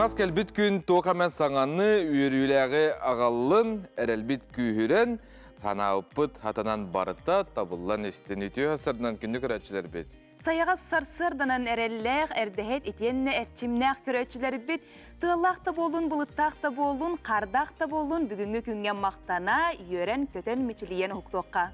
Қас кәлбіт күн тоқамен саңаны үйіріләғі ағалын әрәлбіт күйірен ғана ұппыт хатанан барыта табылан істен өтеу асырынан күнді көрәтшілер бет. Саяға сарсырданан әрелләғ, әрдәхет етенне әрчімнәғ көрәтшілер бет. Тығылақта болун, бұлыттақта болун, қардақта болун, бүгінгі күнген мақтана, үйерен көтен мечілиен ұқтоққа.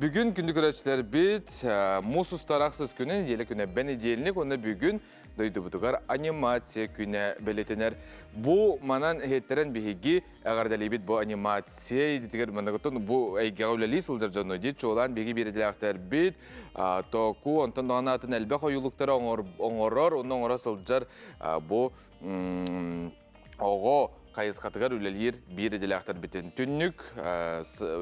Бүгін күнді көрәтшілер бет, мұсыстарақсыз күнін, елі күні бәні делінік, оны бүгін дойды бұтығар анимация күні бәлетенер. Бұ манан әйеттерін бігігі әғардалі бет бұ анимация едетігер манағытын бұ әйгеғауләлі сылдыр жоны дет, чоғылан бігі береділіқтер бет, тоқу, онтан доғанатын әлбә қойылықтары оңырыр, оның оңыра сылдыр бұ оғы қайызқатығар үлелер береділіқтер бетін түннік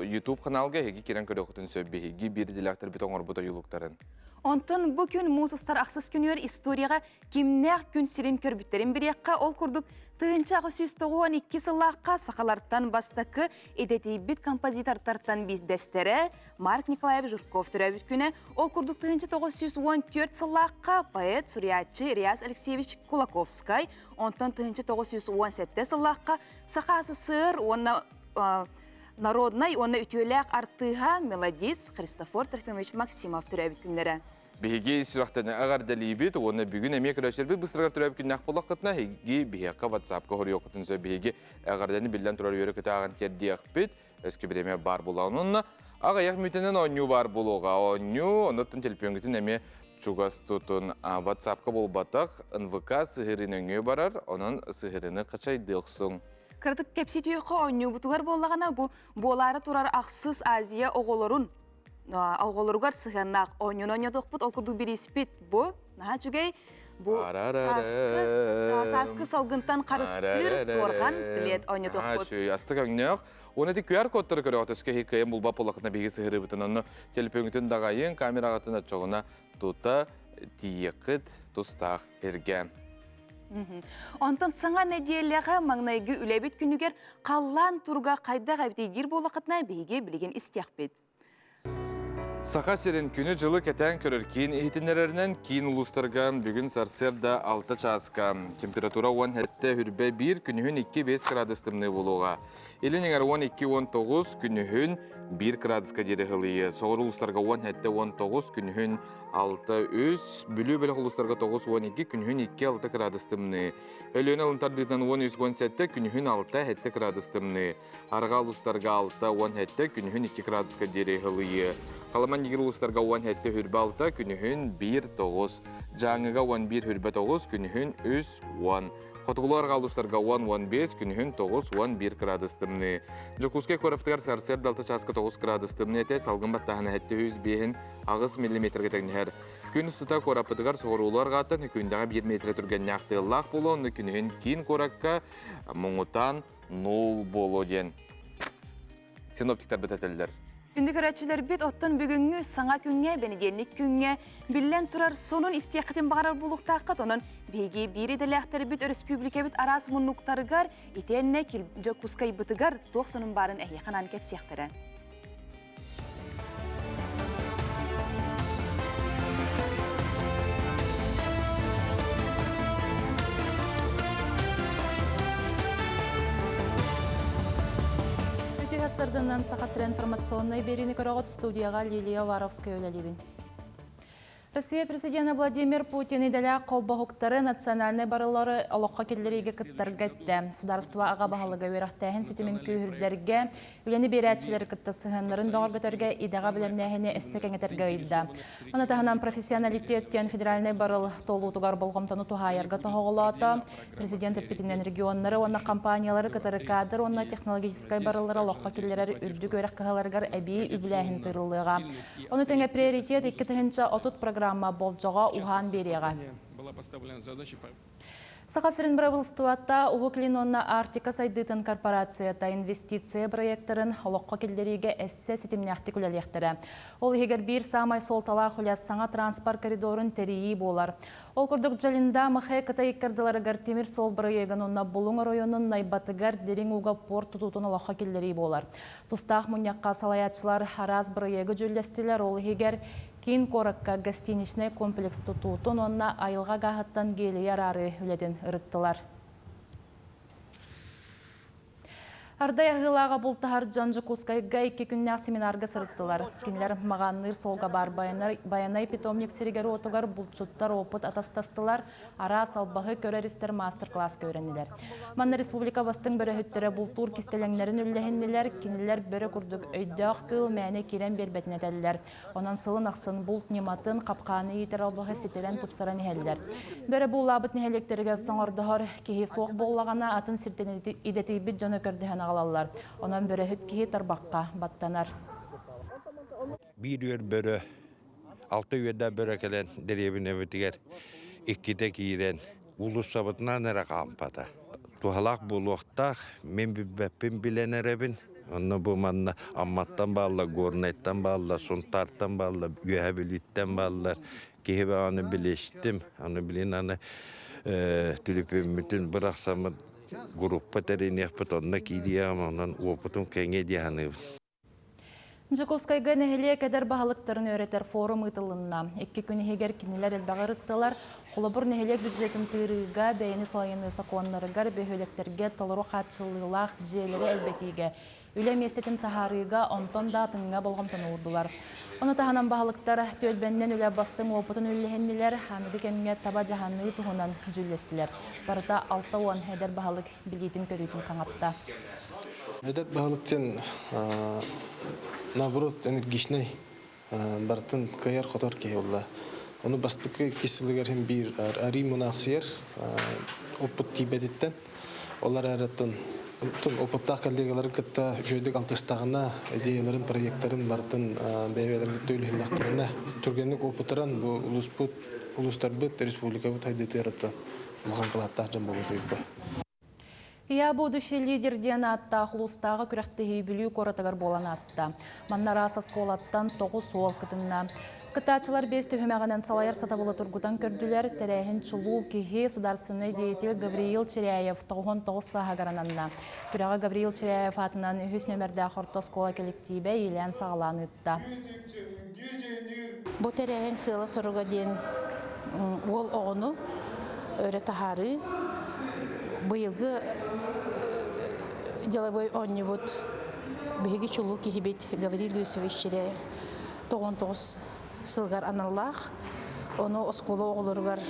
YouTube каналға әйгі керен көрі оқытын сөп бігігі береділіқтер бет оңыр бұта юлықтарын. Онтын бұл күн мұсыстар ақсыз күнер историяға кемнәқ күн сирен көрбіттерін бірекқа ол күрдік тығынчағы 192 сылаққа сақаларттан бастықы едетейбіт композитортарттан біздестері Марк Николаев Журков түрәбіт күні ол күрдік тығынчы 914 сылаққа поэт суриятчы Риас Алексеевич Кулаковскай, онтын тығынчы 917 сылаққа сақасы сыр, оны народнай, оны үтеләк артыға мелодист Христофор Трофимович Максимов түрәбіт күнлері. Беге сұрақтаны ағар дәлейбет, оны бүгін әме көрәшербет бұстырғар түрәбіт күнні ақпылақ қытына, хеге бейеққа ватсапқа ғыр еқытынсы беге ағарданы білден тұрар өрі күті аған керді еқпет, өскі біреме бар болағын онына. Аға яқ мүтінен оню бар болуға, оню, оныттың телепионгетін әме чугас тұтын ватсапқа бол батақ, НВК сығырын өңе барар, оның сығырыны қачайдықсың. Кыртык кепси түйіқі ойны бұтығар болағана болары тұрар ақсыз Азия оғылырын. Оғылырғар сығаннақ ойнын тоқпыт, ол күрді бір еспет бұ. Наға жүгей, бұ сасқы салғынтан қарыстыр сорған білет ойны тоқпыт. Астық өңнеғ, оны де QR кодтары көрі өске хекайын бұл бап олақытына бегі сығыры бұтын, оны телепөңітін дағайын камерағатын атчоғына тұта тиеқіт тұстақ ерген. Онтын саңа нәдиеліға маңнайғы үләбет күнігер қаллан тұрға қайдаға бітегер болақытына бейге білген істияқ бет. Сақа серін күні жылы кәтән көрір кейін ехетінерерінен кейін ұлыстырған бүгін сарсерда 6 часқа. Температура 10 әтті хүрбе 1 күнігін 2-5 градыстымны болуға. Елінігер 12-19 күнігін 1 градусқа деді ғылыйы. Соғыр ұлыстарға 10 әтті 19 күнігін 6-3, бүлі-бөлі ұлыстарға 9-12 күнігін 2-6 градыстымны. Өліні ұлынтардығынан 10-17 күнігін 6 әтті градыстымны. Арға ұлыстарға 6-10 әтті күнігін 2 градусқа деді ғылыйы. Қаламан егер ұлыстарға 10 әтті хүрбе 6 күнігін 1-9. Жаңыға 11 хүрбе 9 күнігін 3-10. Қотығыларға ұлыстарға 10-15 күнігін 9-11 градыстымны. Жүкуске көріптігер сарсерді 6 часқа 9 градыстымны әте салғын баттағына әтті 100 ағыз миллиметрге тәңнер. Күн үстіта көріптігер соғыруларға атын күндағы 1 метр түрген нәқтығылақ болу, оны күнігін кейін көрәкка мұңытан 0 болу ден. Синоптиктер бітетелдер. Күнді көрәтшілер бет оттан бүгінгі саңа күнге, бәнеденлік күнге, білен тұрар сонын істияқытын бағарар болуқтақыт, оның бейге бір еделіқтері бет республика бет арас мұнлықтарығар, етенне келбі күскай бұтығар, тоқ сонын барын әйеқанан кәпсияқтары. Сырдынан сақасыр информационной беріні көріғыт студияға Лилия Варовская өлелебін. Россия президенті Владимир Путин иделя қолбағықтары национальный барылары олыққа келдерейге кіттіргетті. Сударство аға бағалыға өріқтәхін сетімен күйірдерге, үлені берәтшілер кітті сығынларын бағырғытырға идаға білімнәхіне әсі кәңетерге өйді. Оны тағынан профессионалитеттен федеральный барыл толуытығар болғымтаны тұхайырға тұғылаты. Президент Петинен регионлары, оны компаниялары кітірі кадр, оны технологическай барылары олыққа келдерер үрдік өріқ қағаларғар әбей үбіләхін тұрылыға. Оны тәңе приоритет 2-тігінші отут программа болжаға ухан береға. Сақасырын правылстуатта Уғыклин онна Артика сайдытын корпорацията инвестиция проекттарын олыққа келдеріге әссе сетімне артикулялектері. Ол егер бір самай солтала құляс саңа транспорт коридорын тәрейі болар. Ол күрдік жалында мұхай кыта еккардыларығар темір сол проегін онна бұлың районын найбатыгар дерің уға порт тұтутын олыққа келдерей болар. Тұстақ мұньяққа салаятшылар хараз проегі жүлдестілер. Ол егер Кин коракка гостиничный комплекс тұтуытын онна айылға ғағыттан келі ярары үледен ұрыттылар. Ардай ағылаға бұлтағар Джанжы Кускайға 2 күннәк семинарға сырыттылар. Кенлер мағанныр солға бар баянай питомник сиригері отығар бұлтшуттар опыт атастастылар, ара салбағы көрерістер мастер-класс көренілер. Манна республика бастың бірі хүттері бұлтур кистелеңлерін үлләхінділер, кенелер бірі күрдік өйдіғ кыл мәне керен бербетіне тәлілер. Онан сылын ақсын бұлт нематын қапқаны етер албағы сетерен тұпсаран ехелілер. Бірі бұл лабыт нехелектерге соңырдығыр кейі соқ болағана атын сіртен идеті бит жоны көрдіғана алалар. Онан бөрі хүт кейі тарбаққа баттанар. Bir yer börü, 6 yerde börü kelen derevine ötüger, 2'de giren, ulus sabıtına nere kampada. Tuhalak buluqtaq, men bibbepin bilenerebin, onu bu manna ammattan bağlı, gornetten bağlı, suntartan bağlı, yühebilitten bağlı, ki onu bileştim, onu bilin anı tülüpün bütün bıraksamı gruppa terini yapıt, onunla gidiyem, onun oputun kenge diyanı. Жукускайга нехеле кедер бағалықтарын өретер форум ұтылынна. 2 күні егер кенелер әлбағыр ұттылар, қолыбыр нехеле бюджетін тырыға бәйіні салайыны сақуанларығар бөхөлектерге толыру қатшылылақ жиелері әлбетіге. Үлі месетін тахарыға онтон датыңға болғымтын ұлдылар. Оны тағанан бағалықтар төлбәннен үлі бастың опытын үліхенділер, ханығы кәмге таба жағанны тұғынан жүлестілер. Барыта 6-10 әдер бағалық білетін көретін қаңапта. Эдер бағалықтен наоборот энергичный бартын каяр хотор кей олла. Оны бастыкы кесілігерін бір ари мұнақсияр опыт тибедеттен. Олар әреттен опыттақ кәлдегелері кітті жөйдік алтыстағына идеяларын, проекттарын бартын бәйбелерін төйлігіндақтарына түргенлік опытыран бұл улустар бұд, республика бұд хайдеті әретті мұған қылаттақ жан болу түйіп. Ия будущий лидерден атта хлустағы күрәқтігі бүлі коратығар болан асты. Маннара сасколаттан 9 суол кытынна. Кытачылар 5 төхімәғанан салайыр сатабылы тұргудан көрділер тәрәхін чулу кеге сударсыны деятел Гавриил Черяев 9 сағагарананна. Күрәға Гавриил Черяев атынан үхіс нөмірді ақырты скола коллективе елен сағалан үтті. Бұл тәрәхін сылы сұрыға ден ол оғыну өрі тахары бұйылғы деловой оннивуд беги чулу кихибит Гавриил Юсевич Черяев 99 сылгар аналлах оны осколы оғылырғар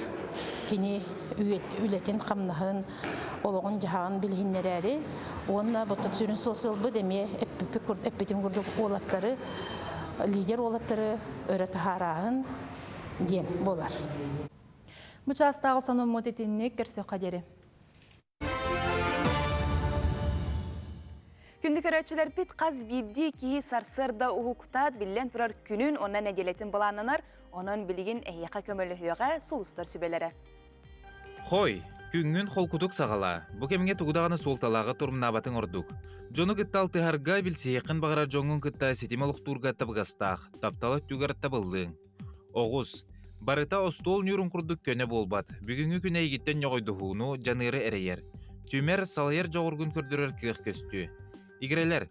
кені үлетін қамнағын олығын жағын білгеннері онына бұтты түрін сылбы деме әппетім күрдік олаттары лидер олаттары өрі тахарағын ден болар. Мұчастағы соны мұтетіннік керсе қадері. Күнді көрәтшілер бит қаз бірді кейі сарсырда ұғықтат білен тұрар күнін онан әделетін бұланынар, онан білген әйеқа көмілі хүйеға сұлыстар сүбелері. Хой, күнгін қолкудық сағала, бұл кемге тұғыдағаны солталағы тұрмнабатын ордық. Жоны күтті алтығарға білсейқін бағыра жоңын күтті сетемалық тұрға табығастақ, тапталы түгіратта бұлдың. Оғыз, барыта остол нүрін құрдық көне болбат, бүгінгі күн әйгеттен жоғойдығуыну жаныры әрейер. Түмер салайыр жоғырғын көрдірер кіғ көсті. Игрелер,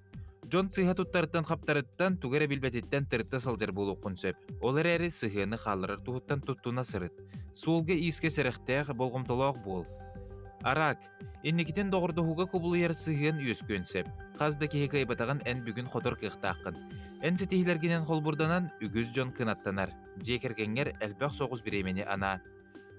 Джон сыға тұттарыттан қаптарыттан түгәрі білбәтеттен тырытта салжар болу құнсөп. Олар әрі сығыны қалырыр тұғыттан тұттуына сырыт. Солғы иске сәріқтәғ болғымтылақ бол. Арак, еннекетен доғырдығуға көбілі ер сығын өз көнсөп. Қазда кеге кайбатаған ән бүгін қотыр кықтақын. Ән сетихілергенен қолбұрданан үгіз Джон кынаттанар. Жекергенер әлбәқ соғыз біремені ана.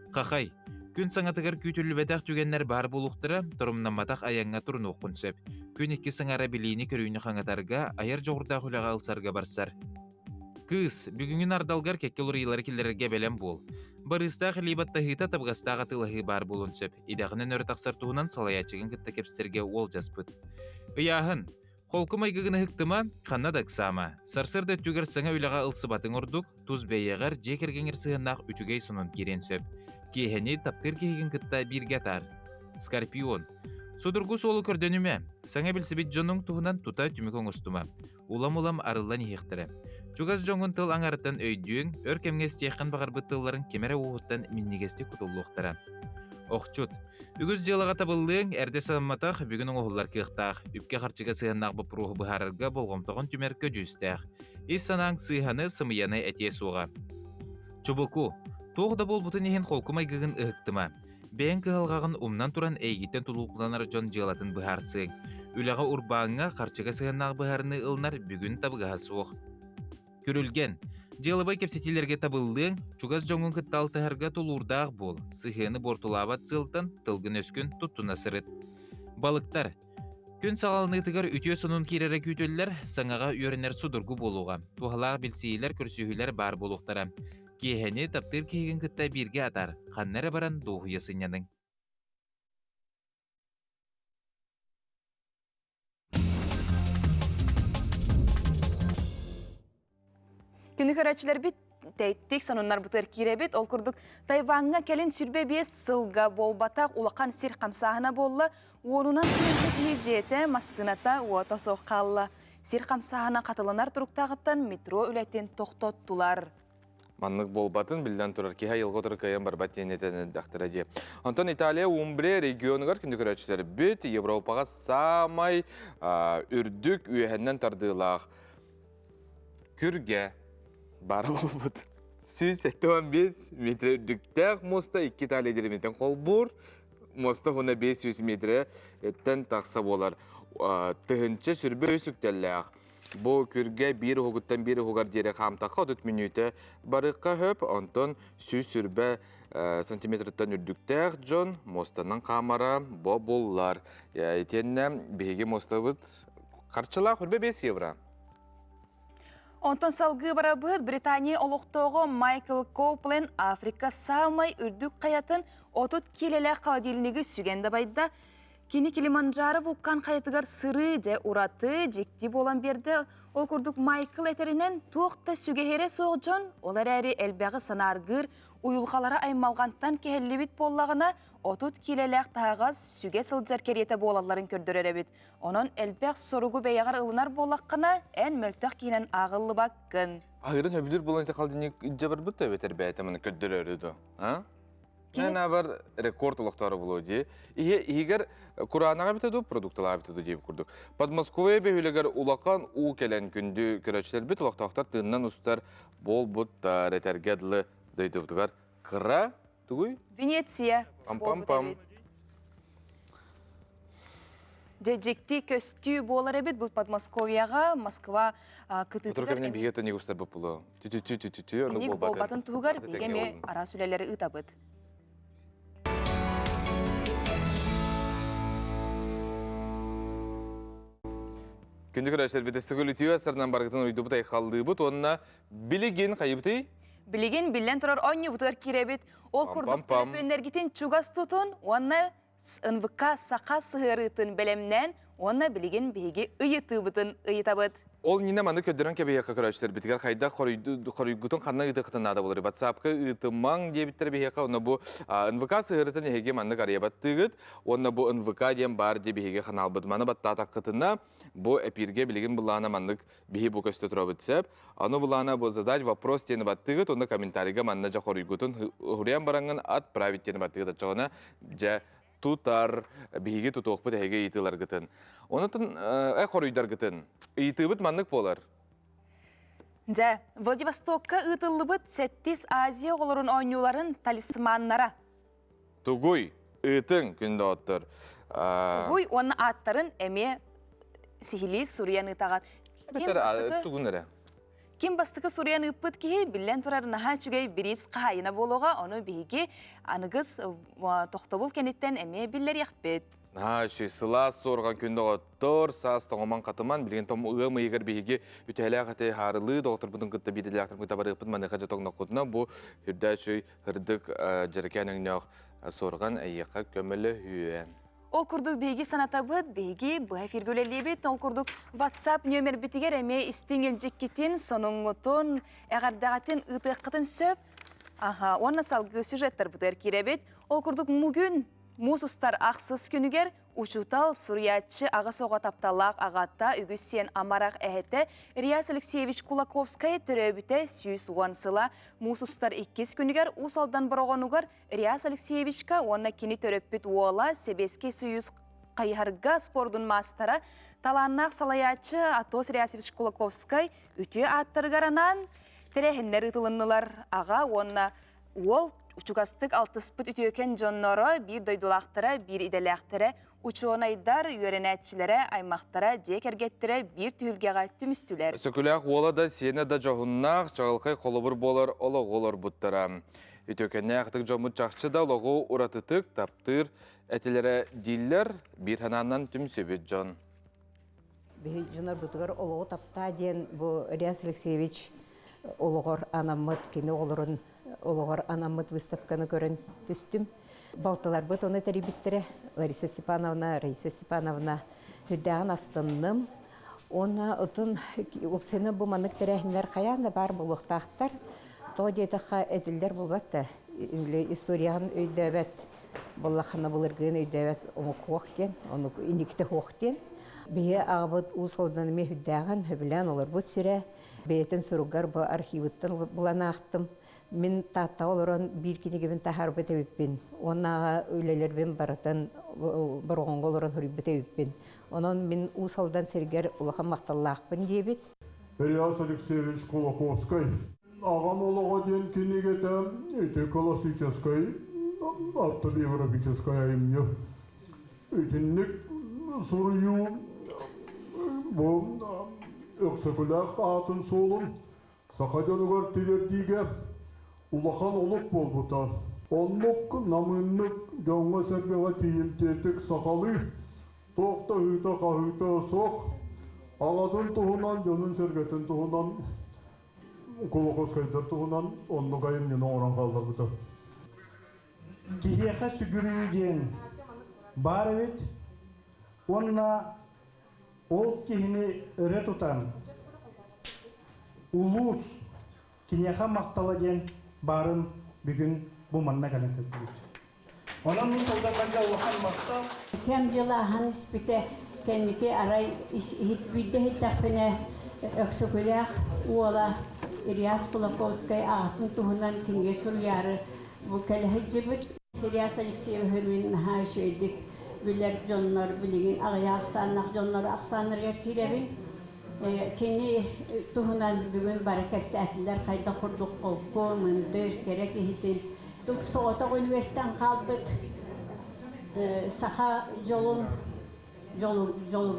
Қақай, күн саңатығыр күйтілі бәдәқ түгеннер бар болуқтыры, тұрымнан матақ аяңға тұрын оқын сөп. Күн екі саңара білейіні көрейіні қаңатарға, аяр жоғырда құлаға алсарға барсар. Кыз, бүгінгі ардалғар кәккел ұрайлары келерге бәлем бол. Барыстағы лейбатта хита табғастағы тылығы бар болын сөп. Идағынан өрі тақсар туғынан салаячығын күтті кепстерге ол жаспыт. Ыяғын, қолқым айгығыны хықтыма, қанна дақсама. Сарсырда түгір саңа өліға ылсы батың ұрдық, тұз бәйеғар жекергенер сығынақ үчігей сұнын керен сөп. Кейхені таптыр кейген кітта бірге тар. Скорпион. Судыргу солы көрденуме. Саңа білсібет жонның туғынан тута түмік оңыстыма. Улам-улам арылан ехтірі. Чугаз жоңын тыл аңарыттан өйдүйін, өркемге стейқын бағар бұттыларын кемері оғыттан миннегесте күтілуқтыра. Оқчут. Үгіз желаға табылдың әрде саламатақ бүгін оғылар кіқтақ. Үпке қарчыға сығынақ бұп рухы бұхарырға болғымтығын түмеркі жүстәқ. Ес санаң сығаны сымияны әтие суға. Чубуку. Тоғда бол бұтын ехен қолкымай гығын ұғықтыма. Бәйін кығылғағын умнан туран әйгеттен тұлуқланар жон желатын бұхарсың. Үляға урбаңға қарчыға сығаннағы бұхарыны ылнар бүгін табыға суық. Көрілген. Желыбай кепсетелерге табылдың, чугас жоңын кыттал тахарға тулурдақ бол. Сыхыны бортулабат цылтан тылгын өскін туттуна сырыт. Балықтар. Күн сағалынытығар үтіе сонун керері күтелілер саңаға үйерінер судыргу болуға. Тухалағы білсейлер көрсүйілер бар болуқтара. Кейхені таптыр кейген кытта бірге атар. Қаннары баран доғыя сынянын. Күні көрәтшілер бит тәйттік сонуннар бұтыр керебет, ол күрдік Тайванға келін сүрбе бес сылға болбатақ улақан сир қамсағына болла, онынан күнчек ежеті массыната уата соққалла. Сир қамсағына қатылынар тұрықтағыттан метро үләттен тоқтоттулар. Маннык болбатын билден турар ки ел готыр кайын барбат енетен дактыради. Антон Италия Умбре регионугар күндү көрөчүлөр бүт Европага самай үрдүк үйөһөннөн тардылах. Күрге бар болбут. 185 метр үрдүктәк моста 2 Италия дермитен колбур. Моста хуна 500 метр эттен такса болар. Тыгынча сүрбө өсүктелләк. Бу күрге бир хугуттан бир хугар дере хамтакка 4 минуты барыкка хөп, онтон сүз сүрбе сантиметрттан үрдүктәк жон мостанан камара бо боллар. Этенне беге мостабыт карчыла хүрбе 5 евро. Онтон салгы барабыт Британия олуқтоғы Майкл Коуплен Африка самай үрдік қаятын 30 келелі қаладилінігі сүгенді байда. Кені Килиманджаро вулкан қаятығар сыры же ураты жекті болан берді. Ол күрдік Майкл әтерінен тоқта сүгехере соғжон, олар әрі әлбәғі санарғыр, уйылғалары аймалғантан кәхелі боллағына 30 келелі тағаз сүге сылджар кереті болаларын көрдірер бит. Onun әлбәқ соругу бәйяғар ылынар болаққына ән мөлтақ кейінен ағылы баққын. Айрын өбілер боланты қалдың үдже бар бұтты өбетер бәйтіміні көдділер өді. Мен абар рекорд ұлықтары болу де. Егер Құранаға бітеді, продукталаға бітеді деп күрдік. Подмосковия бәйілігер ұлаққан ұу келен күнді көрәтшілер біт ұлықтақтар тыңнан ұстар бол бұттар әтергәділі дөйді бұтығар. Қыра, тұғый? Венеция. Пам-пам-пам. Жекті көсті болар әбет бұл Подмосковияға, Москва күтітілер. Отыркемінен бейгеті не ұстар бұл бұлы? Тү-тү-тү-тү-тү, оны бол батын тұғығар бейгеме ара сүлелері ұтабыд. Күнді көрәшілер бетестігілі түйі астарынан барғытын үйді бұтай қалды бұт, онына білеген қайыпты? Білеген білен тұрар ойны бұтығар керебет. Ол күрдік төліп өнергетін чугас тұтын, онына НВК сақа сығырытын бәлемнен, онына білеген бейге ұйыты бұтын ұйытабыд. Ол нина маны көддерін кәбейеққа көрәшілер бетігер қайда қорыйгутын қанна ұйытықытын нада болыр. WhatsApp-қа ұйытымаң дебіттер бейеқа, онына бұл НВК сығырытын еге маны қариябаттығыд, онына бұл НВК дем бар дебеге қаналбыд. Маны баттатаққытына бұл әпирге білеген бұлана мандық бейі бұл көсті тұра бітсеп, аны бұлана бұл задать вопрос тені баттығыд, онына комментарийға манна жа қорыйгутын хұриян бараңын отправить тені баттығыд атчағына жа тутар бейге тұтуқпыд әйге етілер гітін. Онытын қорыйдар гітін. Ийтыбыт маннык болар. Жа, Владивостокка ытылыбыт 7 Азия оларын ойнуларын талисманнара. Тугуй, ытың күнді оттыр. Тугуй, оның аттарын әме сихили Суриян ытағат. Кем бастықы Суриян ыппыт кейі білен тұрар наға чүгей біріз қайына болуға, оны бейге анығыз тоқтабыл кенеттен әме білер яқпет. Сыла сорған күнді оттыр, саас тоңыман қатыман, білген том ұғымы егер бейге үтәлі ағатай харылы, доғытыр бұдың күтті бейділі ақтыр күтті бары ұппыт маныға жатоғына құтына, бұл үрді шөй үрдік жаркен өңнеғ сорған әйеқа көмілі үйен. Ол күрдік бейге санатабыд, бейге бұға фергөлелебет, ол күрдік WhatsApp нөмір бітігер әме істеңел жеккетін, соның ұтын, әғардағатын ұтыққытын сөп. Оны салғы сюжеттер бұтыр керебет. Ол күрдік мүгін Мусустар ақсыз күнігер, учутал Суриятчы аға соға тапталақ ағатта үгіссен амарақ әхеті Риас Алексеевич Кулаковскай түрөбіте сүйіс уансыла. Мусустар 2 күнігер усалдан бұрағануғар Риас Алексеевичка онна кені түрөппіт уола себеске сүйіс қайырға спордың мастара таланнақ салаятчы Атос Риас Алексеевич Кулаковскай үте аттырғаранан тірәхіннер ұтылынылар аға онна ол Учугастык алтыспыт үтөкен жонноро, bir doydулақтыра, bir иделяқтыра, учуонайдар үйренәтчілері аймақтара жекергеттері бір түйілгеға түмістілер. Сөкіләқ ола да сені да жоғыннақ жағылқай қолыбыр болар олық олар бұттыра. Үтөкенне ақтық жомыт жақшы да лоғу ұратытық таптыр әтелері дейлер бір хананнан түмсөбет жон. Бей жонар бұтығар олығы тапта ден бұл Риас Алексеевич олығыр анамыт, кені олырын олығыр анамыт выставканы көрін түстім. Балталар бұт оны тәрібіттірі Лариса Степановна, Раиса Степановна хүддәғын астынным. Оны ұтын ұпсыны бұл манық тәрәхінлер қаяны бар бұлықтақтар. Тоғы дейтіға әділдер болбатты. Историяғын өйдәбәт, болақаны бұлырғын өйдәбәт оны қоқтен, оны индікті қоқтен. Бейе ағыбыт ұсылдан ме хүддәғын хүбілән олар бұт сірі. Бейтін сұруғар бұл архивыттан бұланы ақтым. Мен тата олырын бір кенегебін тахар бөте өппен. Онаға өйлелербен баратын бұрғынғы олырын хүріп бөте өппен. Онын мен ұсылдан сергер ұлыған мақталлақпын дейбет. Риас Алексеевич Колоковский. Ағам олыға ден кенегеті өте классической, атты европейская имне. Өтіннік сұрыю бұл өксікіләқ атын солын сақадянығар телердіге улахан олық бол бұта. Онлық намынлық жоңға сәрбеға тиімтетік сақалы, тоқта хүта қағыта соқ, ағатын тұғынан, жонын сәргетін тұғынан, Колоковскайдар тұғынан, онлық айымнен оңыран қалдар бұта. Кихеха сүгіруден бар өт, онына ол кихini өрі тұтан. Улус кинеха мақталаден барын бүгін бұманна кәлін көттірді. Онан мен солдақанға оған мақтал. Кем жылахан іспіте кәнеке арай үйді хеттақпіне өксікіләқ уола Риас Колоковский ағатын тұғынан кенге сұр бұл кәліхі жібіт. Риас Алексеев хөрмен наға шөйдік білер жонлар білеген ағая ақсаннақ жонлар ақсанырға керебін. Кені тұғынан бүгін баракәксі әтілер қайда құрдық қолқы, мүндір, керек ехетін. Тұқ соғытық университеттен қалбыт, саха жолу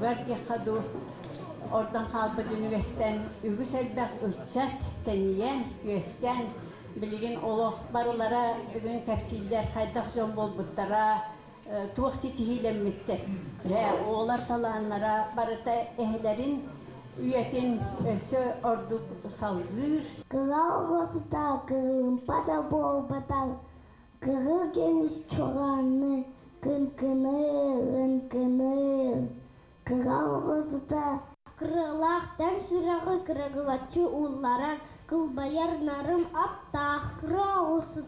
бәрге қаду, ордан қалбыт университеттен үгіс әлбәк өтчәк, тәнiyен, өстен, білген олық барылара бүгін кәпсілдер қайдақ жон болбыттара, туық сетихиленметті. Олар таланлара барыта әхілерін Üyetin ösü orduk salgır. Kırağı olsa kırım, pada bol batal. Kırı geniş çoğanı, kın kınır. Kırağı olsa kırılaktan şırağı kırıgılatçı ullaran. Kılbayar narım aptaq. Kırağı olsa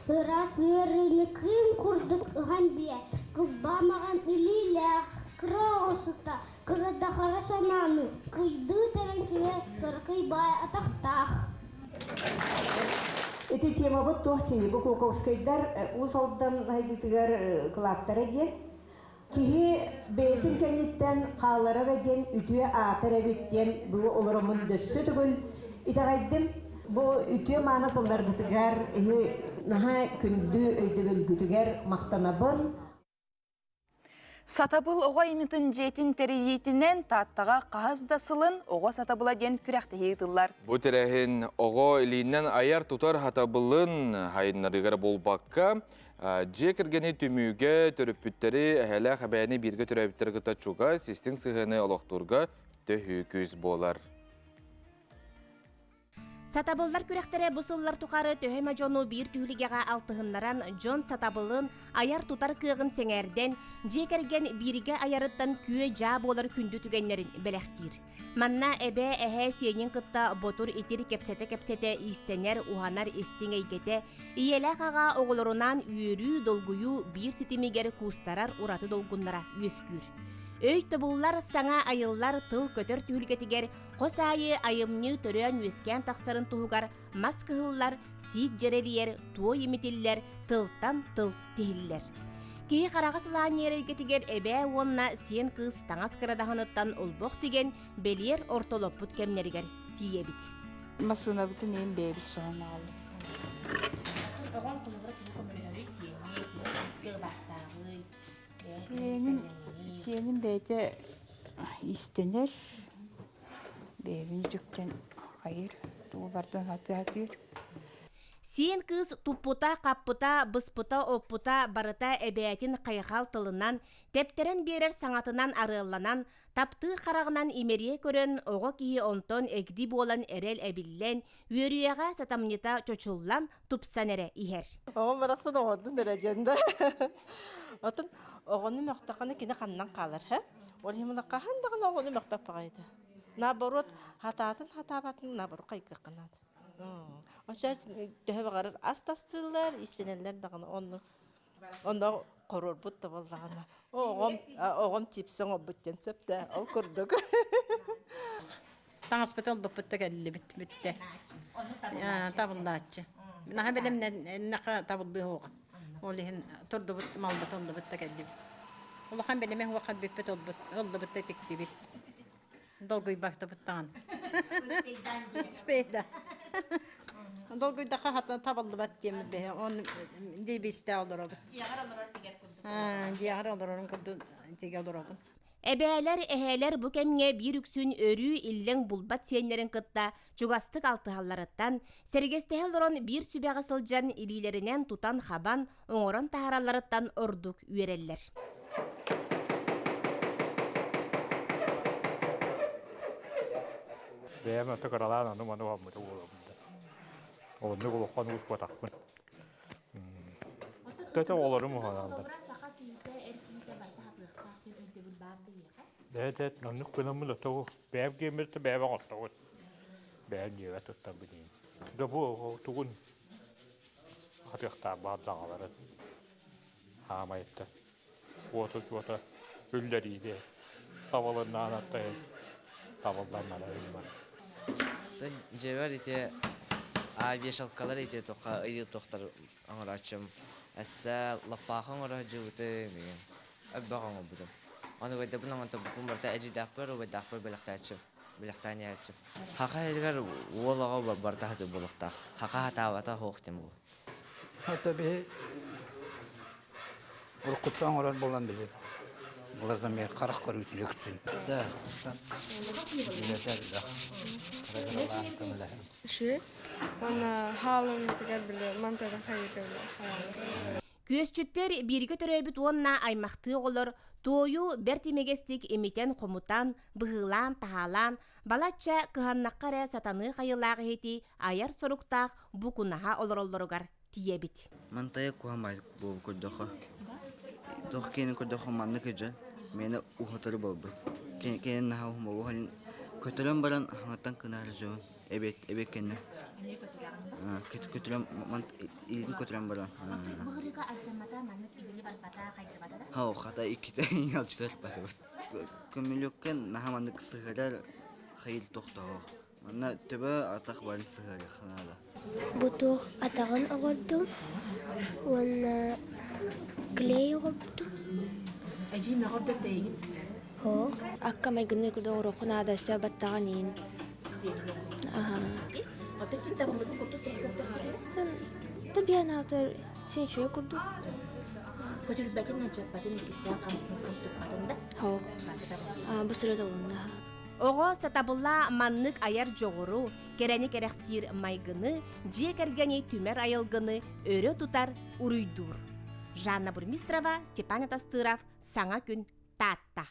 hıras yörünü kıyım kurduk ıhan biye. Kılbamağın iliyle kırağı olsa Kırıda xarasananı, kıydı terenkine kırkıy baya ataqtaq. Эти тема вот тохтини, бу Колоковскайдар усалдан хайдытыгар кылаттары ген. Кихи бейтин кенеттен қалары веген үтüе атыры беттен бұл олырымын дөссі түгіл. Итағайдым, бұл үтüе маны тылдардытыгар, наға күнді өйдігіл күтігер мақтанабын. Сатабыл оға имитін жетін тәрейетінен таттаға қағыздасылын оға сатабыла ден күрәқті хейділар. Бұ тәрәхін оға илейінен аяр тұтар хатабылын хайынларығар болбаққа, жекіргені түміге түріппіттері әхәлі қабәйіні бірге түрәбіттері ғытачуға, систің сығыны олықтырға төхі көз болар. Сатабыллар күрәхтәре бұсыллар тұқары төхеме жону бір түйілігеға алтығынларан жон сатабылын аяр тұтар күйігін сеңерден, жекерген біріге аярыттан күйе жа болар күнді түгенлерін бәләқтір. Манна әбе әхә сенен қытта ботур итір кепсете истенер уханар истің әйгеті, иелі қаға оғылырынан үйірі долгую бір сетімегер кустарар ураты долгунлара өскүр. Өйті бұллар саңа айыллар тыл көтір түйілгетігер, қос айы айымны түрен өскен тақсарын тұғығар, маскығыллар, сик жерелер, туы еметелілер, тылттан тыл тейілер. Кейі қараға сылан ерегетігер әбә онна сен қыз таңас қырадағыныттан ұлбоқ деген белер ортолоппут кемнерігер тиебіт. Масына бүтін ең бейбіт соғын алы. Оған құлығыры күні көмірлері сені, ескі бақтағы, Сенің Сенің бәйті истенер, бәйбін жүктен қайыр, туы бардың хаты-хатыр. Сиен кыз туппута, каппута, быспута, оппута, барыта эбәтин кайхал тылынан, тептерен берер саңатынан арыланан, тапты қарағынан имерие көрін, оғы кихи онтон эгди болан эрел әбіллен, үйеріяға сатамнета чочуллан тупсан әрі ихер. Оғын барақсын оғындың дәрәженді. Отын оғыны мөқтақаны кені қаннан қалар, ол еміні қағандығын оғыны мөқпәп бағайды. Наборот хататын хатабатын наборот қайқы қанады. Оша төһө багарыр астастылар, истенелер даганы онда корор бутта боллагана. Огом чипсон обуттен септе, ол курдук. Таңаспетал буппетте келли битте. Табылдаачы. Наха белемнен нака табыл бихога. Олихин турду бут малбат онда бутта келли. Улахан белеме хуа кад биппет олбут, олда бутта тектиби. Долгой бахта буттан. Спейда. Долгой даха хата табылды бат демді бе, он дебесте алдырабы. Диягар алдырабын кырды теге алдырабын. Эбәләр әһәләр бу кемге бир үксүн өрү иллең булбат сеннерин кытта чугастык алтыһалларыттан сергестеһел орон бир сүбәгә сылжан илилеринен тутан хабан оңорон тахараларыттан ордук үереллер. Бәйәмә тәкәралан аны маны вамды булды. Онды булып каны ус батакмын. Тәтә оларым хананда. Дәтәт наны көнәмле тау бәйәм гемерте бәйәм аттау. Бәйәм җыга тотта бидин. Дабу тугын. Хатыкта бадлагалары. Хамайтта. Ота үлләриде. Таваларына аттай. Тавалларына бар. Тон жевер ите вешалкалар ите тоқа ыйыл тоқтар аңырачым. Әсә лапахан ора жуыты мен. Аббаган будым. Аны гайда бунан anta букун барта әҗи дәхбер ва дәхбер беләктәчим. Беләктәне ячым. Хака элгәр олага барта хаты булыкта. Хака тавата хоктым бу. Хата бе ул куттан оран булган бит. Булардан мен карак көрүп өктүн. Да. Шы, ана халын тигәр биле, мантадан хайыр. Күөсчүттер бирге төрөбүт онна аймакты олор тою бертимегестик эмитен комутан, быгылан, тахалан, балача кыханнаккара сатаны кайылагы хети аяр соруктак букунаха олороллоругар тиебит. Мантая куамай бу коддоха. Тохкени коддоха манны кыжа. Мені ухатыры болбыт. Кен наха ухмабу халин көтөлөн баран хаңаттан кынары жон. Эбек кенне. Көтөлөн мант илин көтөлөн баран. Быгырыга аджамата маннык илини барбата кайдырбата да? Ха, хата иките ялчытар батыбыт. Көмүлөккен наха маннык сыгырар хайыл токтоо. Мана төбө атак барын сыгыры ханада. Бутух атаган агырдым. Уанна клей агырдым. Әжи мәғырдық дейгін? О. Акка майгынны күрді орохын адаса баттаған ең. Ата сен табылды күрді тәйгірді? Табиян автор сен шөй күрді. Көтір бәтін әджаппатын екістен қамтықпатында? Хо. Бұл сұрада олында. Оға сатабылла маннык аяр жоғыру, керәні керәқсир майгыны, же кәргәне түмер айылгыны өрі тұтар ұруйдур. Жанна Бурмистрова, Степан Атастыров, Саңа күн татта.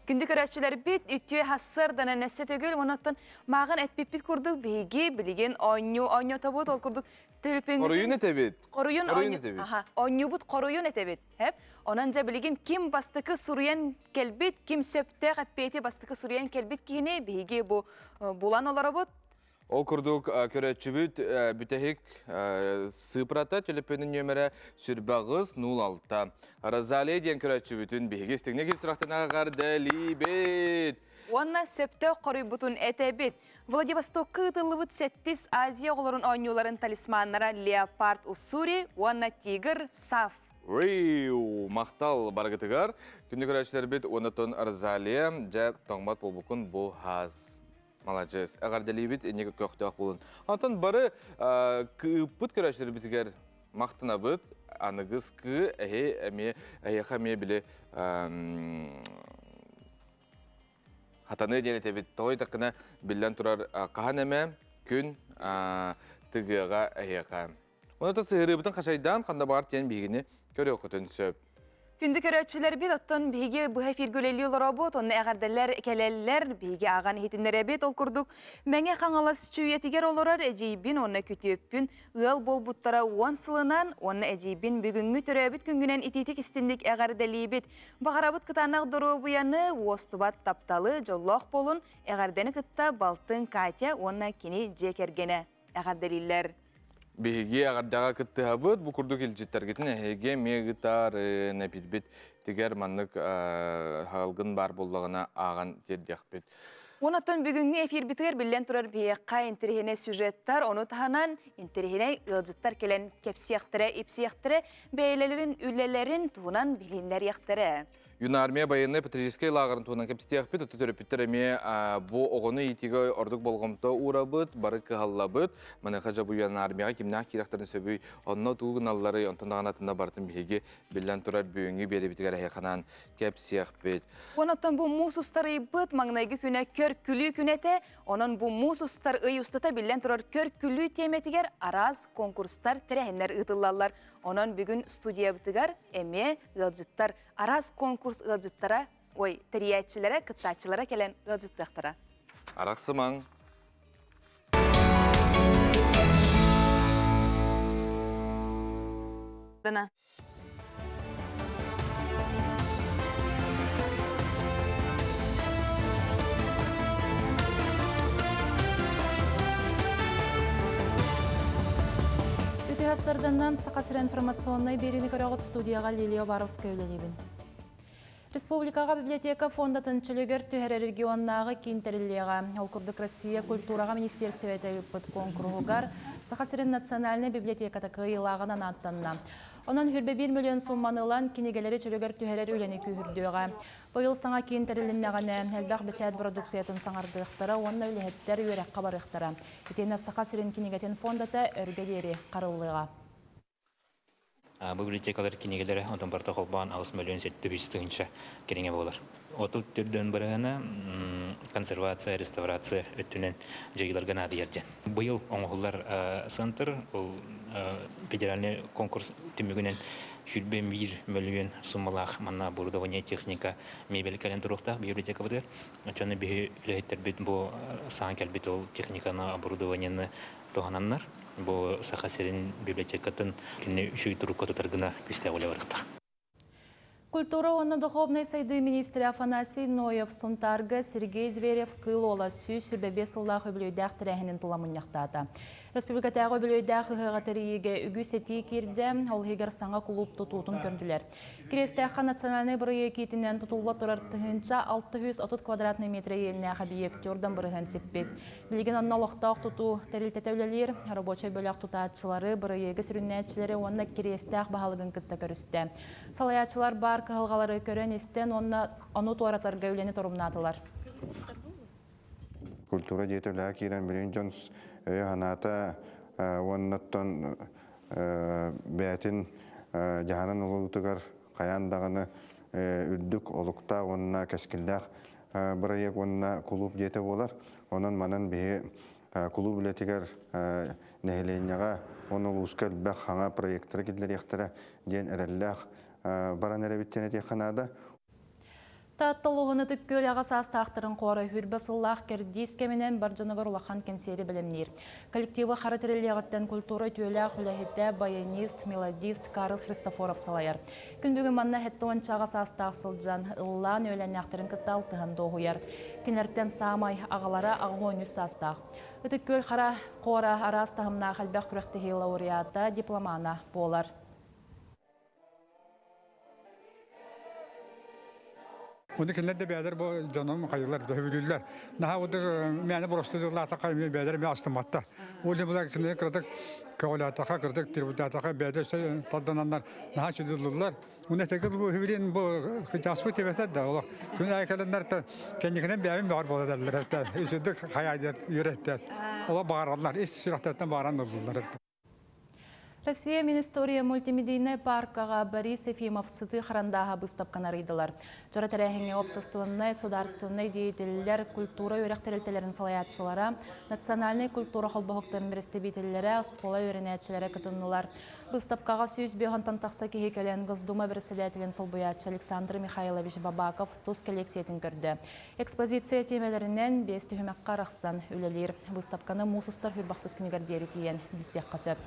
Күнді көрәтшілер бет үттіе хассырданы нәссе төгіл, онаттан мағын әтпеппет күрдік бейге білеген ойню табыт ол күрдік. Қоруйын әтебет. Қоруйын ойню бұд қоруйын әтебет. Онан жа білеген кім бастықы сұруян кәлбет, кім сөпті қаппеті бастықы сұруян кәлбет кейіне бейге бұлан олары бұд. Ол күрдік көрәтшібіт бүтәхік сыпырата төліпінің нөмірі сүрбағыз 06. Розалия ден көрәтшібітін бейгестігіне кел сұрақтың ағар дәлейбет. Онна сөпті қорый бұтын әтәбет. Владивосток кытылыбыт 7 Азия оларын ойнуларын талисманнара Леопард Уссури, онна Тигр Саф. Риу, мақтал барғытығар. Күнді көрәтшілер бет онатын Розалия жә тоңбат бол бұқын бұл хаз. Молодец. Ағар дәлейбет, неге көқтіғақ болын. Антон бары күппіт көрәшілер бітігер мақтынабыт, анығыз кі әйеқаме біле хатаны денетебет той тақына білден тұрар қаған әмі күн тығыға әйеқа. Оны та сығыры бұтын қашайдан қанда бағар тен бейгіні көрі оқытын сөп. Күнді көрәтшілер бет оттон бейге бұға фиргөлелі оларабот, оны әғардалар кәлелілер бейге аған хетіндер әбет ол күрдік. Мәңе қаңалас чүйетігер оларар әжейбін оны күтөппін, ұял бол бұттара уан сылынан, оны әжейбін бүгінгі түрәбіт күнгінен итетік істіндік әғардалі бет. Бағарабыт қытанақ дұру бұяны, остубат тапталы, жоллақ болын, әғарданы қытта балтын Катя, оны кені жекергені әғардалилер. Беге ағардаға күтті ғабыт, бұл күрдік елжеттергетін әйге мегітар нәпілбет тегер маннық ғалғын бар болдағына аған тердек бет. Онаттан бүгінгі эфир бітігер білден тұрар бейеққа интерхене сюжеттар, оны тағанан интерхене ғылжыттар келен кепсияқтыры, епсияқтыры, бәйлелерін, үлелерін туғынан білінлер яқтыры. Юна армия байыны патриотический лагерін туғынан кепсияқ бет, өті төріпеттер әме бұл оғыны етігі ордық болғымта урабыт, бары кығаллабыт, мәні қажа бұл юна армияға кемнақ керақтарын сөбүй, онына туғын аллары онтандаған атында бартын бейге білден тұрар бүгінгі бері бітігер әйқанан кепсияқ бет. Онаттан бұл мұсустары бұт маңнайғы күні көр күлі күнеті, онын бұл мұсустар үй ұстата білден тұрар көр күлі теметігер араз конкурстар тірәхінлер ұтылалар. Онын бүгін студия бітігер әме ғылжыттар араз конкурс ғылжыттара, тіриятчілері, кыттачылары келен ғылжыттықтара. Арақсымаң. Дына. Ütühәсләрдәннән Сақасыр информационный беріні көрәғыт студияға Лилия Варовская өлелебін. Республикаға библиотека фондатын чөлігер түхәрі регионнағы кейінтәріліға Алкурдық Россия культураға министерстве әтәйіппіт конкурғығар Сақасырын национальный библиотеката кыйлағынан аттанна. Онан хүрбе 1 миллион сумманылан кинегелері чөлігер түхәрі өлені күйірдіға. Бұйыл саңа кейінтәріліннәғаны әлбәқ бәчәд продукциятын саңардықтары, онна өліхеттер өрәк қабарықтары. Етені Сақасырын кинегетін фондата өргедері қарылыға. Библиотекалар кинегелері одан барта қолбаған 6 миллион 700 кереңе болар. Отут түрден біріғана консервация, реставрация өттінен жайыларға нады ерден. Бұйыл оңғылар сантыр, федеральный конкурс түмігінен 1 миллион суммалақ манна оборудование техника мебель календровта библиотека бұдыр. Чаны бі үләйттер бет бұл саң кәлбет ол техниканы оборудованияны тоғананнар. Бұл Сақасырын библиотекатын кені үші тұру көтітіргіна күсті оле барықта. Культура онна духовной сайды министрі Афанасий Ноев Сунтарга Сергей Зверев кылола сүй сүрбебе сыллағы білөйдәқ тірәхінен тұламынняқтады. Республикатағы білөйдәқ ғығатырыйеге үгі сети керді, ол хегер саңа клуб тұтуытын көрділер. Керестәққа национальный бұрые кетінен тұтулы тұрар тұхынша 630 квадратный метрі еліне қабиек түрден бұрығын сеппет. Білген онна лоқтақ тұту тәрілтетәулелер, рабочай бөліқ тұтатшылары, бұрыеге сүріннәтшілері онна керестәқ бағалығын күтті көрісті. Салаятшылар бар кығылғалары көрен істен оны туаратарға өлені торумнатылар. Культура жетіліға кейрен білін жонс өйіғаната оннаттон бәтін жағанын ұлылытығар қаяндағыны үрдік олықта онына кәскілдәқ бірайек онына клуб жете болар. Онын манын бейі клуб білетігер нәхіленеға оны ұлысқал бәқ хаңа проекттері келдер ектері ден әрәлләқ баран әрәбіттен әте қанады. Таттылығыны түккөл ағасас тақтырын қоры хүрбасыллақ кердейс кемінен баржанығыр ұлақан кенсері білімнер. Коллективі қаратырылияғыттен культура түйеліғ үләхетті баянист, мелодист Карл Христофоров салайыр. Күн бүгін манна хетті онча ағасас тақсылжан ұллан өлән яқтырын күттал тұғын доғыяр. Кенерттен самай ағалары ағуын үс астақ. Үтіккөл қара қора арас тағымна қалбәқ күректі лауреата дипломана болар. Onu kinlerde beyler bu canım hayırlar dövülürler. Naha o da məni borçlular taqa beyler mi astırmatta. O yüzden bunlar kinlerde kırdık, kavlata kırdık, tributata beyler şey taddananlar naha çözdürdüler. Onu tekrar bu hüvrin bu hıcasbu tebette de ola. Çünkü ayaklarınlar da kendine beyler mi var bu derler hatta. İşte hayal yürekte. Ola bağırırlar, iş sürahtetten bağıran oldular. Россия Министория мультимедийный паркага Борис Ефимов сыты харандаға бұстапқан арыйдылар. Жора тәрәхіңе общественный, сударственный деятелер культура өрәқтерелтелерін салаятшылара, национальный культура холбағықтарын бірістебетелері, асқола өрінәтшілері кытынылар. Бұстапқаға сүйіз беғантан тақса кехекелен Госдума бірседәтелен солбуятшы Александр Михайлович Бабаков тұз коллекциятын көрді. Экспозиция темелерінен 5 түйімәққа рақсан өлелер. Бұстапқаны мұсыстар хүрбақсыз күнігердері тиен білсек қасып.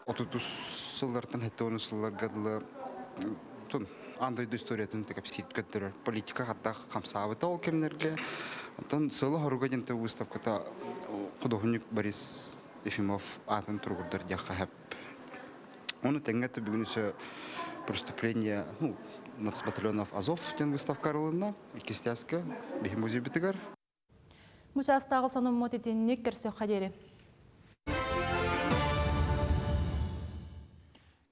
30 сыллардан хәтта 10 сылларга тон андай историятын текеп ситкәттер политика хатта камсабыта ол кемнәргә тон сылы хоруга динте выставката художник Борис Ефимов атын тургырдар яха хәп оны тәңгәтә бүгенесе преступление нацбатальонов Азов ден выставка рылына икестяска бехмузи битигар Мучастагы сонун мотитинник керсө хадери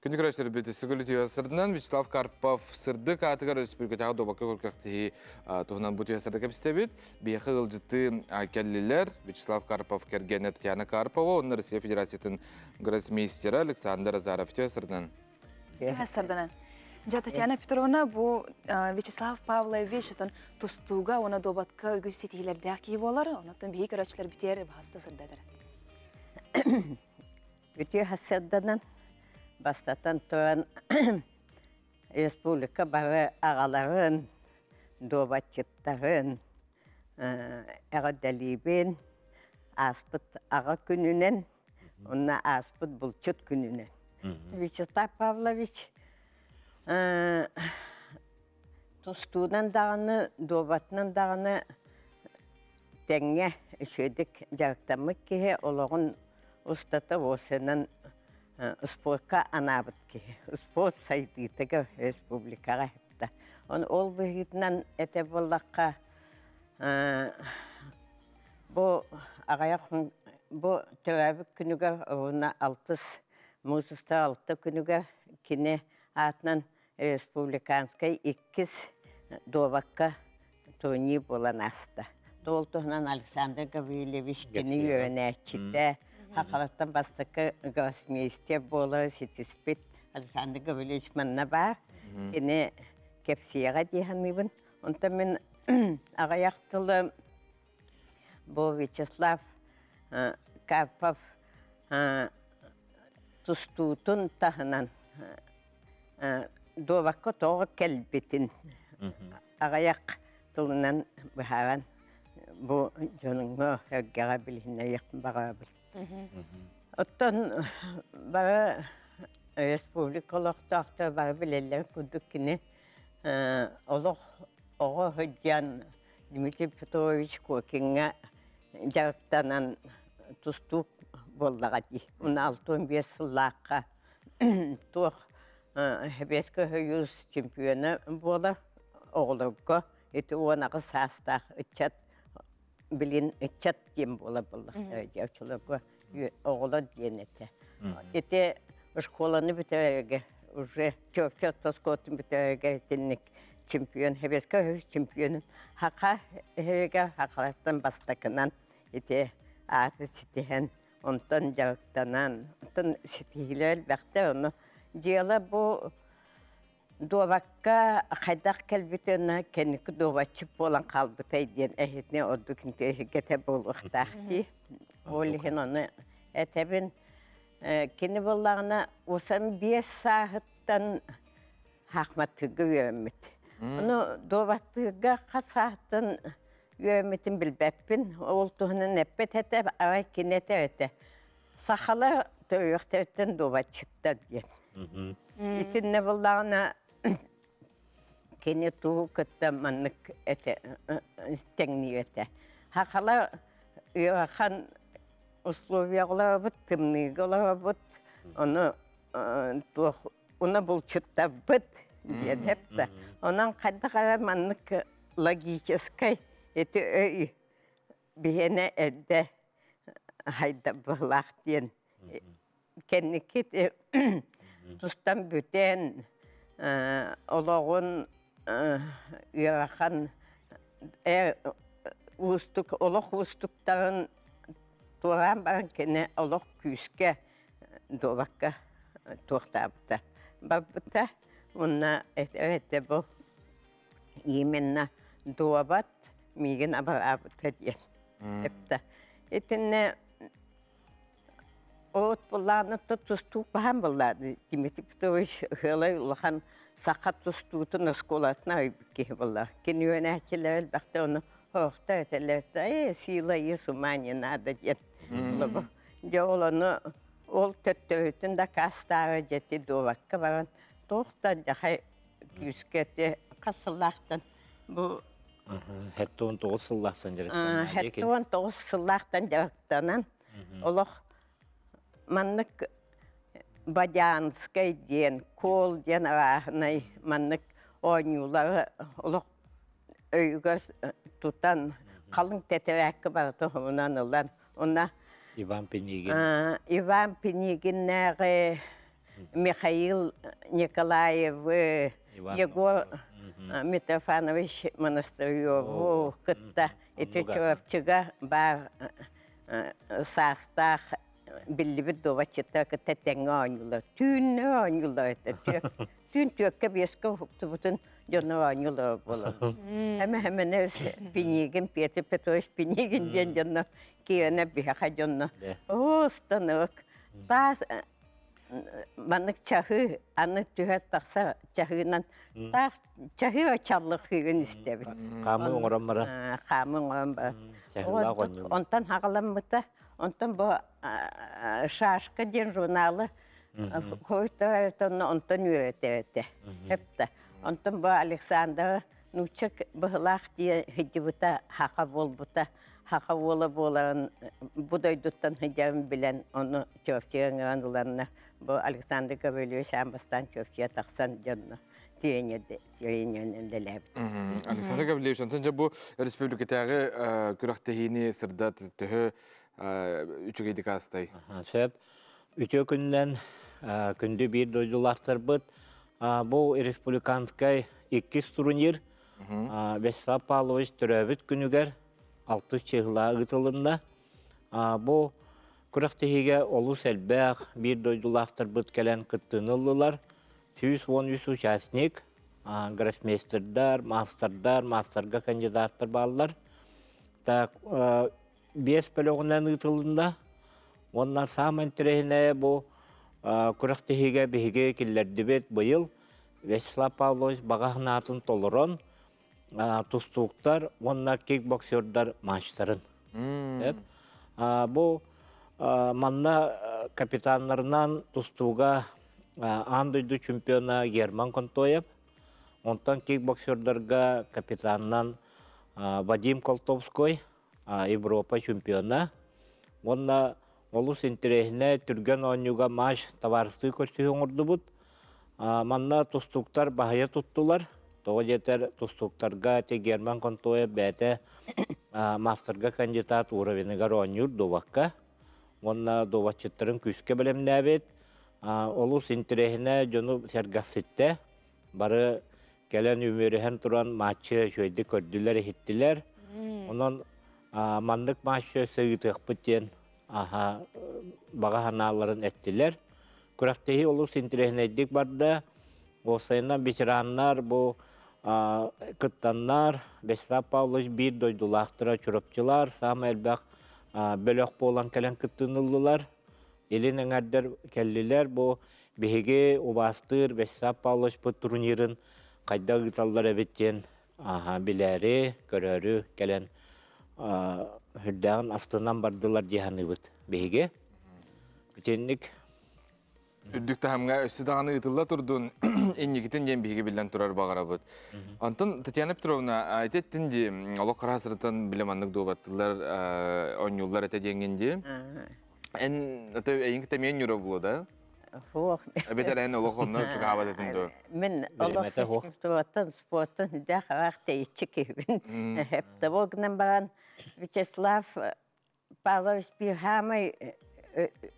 Күнді көрәштері беті сүгілі сырдынан Вячеслав Карпов сырды катығар республикатағы добақы көркәқтігі тұғынан бұты ясырды кәпістебет. Бейхі ғылжыты кәлілер Вячеслав Карпов кәргені Татьяна Карпова, оны Россия Федерациятын гроссмейстері Александр Азаров ясырдан. Ясырдан. Татьяна Петровна бұл Вячеслав Павлович тұстуға оны добатқа өгіз сетігілерді әкей болар, онытын бей көрәтшілер бітері бағасты сырдадыр. Өте хасырданан Бастатан туан республика бары ағаларын, добатчыттарын, әғадалибен, аспыт аға күнінен, онна аспыт бұлчыт күнінен. Вячеслав Павлович тұстуынан дағаны, добатынан дағаны тәңе үшедік жарықтамық кеге олығын ұстаты осынан спортқа анабытки, спорт сайдытыға республикаға хепті. Ол бұғытынан әте болаққа бұл төрәбік күнігі оғына 6 күнігі кене атынан республиканскай 2 добаққа тони болан асты. Ол тұғынан Александр Гаврилевич кені өңәтчіде Хақалаттан бастықы гроссмейстер болы сетіспет Александр Гаврилевич манна бар. Кені кепсияға дейханмейбін. Онта мен ағаяқтылы бұл Вячеслав Карпов тұстуытын тағынан добаққа тоғы кәлбетін ағаяқ тұлынан бұхаран бұл жоныңғы өргеға білігіне еқін баға біл. Оттан бары республикалықтақты бары білелер күдік кені оғы хөдян Дмитрий Петрович Кокинға жарықтанан тұстуқ болдыға дей. 16-15 сыллаққа тұқ Хебескі хүйіз чемпионы болы оғылырға еті оңағы састақ үтчат білін үтчат дем бола болдық. Жаучылығы оғылы ден еті. Еті школаны бітірерге, уже чөпчат тоскотын бітірерге етінік чемпион, Хебескі хүйіз чемпионын хақа хереге хақаластан бастақынан еті аты сетіген, онтан жарықтанан, онтан сетігілер бәқті оны Дела бұл добаққа қайдақ кәлбетіні кәнекі добатшы болан қалбытай ден әйетіне орды күнтері кәті бұл ұқтақты. Олығын оны әтәбін кені болағына осан 5 сағыттан хақматтығы өйемет. Оны добаттыға қасағыттан өйеметін білбәппін. Ол тұғынан әппет әтәп ағай кенеті әті. Сақалы тойықтарттан добатшыттар ден. Итинне болағына кені туғы күтті маннық тәңні өті. Хақала үйақан условиялар бұд, тымнығылар бұд, оны бұл чүтті бұд ден әпті. Онан қаддағара маннық логическай еті өй бейіне әдді хайда бұлақ ден. Кәнекет тұстан бүтен олағын үйақан олық ұстықтарын тұрған барын кәне олық күйіске довакка туохтаабыта. Барбыта, онна это бу именно дуабат миген абаабыта диен. Эпта. Этинне от булланы тустук бахан буллады. Димитри Петрович хылай улахан сақат тустутун осколатна айбикке булла. Кенюэнәчилер бақта оны хоқта этелерді. Сила есумани надо диен. Жоланы ол төттөйтін да кастағы жеті довакка баран. Тоқтан жақай күскеті қасылақтан. Бұл Хеттон 9 сыллақтан жарықтан. Хеттон 9 сыллақтан жарықтанан. Олық маннык Бадянскай ден, кол ден арахнай маннык ойнулары олық өйгір тұтан қалың тәтірәкі барды ғымынан ұлан. Ona Иван Пенигин. Иван Пенигин, Михаил Николаев, Егор Митрофанович Монастырев, Кытта, это Чоровчига, бар састах, билибит довачита, кытта тенгонюлар, тюн онюлар, тюн тюкка беско хуктубутун жона онюлар болар. Hemen Пенигин, Петр Петрович Пенигин ден жона киена биха жона. О, станок. Тас маннык чахы, аны түһәт тақса чахынан тақ чахы очарлық хүйген істебит. Қамы оңырам бара. Қамы оңырам бара. Чахыла қоню. Онтан хағылам бұта, онтан бұл шашқы ден журналы қойты онтан үйреті. Хепті. Онтан бұл Александр Нучек бұғылақ дие хиджи бұта хақа бол бұта. Хақа болы боларын бұдайдыттан хиджабын білен оны чөпчеген ғандыларына. Бұл Александр Гаврилович амбастан чөпчеге тақсан жонны түйененделәбі. Александр Гаврилович, онтан жа бұл республикатағы күрақтығыны сырдат түхі үчігейді қастай? Сөп, үтө күннен күнді бір дойдулақтар бұд. Бұл республиканскай 2 турнир Вячеслав Павлович түрәбіт күнігер 6 чығыла ұтылында. Бұл күрақтығыға олу сәлбәқ бір дойдулақтар бұд кәлін күттінылылар. 113 участник, гроссмейстердар, мастердар, мастерға кандидаттар балылар. 5 пөліғінен ұтылында. Оннан сам интерегіне бұл күрақтығыға бігіге келерді бет бұйыл Вячеслав Павлович бағағынатын толырын тұстуқтар, онна кикбоксердар матчтарын. Бұл манна капитанларынан тұстуға андойду чемпиона Герман Контоев, онтан кикбоксердарға капитаннан Вадим Колтовской, Европа чемпиона. Онна олус интерегіне түрген ойнуға матч таварысты көрсіген ұрды бұд. Манна тұстуқтар бағая тұттылар. Тоғы жетер тұстуқтарға те Герман Контоев бәті мастерға кандидат уровенігар ойнур доваққа. Онна довақчеттарын күске білеміне бет. Олус интерегіне жону сәргақсетті. Бары кәлен өміріген тұран матчы жойды көрділер ехеттілер. Онын мандық матчы сығытық бұттен баға ханаларын әттілер. Күрақтығы олус интерегіне әддік барды. Осайынан бешіраннар, бұл кыттаннар, Вячеслав Павлович бір дойдулақтыра чүріпчілар, сам әлбәқ бөліқ болан кәлін кыттынылылар. Елін әңәрдер кәлілер, бұл бігеге обастыр Вячеслав Павлович бұл турнирын қайда ғыталдар әбеттен біләрі, көрәрі кәлін хүрдәғын астынан бардылар дияны бұд бігеге. Күтенлік Үддікті хамға өсі дағаны ұтылла тұрдың еннекетін ден бейге білден тұрар бағара бұд. Антын Татьяна Петровна айтеттін де, олық қарасырытын білемандық добаттылар, ойнулар әте денгенде. Әйін кітамен юра бұлы да? Әбетер әйін олық онына жүк абад етінді. Мен олық физкультуратын, спортын да қарақты етші кебін. Әпті болғынан баған Вячеслав Павлович бір хамай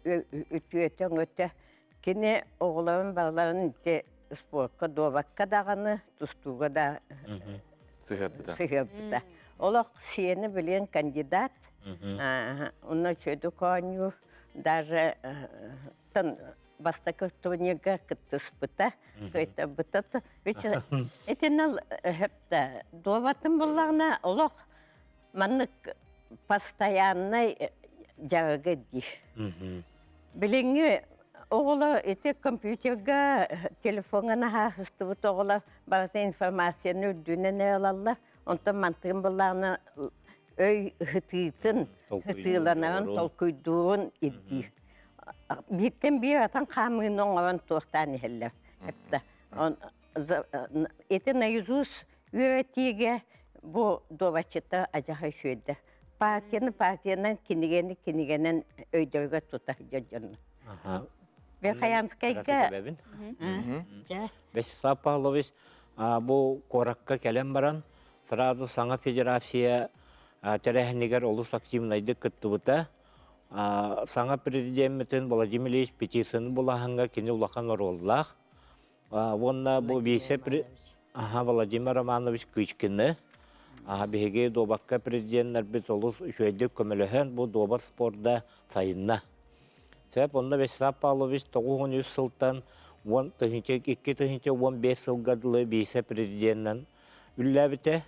үтіетін өті. Кені оғыларын бағларын спортқа доваққа дағаны, тұстуға да сығырбыда. Олық сені білен кандидат, оны сөйді қойны даже тан бастакы тонега кыттыспыта, кайта бытата. Ведь этенал хепта доватын буллагна олох маннык постоянный жагы ди. Билинге оғыла эте компьютерга телефонына хастыбыт оғыла барса информацияны үддүнен алалла. Онтан мантығын буллагна өй хытыыланарын толкуйдуын идди. Биттен бир атан камын оңаван туақтан ehelle. Hepta. Эти наизусть үйретиге bu довачыта ажаха шөйді. Партияны кинигенен өйдөргө тута жаджанны. Бе хаянскайга. Вячеслав Павлович, bu коракка келем баран, сразу Саңа Федерация терехнигер олус активнайды кыттыбыта. Саңа президенттен Владимир Ильич петицияны булаханга кини улахан ороллах. Вонна бу бисе Владимир Романович Кычкины. Беге добакка президенттер бит олус шөйдік көмөлөһөн бу добар спорда сайынна. Себеп онда Вячеслав Павлович 900 сылтан 2-15 сылгадылы бисе президенттен үлләбите.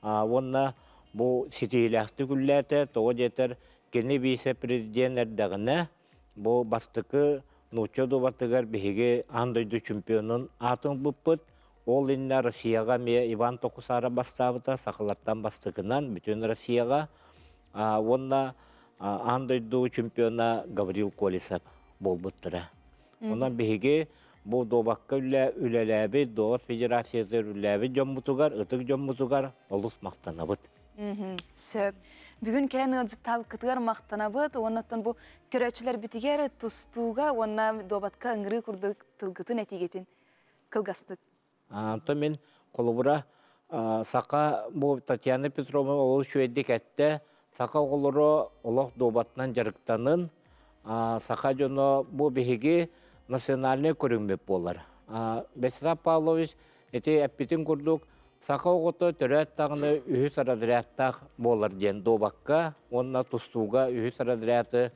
Онна бу сетиләхті күлләті тоғы жетер кені бисе президенттергіне бу бастықы нучо добатыгар беге андойду чемпионын атын бұппыт. Ол инна Россияға ме Иван Токусара бастабыта сақылаттан бастығынан бүтін Россияға. Онна андойду чемпиона Гаврил Колесов болбыттыра. Онан беге бұл добаққа үлеләбі, Доғыз Федерациясы үлеләбі жоммутугар, ұтық жоммутугар олыс мақтанабыт. Сөп. Бүгін кәлін ұлжыттабы кытығар мақтанабыт, оннаттан бұл көрәтшілер бітігер тұстуға, онна добатқа ұңғыры күрдік тылгытын әтегетін кылғастық. Anta men kolubura saka bu Tatyana Petrovna olu şöydek ette saka oluru olaq dobatnan jarıktanın saka jono bu behigi nasyonalne көрүнбөп болар. Вячеслав Павлович эти аппетин курдук сaka огото төрөт тагыны үһү сарадряттак болар ден добакка онна тустууга үһү сарадряты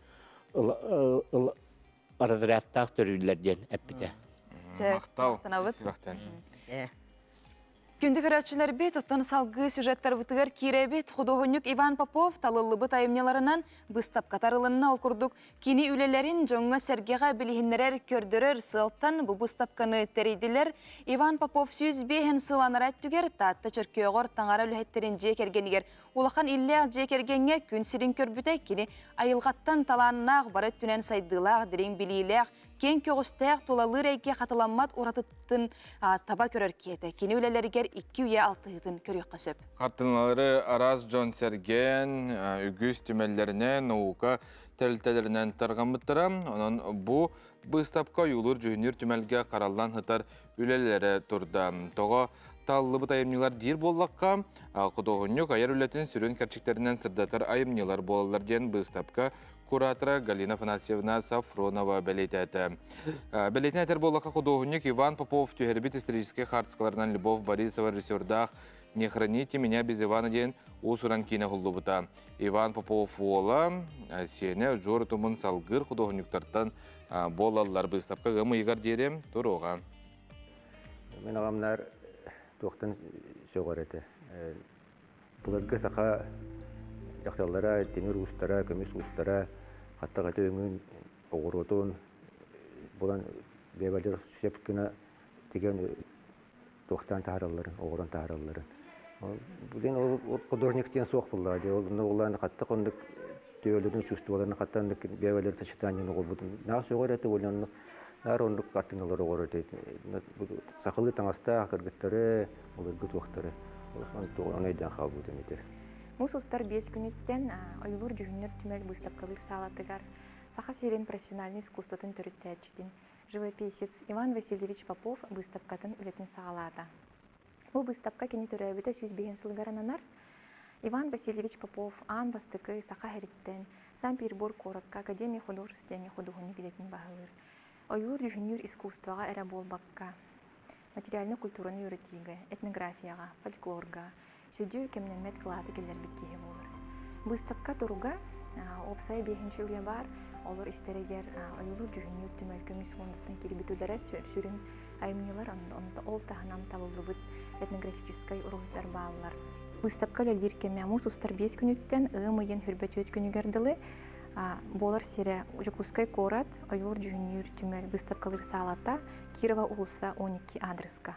арадряттак төрүлөр ден аппете. Мақтау. Күнді көрәтшілер бет, оттан салғы сюжеттер бұтығыр кире бет, художник Иван Попов талылыбы тайымнеларынан бұстап қатарылынна олқұрдық. Кені үлелерін жоңға сәргеға білігінлерер көрдірер сылттан бұл бұстапқаны тәрейділер. Иван Попов сүйіз бейін сыланарат түгер, татты чөркеғыр таңара үләттерін жекергенігер. Улахан иллеғ жекергенге күн сирин көрбіте кені айылғаттан таланнақ бары түнен сайдылақ, дірін білейлеғ. Кен көғістәғ толалыр әйге қатыламмат ұратыттын таба көрір кеті. Кені өлелергер 2-6-ын көрек қасып. Қартынлары Араз Джон Серген, үгіз түмелеріне, науқа тәлтелерінен тарғамыттыра. Онын бұ бұстапқа юлыр жүхінер түмелге қаралдан хытар өлелері тұрды. Тоға таллыбы тайымнылар дир боллаққа, құдоғынық аяр өлетін сүрін кәрчіктерінен сырдатар айымнылар болалар ден бұстапқа куратора Галина Афанасьевна Сафронова бәлейтәті. Бәлейтін әтер болаққа құдоғынық Иван Попов түйербет исторический хартскаларынан Любовь Борисова режиссердақ «Не храните меня без Ивана» ден ұсыран кейіне құлды бұта. Иван Попов ола сені жор тұмын салғыр құдоғынықтартан болалар бұстапқа ғымы игар дерем тұр оға. Мен ағамнар тоқтын сөғар әті. Бұларғы сақа жақталара, темір ұстара, көмес ұстара, қаттағаты өңін оғырғытын, бұлан бейбәлдер сөпкіна деген тоқтан тағараларын, оғыран тағараларын. Бұлен ол художниктен соқ бұлла. Оланы қаттық ондық түйелердің чувстволарын қаттандық бейбәлдер сочетанияны ол бұдың. Нағы сөғар әті оланы нар ондық картиналары оғыр әті. Сақылы таңаста ақырғыттары, оларғы тоқтары. Онайдан қал бұдың етер. Мусустар 5 күнеттен ойылыр жүгінер түмел бұстапқалыр сағалатығар. Саха серен профессиональный искусствотын түріттәчтін. Живописец Иван Васильевич Попов бұстапқатын үлетін сағалата. Бұл бұстапқа кені түрәбіті сөз бейін сылғарананар. Иван Васильевич Попов ан бастықы Саха хәріттен Сан-Петербург коротқа Академия художественный художник білетін бағылыр. Ойылыр жүгінер искусствоға әрі болбаққа. Материальны культураны үйретігі, этнографияға, фольклорға, сөйдеу кемненмет қылаты келер біткеге болыр. Бұстапқа тұруға опсай бейінші үле бар, Olur isтерегер ойылу жүгінер түмәл көміс ондықтан келбетулері сүрін аймынылар онда ол тағынан табылыбыт этнографическай урғыттар бағалар. Выставка лөлер кемямус устар 5 күніттен ұйын хүрбет өт күнігерділі болар сире Жукускай корат ойылу жүгінер түмәл выставкалыр салата Кирова улуса 12 адреска.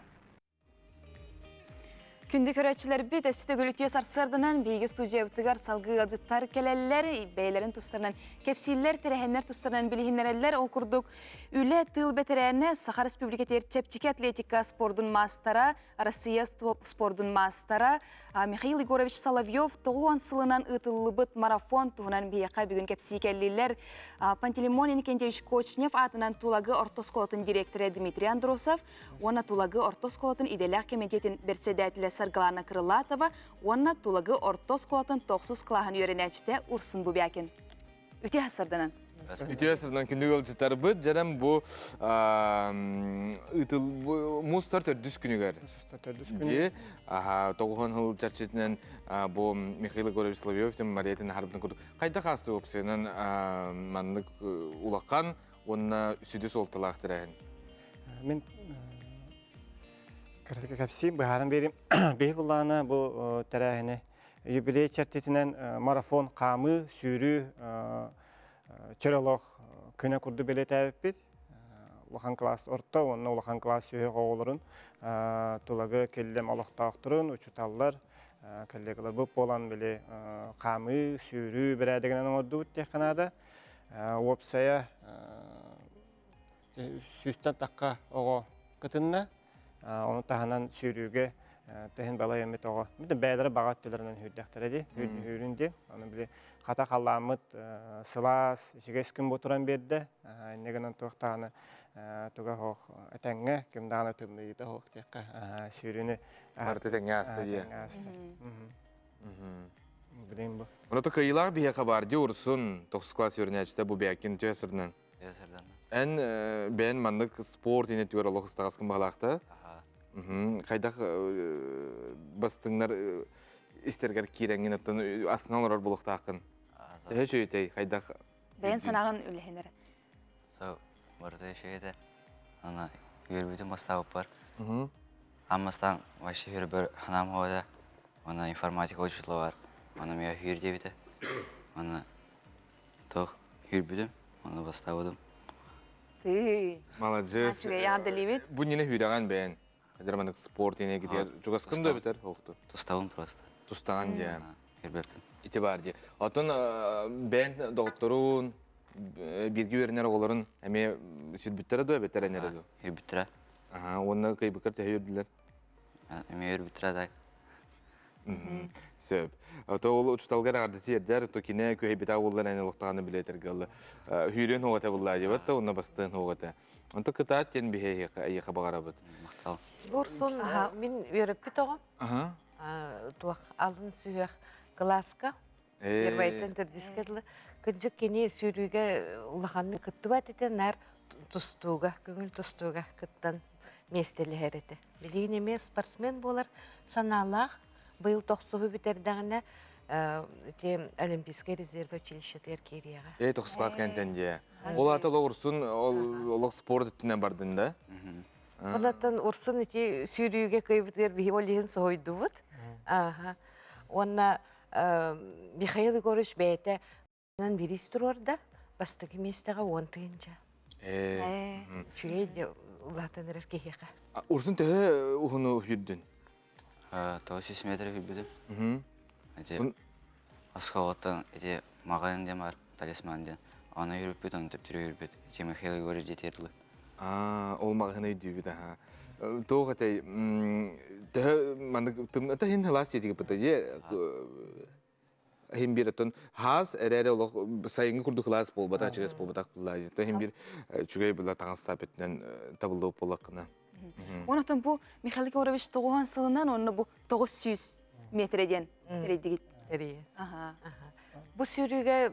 Күнді көрәтшілер бет әсті көліктес арсырдынан бейгі студия бұтығар салғы ғаджыттар келелер, бәйлерін тұстарынан кепсилер, тәрәхенлер тұстарынан білігінерелер ол күрдік. Үлі тыл бәтірәне Саха Республикатер чәпчіке атлетика спордың мастара, Россия спордың мастара, Михаил Егорович Соловьев тоғуан сылынан ұтылы бұт марафон тұғынан бейеқа бүгін кепсі кәлілер. Пантелеймон Кентевич Кочнев атынан тулагы ортосколатын директоры Дмитрий Андросов, оны тулагы ортосколатын иделях комитетін берседәтілі Саргалана Крылатова, оны тулагы ортосколатын тоқсыз қылағын үйренәчті Урсын Бубякин. Үте асырдынан. Үте асырдынан күнді ғылчытар бұд, жарам бұ мұстар төрдіс күнігер. Тоғуған ғыл чарчетінен бұ Михаил Егорович Соловьев Мариятын харбын көрдік. Қайда қасты опсайынан маңдық ұлаққан, онына сүді солтылақтыр әйін? Мен кәпсі бұхарын берім. Бей бұлағына бұл тәрәхіне юбилей чартетінен марафон қамы, сүйрі, чырылық көне күрді белет әбіппет. Улахан класс орта, онына улахан класс сүйе қоғылырын. Тулагы келдем алықтақтырын, ұчыталылар, кәлдегілер бұп болан біле қамы, сүйрі бір әдегінен орды өтте қанада. Опсая сүстен таққа оғы күтінна. Оны тағынан сүйрүүге тәхін бала емет оға. Бізді бәйлері бағат төлерінен хүрдәқтіреді, хүрінде. Оны біле қата қаламыд, сылас, жігес күн бұтыран берді. Негінен тоқтағаны тұға хоқ әтәңе, кімдағаны түмді еді хоқ текқа сүйрүүні. Арты тәңе асты де. Білейм бұл. Оны тұқы илақ бейе қабарды ұрсын 9 класс өрінәчті бұл бәкін түйесірден. Ән бән мандық спорт ене түгер олық ұстағасқын бағалақты. Қайдақ бастыңдар істергер кереңген өттін астынан ұрар бұлықты ақын. Тәхе шөйтей, қайдақ... Бәйін санағын өлігенер. Сау, бұрыда шөйді. Ана үйірбүйдің бастауып бар. Аммастан ваще үйірбір ханам хода. Ана информатика өчітлі бар. Ана мея үйір дебіді. Ана тоқ үйірбүйдім. Ана бастауыдым. Молодец. Бұ нені үйраған бәйін? Қадырмандық спорт ене кетер. Жүгасқын да бітер? Тұстауын просто. Тұстаған де. Үйірбеппін. Ити бар де. Атын бәйін доғыттыруын, бірге өрінер оларын әме сүрбіттері дөй беттер әнері дөй? Үйірбіттірі. Оны қайбықыр тәйі өрділер? Әме үйірбіттірі дай. Сөп. Ото ол ұчталғар арды тиердер, то кене көйбіта олар әне лұқтағаны білетер ғылы. Үйрен оғата бұлла дебатта, онына бастығын оғата. Онты қытаат кен бігей еқа бағара бұд. Мақтал. Бұрсын, мен өріп біт оғым. Туақ алдын сүйек класска. Ербайтын түрдескерлі. Күнжік кене сүйріге ұлағанны күтті бәт етен әр тұстуға, көңіл тұстуға күттен местелі әреті. Білейін еме спортсмен болар саналақ. Бұл тоқсуғы бітердіғіне Олимпийский резерв училищетер кереға. 9 класс кәнтенде. Ол атылы ұрсын, олық спорт үттінен бардың да? Олатын ұрсын сүйріге көйбітер бейі олығын сойды бұд. Онна Михаил Егорович бәйті бірістір орда, бастығы местіға 10 түйінча. Шүйейді ұлатын әрер кейеға. Ұрсын тәе ұғыны үйірдің? 900 метр үйірбедім. Асқалаттан мағайын дем бар, талисман ден. Ана үйірбет, оны тәптірі үйірбет. Михаил Егорович жетерлі. Ол мағайын үйірбет. Тоғы әтей, әті хен хылас етігі бұта де, хен бір әтін хаз әрәрі олық сайынғы күрді хылас бол, бата чігес бол, батақ бұлла. Хен бір чүгей бұла таңыз сапетінен табылды болаққына. Онықтан бұл Михаил Егорович тоғуған сылынан оны бұл 900 метрден передігіт. Бұл сүйріге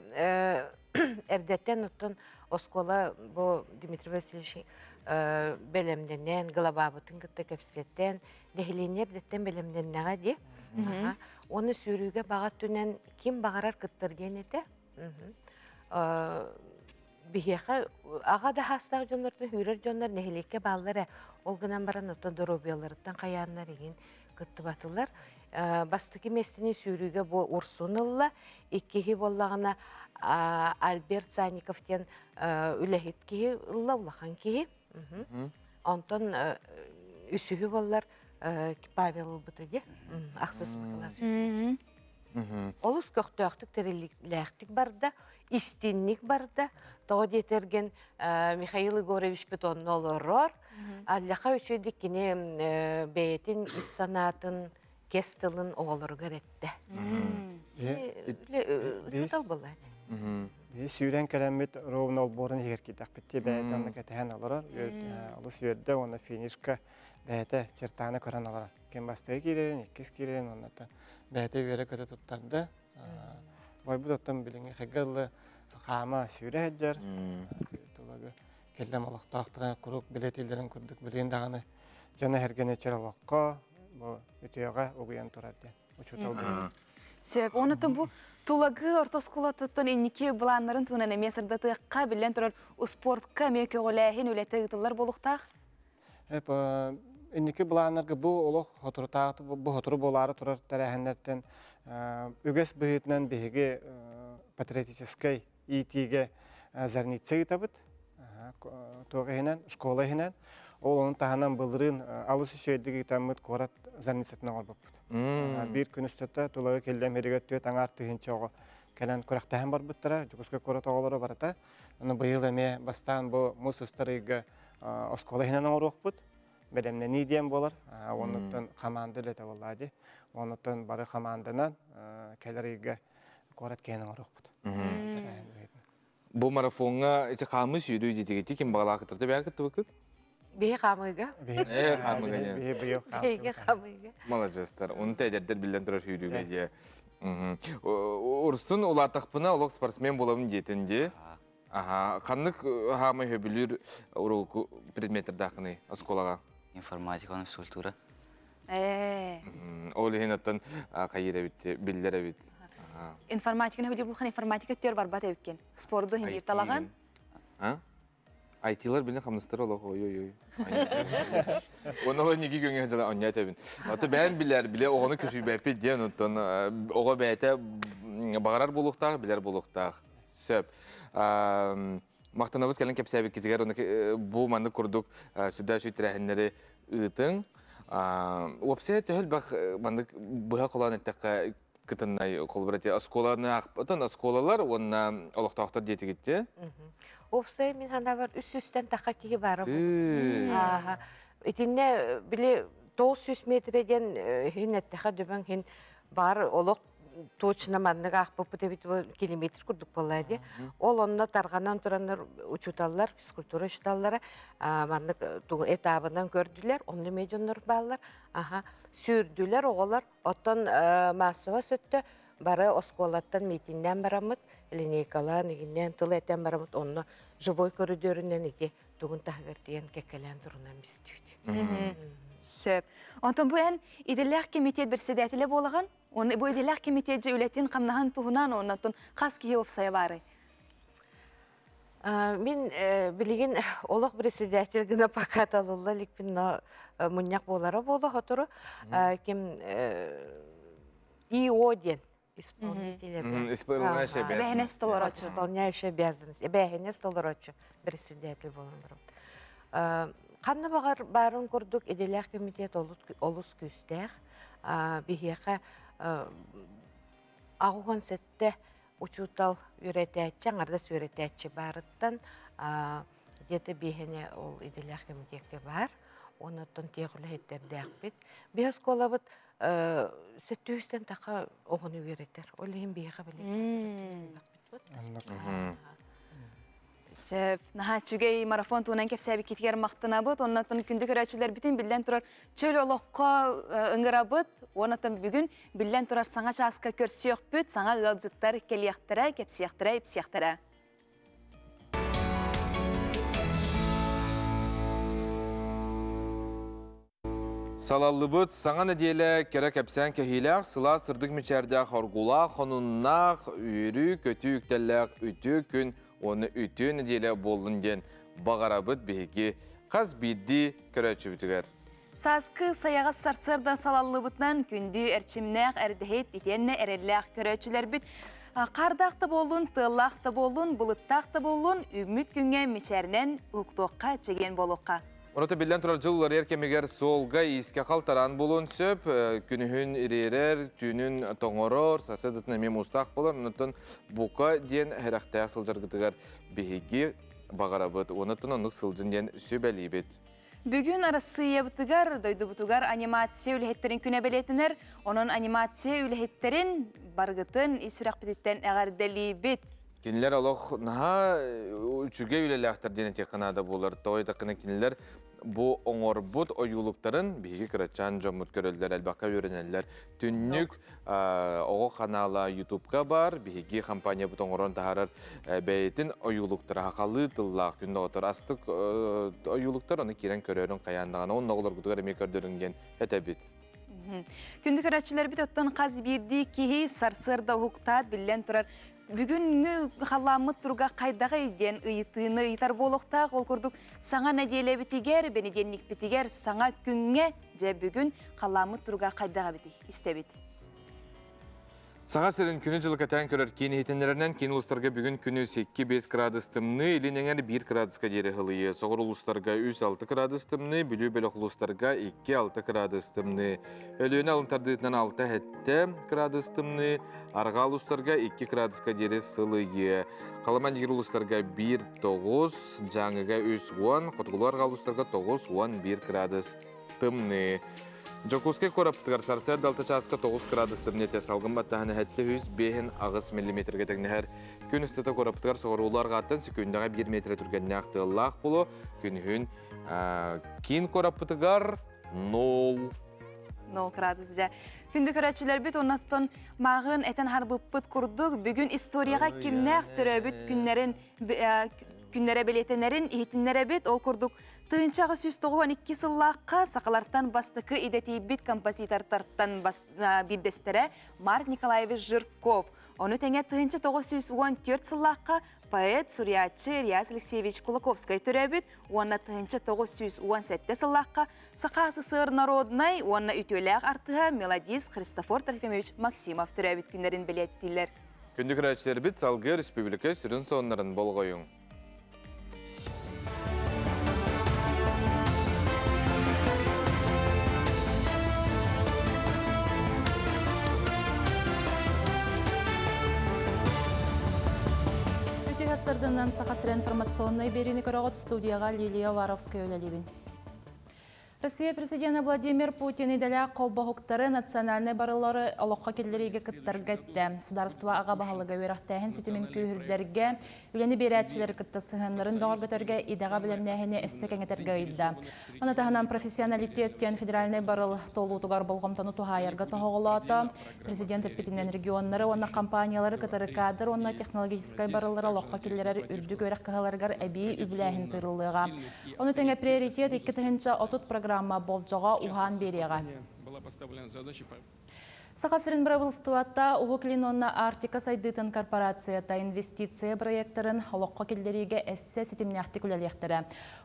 әрдеттен ұттын оскола бұл Дмитрий Васильевич бәлемденен, ғылабабытын күтті көпсеттен, дәхіленер дәттен бәлемденнеға де. Оны сүйріге бағат түнен кем бағарар күттірген еті. бихеха ага да хастаг жонлорду хүрер жонлор нехилекке баллары олгынан баран ото доробияларыттан каяннар еген кыттыбатылар. Бастыки местини сүүрүүгө бу урсунылла иккихи боллагана Альберт Санниковтен үлехит кихи ылла улахан кихи. Онтон үсүхү боллар Павел бытыде аксыз бытылар. Олус көктөктүк тереликтик барда, истинник барда, тоғы детерген Михаил Егорович Бетонны олорор, аллаха өчөдік кене бәйтін иссанатын, кестылын оғылыр көретті. Үтал болады. Сүйрен кәлемет ровно олборын егеркедек бітте бәйті анны кәтіген алырар. Олыс өрді, оны финишка бәйті чертаны көрін алырар. Кен бастығы керерін, еккес керерін, оннаттан бәйті өре көті тұттарды. Бай бұл оттан біліңе қағылы қама сүйре әджер. Келдем алақтақтыға құруқ білетелдерін күрдік білген дағаны жана әргені чер алаққа өтеуға оғыян тұрарды. Учутал білген. Сөп, онытын бұл тулагы ортоскула тұттын енеке бұланларын туынан емесірді тұйыққа білен тұрар спортқа меке олайын өлеті ұтылар болуқтақ? Енеке бұланларға бұл олық ғотыртақты, бұл ғотыры болары тұрар тәрәхінлерден үгес бұғытынан бейге патриотическай итиге зәрнитсе ұтабыд. Тоғайынан, школайынан. Ол оның тағынан бұлырын алыс үшейдігі ұтамыд қорат зәрнитсетін оғыр бұппыд. Bir gün üstüde tulağı kelden herigöttüğü tanartı hinçoğu kelen kuraktahan бар бұттыра, жүгіске көрі тоғылары барата. Оны бұйыл әме бастан бұл мұс ұстарыға оскола хинан оңыр оқпыд. Бәлемне не дейін болар. Онықтың қаманды леті болады. Онықтың бары қамандынан келеріға қорат кейінен оңыр оқпыд. Бұл марафонға қамы сүйрүү жетегеті кем бағала қытырды бәі қытты бұқыт? Бейі қамыға. Бейі қамыға. Бейі қамыға. Молодежстар. Оны тәйдердер білден тұрар үйрүүге де. Урсын улатақпына олық спортсмен боламын детінде. Қанық қамы хөбілер ұруғы предметтерді ақыны осколаға? Информатика, физкультура. Ол ең аттан қайыр әбітті, білдер әбіт. Информатиканы хөбілер бұлқан информатика төр бар бат әбіккен. Спорды хендер талаған? Айтилар білін қамныстар олық, ой-ой-ой. Оны олай неге көнген жала оңнай тәбін. Аты бән білер, оғаны күсүй бәпі ден, оға бәйті бағарар болуқтақ, білер болуқтақ. Сөп. Мақтанабыт кәлін кәпсәбі кетігер, бұл манды күрдік сүрді сөйттірәхінлері ұйтың. Опсай төхіл бақ манды бұға қолан әттіққа кітіннай қолбыраты. Осколаны ақпытын, осколалар, онына олықтақтар деті кетті. Опсай мен хана бар үс-үстен таққа кейі барым. Итинне біле 900 метрден хин әттіға дөбін хин бар олық точно манныға ақпы дебит километр күрдік болады. Ол онына тарғанан тұраныр учуталар, физкультура учуталары маннык этабынан көрділер, онны медионлар балар, сүйірділер оғылар, оттан массыва сөтті бары осколаттан метинден барамыд, линейкалан, егіннен тыл әтен барамыд, онны живой коридорынан еге туғын тағырдиен кәкелен тұрынан бістейді. Сөп. Онтан бұл ән иделләқ комитет бір седәтілі болған, бұл иделләқ комитет жа үлеттен қамнаған туғынан оннан қас кейі опсая бары? Мен білген олық бір седәтіл гіна пақат алылы, лікпін мұняқ болары болы ғатыры, кем ИО-ден Исполняющая обязанность. Исполняющая обязанность. Бәхенес толорочу бір седәтіл болын. Қанны барын көрдік еделәқ комитет олыс күстәқ, бігеға ағуған сәтті учутал үйретәтчі, аңарда сөйретәтчі барыттан, деті бігене ол еделәқ комитетке бар, онытын теғілі еттерді әқпет. Бігіз қолабыт сәтті өстен тақа оғыны үйретер. Олейін бігеға білек. Сөп, наға чүгей марафон туынан кәпсәбі кетігер мақтына бұд, оннатын күнді көрәчілер бітін білден тұрар чөл олыққа ұңғыра бұд, оннатын бүгін білден тұрар саңа жасқа көрсіяқ бүд, саңа ғалжыттар келияқтыра, кәпсияқтыра, епсияқтыра. Салаллы бұд, саңа неделі кәрі кәпсән кәхиләқ, сыла сырдық мүчәрді қорғула, қонуннақ, үйірі, көті үктәләқ, үті күн Оны үтü nedele bolun den bağarabıt bihigi qaz biddi köröçübütüger. Саскы саяғас сарсырда салаллыбытнан күнді әрчімнәқ әрдіхет итенне әрелләқ көрөчілер біт. Қардақты болун, тыллақты болун, бұлыттақты болун, үміт күнге мечәрнен ұқтоққа чеген болуққа. Онаты білден тұрар жылылар еркемегер солға иске қалтаран болуын сөп, күнігін иререр, түнін тоңорор, сарсырдытына мем ұстақ болыр, онытын бұқа ден әріқтаяқ сылжарғытығар бігеге бағарабыт, онытын онық сылжын ден сөбәлі бет. Бүгін Россия бұтығар, дойды бұтығар анимация үліхеттерін күне білетінер, оның анимация үліхеттерін барғытын исүрақ бітеттен әғардәлі бет. Кинилер олық наға үчіге үлеләқтір дене текінада болыр. Тойда қына кинилер бұ оңорбут ойулуқтарын бігі кірачан жомут көрілдер, әлбаққа өрінелер. Түннік оғы қанала YouTube'ға бар, бігі компания бұт оңорон тағарар бәйетін ойулуқтары хақалы тыллақ күнді отыр. Астық ойулуқтар оны керен көрерін қаяндағана, оның оғылар күдігер емей көрдірінген әтәбет. Күнді көрәтшілер біт оттан қаз берді кейі сарсырда ұқтат білен тұрар. Бүгінгі қаламы тұрға қайдағы еден ұйытыны ұйтар болуқтақ ол көрдік саңа нәделі бітігер, бенеденник бітігер саңа күнге де бүгін қаламы тұрға қайдағы біті, істебет. Саға сәрін күні жылы кәтән көрер кейін етенлерінен кейін ұлыстарға бүгін күні 8-5 градус тымны, елінеңер 1 градусқа дері ғылые. Соғыр ұлыстарға 3-6 градус тымны, білу бөлік ұлыстарға 2-6 градус тымны. Өліні алынтардығынан 6-7 градус тымны, арға ұлыстарға 2 градусқа дері сылые. Қаламан егер ұлыстарға 1-9, жаңыға 3-10, қотқылу арға ұлыстарға 9-11 градус тымны. Жокуске қораптығар сарсар далты часқа 9 градус тымнете салғын баттағаны әтті 105 ағыз миллиметрге тәгінәр. Күн үстіті қораптығар соғыруларға аттан секундаға 1 метр түргенне ақтығылақ болу. Күн кейін қораптығар 0 градус жа. Күнді көрәтшілер біт, онаттан мағын әтен харбыппыт күрдік. Бүгін историяға кімнәқ түрі біт күннәрі білетенерін, ехетінлері біт, ол күрдік. Тыынчағы 192 сыллаққа сақаларттан бастықы идеті бит композитортарттан бірдестері Марк Николаевич Жирков. Оны тәңе тыынчы 914 сыллаққа поэт, суриятчы Риас Алексеевич Кулаковскай түрі бит, оны тыынчы 917 сыллаққа сақасы сыр народнай, оны үтеләқ артыға мелодист Христофор Трофимович Максимов түрі бит күнлерін білеттілер. Күнді күрәтшілер бит салғы республика сүрін сонларын болғойын. Сырдынан сақасыр информационной беріні көріғыт студияға Лилия Варовская өлелебін. Россия президенті Владимир Путин иделя қолбағықтары национальный барылары олыққа келдеріге кіттіргетті. Сударство аға бағалыға өріқтәхін сетімен күйірдерге, үлені берәтшілер кітті сығынларын бағыргөтерге идаға білімнәхіне әсі кәңетерге үйді. Оны тағынан профессионалитет кен федеральный барыл толуытығар болғымтаны тұхайырға тұғылаты. Президент Петинен регионлары, оны компаниялары кітірі кадр, оны технологическай барылары олыққа келдерер үрдік өріқ қағаларғар әбей үбіләхін тырылыға. Оны тәңе приоритет 2-тігінші отут программа болжаға уған береға. Сақасырын правылстыватта Уғыклин онна Артика сайдытын корпорацията инвестиция проекторын олыққа келдеріге әссе сетімнәқті күлелектірі.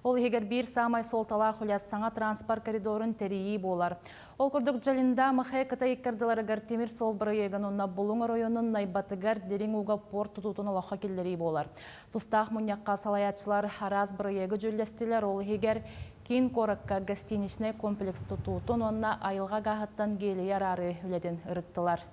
Ол егер бір самай солтала құляс саңа транспорт коридорын тәрейі болар. Ол күрдік жалында мұхай кыта еккардыларығар темір сол проегін онна бұлың районын найбатығар дерің уға порт тұтутын олыққа келдерей болар. Тұстақ мұньяққа салаятшылар хараз проегі жүлдестілер. Ол егер кейін қорыққа гостиничный комплекс тұтутын онна айылға ғағыттан келі ярары үледен ұрыттылар.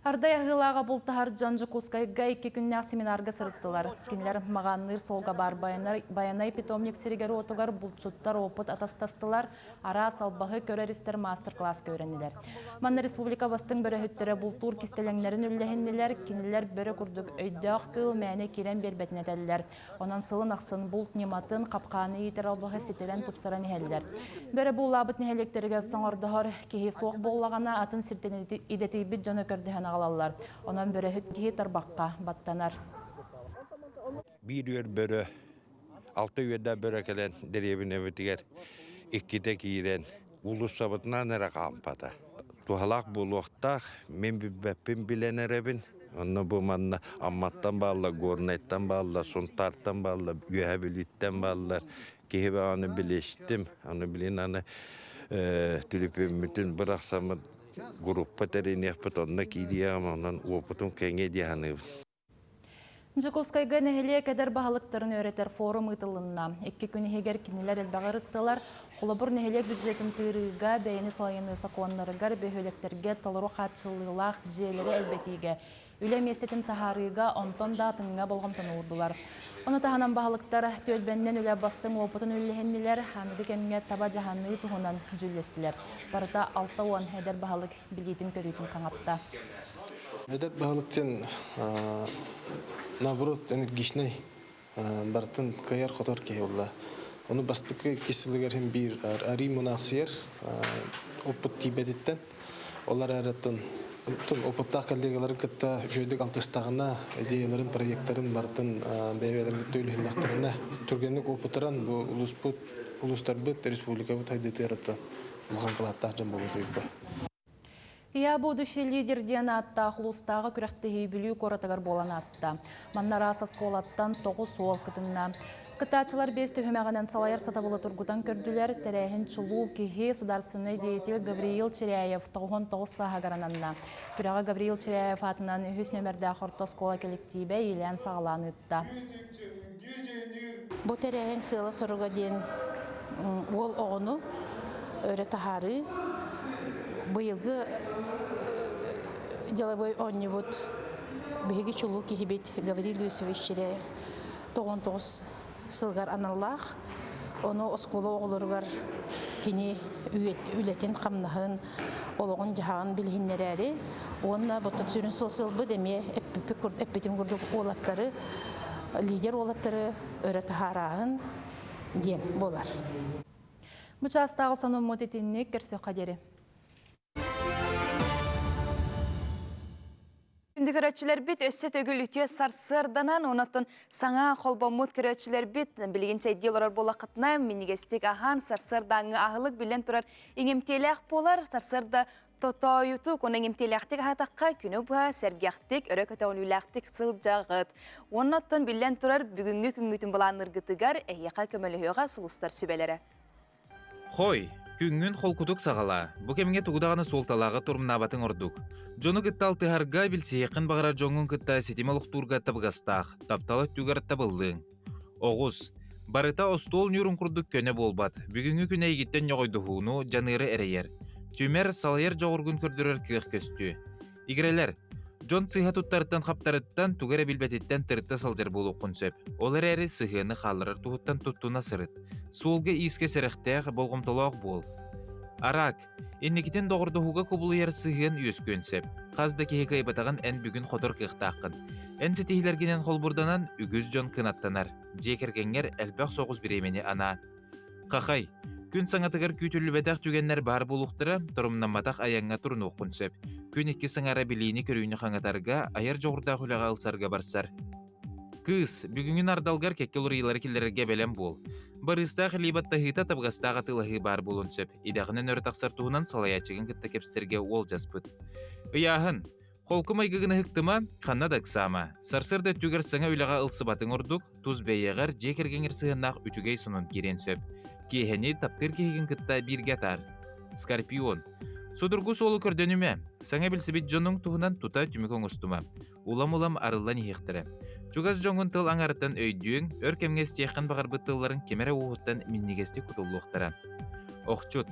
Ардай ағылаға бұлтығар Джанжы Кускайға 2 күннәқ семинарға сұрыттылар. Кенлер мағаныр солға бар баянай питомник серігері отығар бұлтшыттар опыт атастастылар, ара салбағы көреристер мастер-класс көрінілер. Манна республика бастың бірі хүттері бұлтур кестелеңлерін үлләхінділер, кенлер бірі күрдік өйдіғ кыл мәне керен бербетіне тәлілер. Онан сылын ақсын бұлт нематын қапқаны етер албағы сетерен тұпсаран әлілер. Бірі бұл лабыт нәхелектерге соңырдығыр кейі соқ болағана атын сіртен идеті бит жаны көрдіғана алалар. Онан бірі хүткейі тарбаққа баттанар. Bir börü, 6 yılda börü kelen derevine ötüger, 2'de giren, ulus sabıtına nere kampada. Tuhalak buluqtaq, men bir beppin bilen erebin, Onunla bu manna ammattan bağlı, gornetten bağlı, suntartan bağlı, gühebilitten bağlı. Ki ben onu bileştim. Onu bilin hani tülüpüm bütün bıraksamı gruppa terini yapıp onunla ki diyem ondan oputun kenge diyanı. Жукускайга нехелие кедер бағалықтарын öğreter форум ытылынна. 2 күн егер кинелер элбағыр ыттылар, қолыбыр нехелие бюджетін тырыға бәйіні салайыны сақуанларыгар бөхөлектерге талыру қатшылылақ жиелері әлбетиге. Үлем естетін тахарыға онтон датыңға болғамтан урдулар. Оны таханан бағалықтар төлбәннен үлі бастың опытын үліхеннелер ханыды кемге таба жаханны туғынан жүлестілер. Барыта 6-10 әдер бағалық білетін көретін қаңапта. Эдер бағалықтен наоборот энергичный бартын каяр хотор кейолла. Оны бастыкы кесілігерін бір ари мұнақсияр опыт тибедеттен. Олар әреттен опыттақ коллегалары кітті жөйдік алтыстағына идеяларын, проекттарын бартын бәйбелерді төйлігіндақтарына түргенлік опытыран бұл улустар бұд республика бұд айдеті әретті бұған қылаттақ жан болу түйіп. Я будущий лидер Дианата хлустағы күрәхті білүү коратығар болан аста. Маннара сасколаттан 9 суол кытынна. Кытачылар 5 төхімәғанан салайыр сатабылы тұргудан көрділер тәрәхін чулу кеге сударсыны деятел Гавриил Черяев 9 сағагарананна. Күрәға Гавриил Черяев атынан үхіс нөмірді қорта скола коллективе елен сағаланы үтті. Бұл тәрәхін сылы сұрыға ден ол оғыны өрі тахары бұйылғы деловой онневуд беги чулу кихибит Гавриил Юсович Черяев 9 сылгар аналлах оны осколы оғылырғар кені үлетін қамнағын олығын жағын білгеннері онына бұтты түсірін сылбы деме әппетім күрдік олаттары лидер олаттары өрі тахарағын ден болар. Бұчастағы соның мұтетіннік керсе қадері. Күнді көрәтшілер бит өсет өгіл үтіе сарсырданан, онаттың саңа қолбамыт көрәтшілер бит білгенче идеялар бола қытына менегестік ахан сарсырдаңы ағылық білен тұрар еңемтелек болар, сарсырда тотойутук, оның еңемтелектік ағатаққа күні бұға сәргяқтік, өрі көтәуіліләқтік сыл жағыт. Онаттың білен тұрар бүгінгі күнгітін бұланыр ғытығар әйеқа көміліғаға сұлыстар сүбелері. Хой, күнгін холкутук сағала, бұ кемге тұғыдағаны солталағы тұрмнабатын ордук. Жону кыттал тыхарга білсейқін бағара жоңын кытта сетималық турга табығастақ, тапталы түгар табылдың. Оғыз, барыта остол нүрін құрдық көне болбат, бүгінгі күн әйгіттен жоғойдығуыну жаныры әрейер. Түмер салайыр жоғыргын көрдірер кіғ көсті. Игрелер, жон сыға тұттарыттан қаптарыттан түгәрі білбәтеттен тыртты салжар болу құнсөп. Олар әрі сығыны қалырыр тұғыттан тұттуна сырыт. Солғы иске сәріқтәғ болғымтылақ бол. Арак, еннекетен доғырдығуға көбілі ер сығын өз көнсеп. Қазда кеге айбатаған ән бүгін қотыр қиқтақын. Ән сетихілергенен қолбұрданан үгіз жон кынаттанар. Жекергенер әлбәқ соғыз біремені ана. Қақай, күн саңатығыр күйтілі бәдәқ түгеннер бар болуқтыры, тұрымнаматақ аяңға тұрын оқынсеп. Күн екі саңара білейіні көрейіні қаңатарға айыр жоғырда құлаға алсарға барсар. Кыз, бүгінгі ардалғар кәккел ұрайлары келдерге бәлем бол. Барыстағы либатта хита табғастағы тылығы бар болын сөп. Идағынан өрі тақсартуынан салаячығын кітті кепстерге ол жаспыд. Ұяғын, қолқым айгығыны хықтыма, қанна дақсама. Сарсырда түгір саңа үліға ылсыбатын ұрдық, тұз бәйеғар жекергенер сығынақ үчігей сонын керен сөп. Кейхені таптыр кейген кітті бірге тар. Скорпион. Судыргу солы көрденіме, саңа білсібет жонның туғынан тута түмік оңыстыма. Улам-улам арылдан ехтірі. Чугас жоңын тыл аңарыттан өйдүйін, өркемгес тияққан бағар бұттыларын кемері оғыттан миннегесті күтілуқтыра. Оқчут,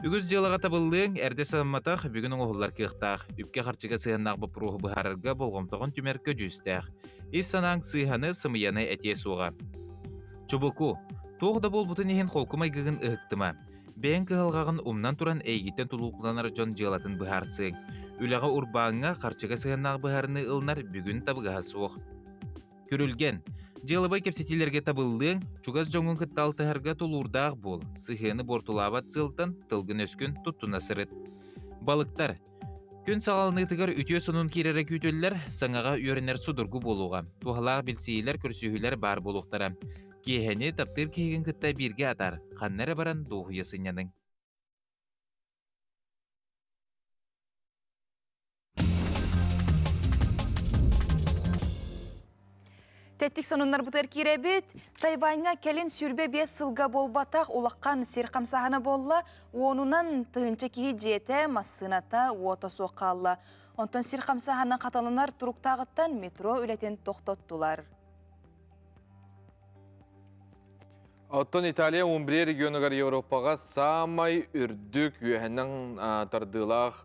үгіз жылаға табылдың әрде салматақ бүгінің оғылар киықтақ, үпке қарчыға сыйыннақ бұп рухы бұхарырға болғымтығын түмеркі жүстәқ. Ис санаң сыйханы сымияны әтие суға. Чубуку, тоғда бол бұтын ехен қолкымай гігін ұғықтыма. Бәйін кығалғағын умнан туран әйгеттен тұлуқланар жон жылатын бұхарсың. Үліға ұрбағыңа қарчыға сыйыннақ бұхарыны ылнар бүгін табыға суық. Көрілген, jelabay kepsetilerge tabıldığın, çugaz joңun kıttal tăhırga tulurdağ bol, sıhını bortulabat zıltan, tılgın öskün tuttuna sırıt. Balıktar, kün sağalını tıgar ütüye sonun kirere kütüller, sаңağa yörener sudurgu boluğa, tuğalağı bilsiyler kürsühüler bar boluqtara. Keheni taptır kehigin kıtta birge atar, qannere baran doğu yasınyanın. Тәттік сонунлар бұтыр керебет, Тайваньға келін сүрбе бес сылға болбатақ улаққан сер қамсағаны болла, онынан тығынчы кейі жете массыната ота соқалла. Онтан сер қамсағаны қаталынар тұруқтағыттан метро үлетен тоқтоттылар. Оттон Италия 11 регионугар Европаға самай үрдік үйәнің тардылақ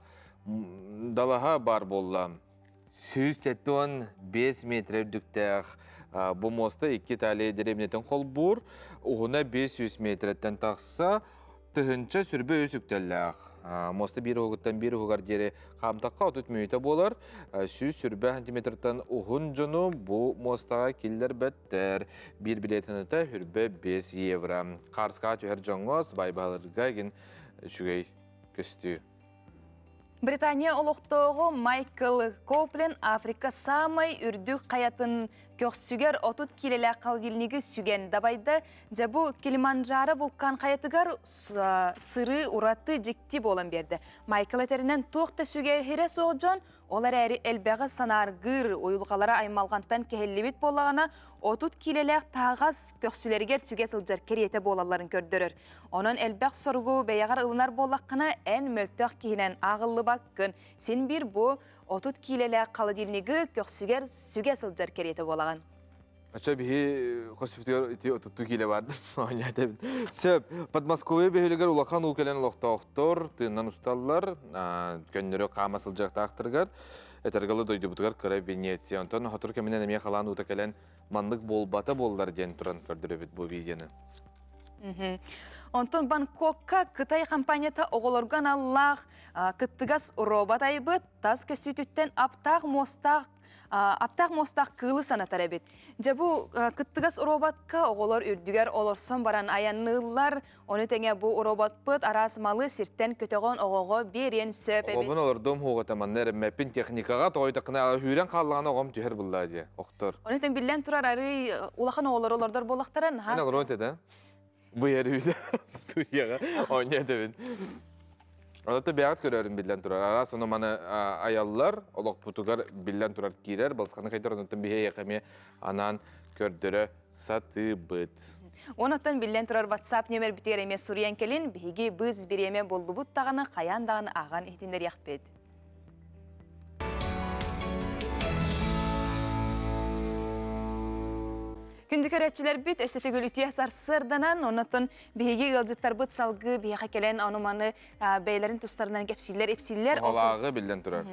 далаға бар болла. Сүйсеттон 5 метр үрдіктәқ бұл моста 2 Италия деребінетін қол бұр, оғына 500 метреттен тақса, тұхынша сүрбе өсіктәлләқ. Моста бір оғыттан бір оғығар дері қамтаққа отыт мүйті болар, сүйс сүрбе сантиметрттен оғын жону бұл мостаға келдер бәттер. Bir билетініті хүрбе 5 евро. Қарсқа түйер жоңыз байбалырға ген жүгей көсті. Британия олықтығы Майкл Коплен Африка самай үрдік қаятын көксүгер 30 келелі қалдилнігі сүген дабайды. Жабу Килиманджаро вулкан қаятығар сыры ураты жекті болын берді. Майкл әтерінен тоқты сүгер хере соғжон, олар әрі әлбәғі санарғыр ойылғалары аймалғантан кәхеллебет болағына 30 келелік тағаз көксүлергер сүге сылжар кереті болаларын көрдірір. Onun әлбәқ сұрғы бәяғар ылынар болаққына ән мөлтөк кейінен ағылы баққын. Сен бір бұл 30 келелік қалыдилнігі көксүгер сүге сылжар кереті болаған. Ача бихи хоспитер ити 30 келе барды. Ойнатып. Сөп, Подмосковье бехелегер улахан укелен улақтақтор, тыыннан усталлар, көннөрі қамасыл жақтақтыргар, әтергалы дойды бұтығар көрі Венеция. Онтан хатыр кемінен әме қалан ута келен мандық болбата болдар ден тұран көрдірі бет бұл видені. Онтон Бангкокка Кытай компанията оғылырған Аллах кыттығас робот айбыт, тас көсүтүттен аптақ мостақ кылы санатар әбет. Жабу кыттығас роботка оғылыр үрдігер олырсон баран аяннылар, оны тәңе бұл робот бұд арасмалы сирттен көтіғон оғығы берен сөп әбет. Оғын олырдым хоғатаманнар мәппін техникаға тойдақына үйрен қалған оғым түйер бұлда де, оқтыр. Оны тәң білен тұрар ары улахан оғылыр олырдар болақтаран. Мен олыр өтеді, бұл ері үйді студияға ойнайды бен. Олатта бәғат көрерін білден тұрар. Ара соны маны аялылар, олық бұтығар білден тұрар кейлер, балсқаны қайтыр онытын бейе еқеме анан көрдірі саты бұд. Онықтан білден тұрар WhatsApp нөмір бітер еме сұриян келін, бейге біз бір еме болды бұттағаны, қаяндағаны аған ехтендер яқпет. Күндік өретчілер біт, өсеті көлітия сарсырданан, онытын бейге ғылжыттар бұт салғы бейға келен ануманы бәйлерін тұстарынан кепсилер. Олағы білден тұрар.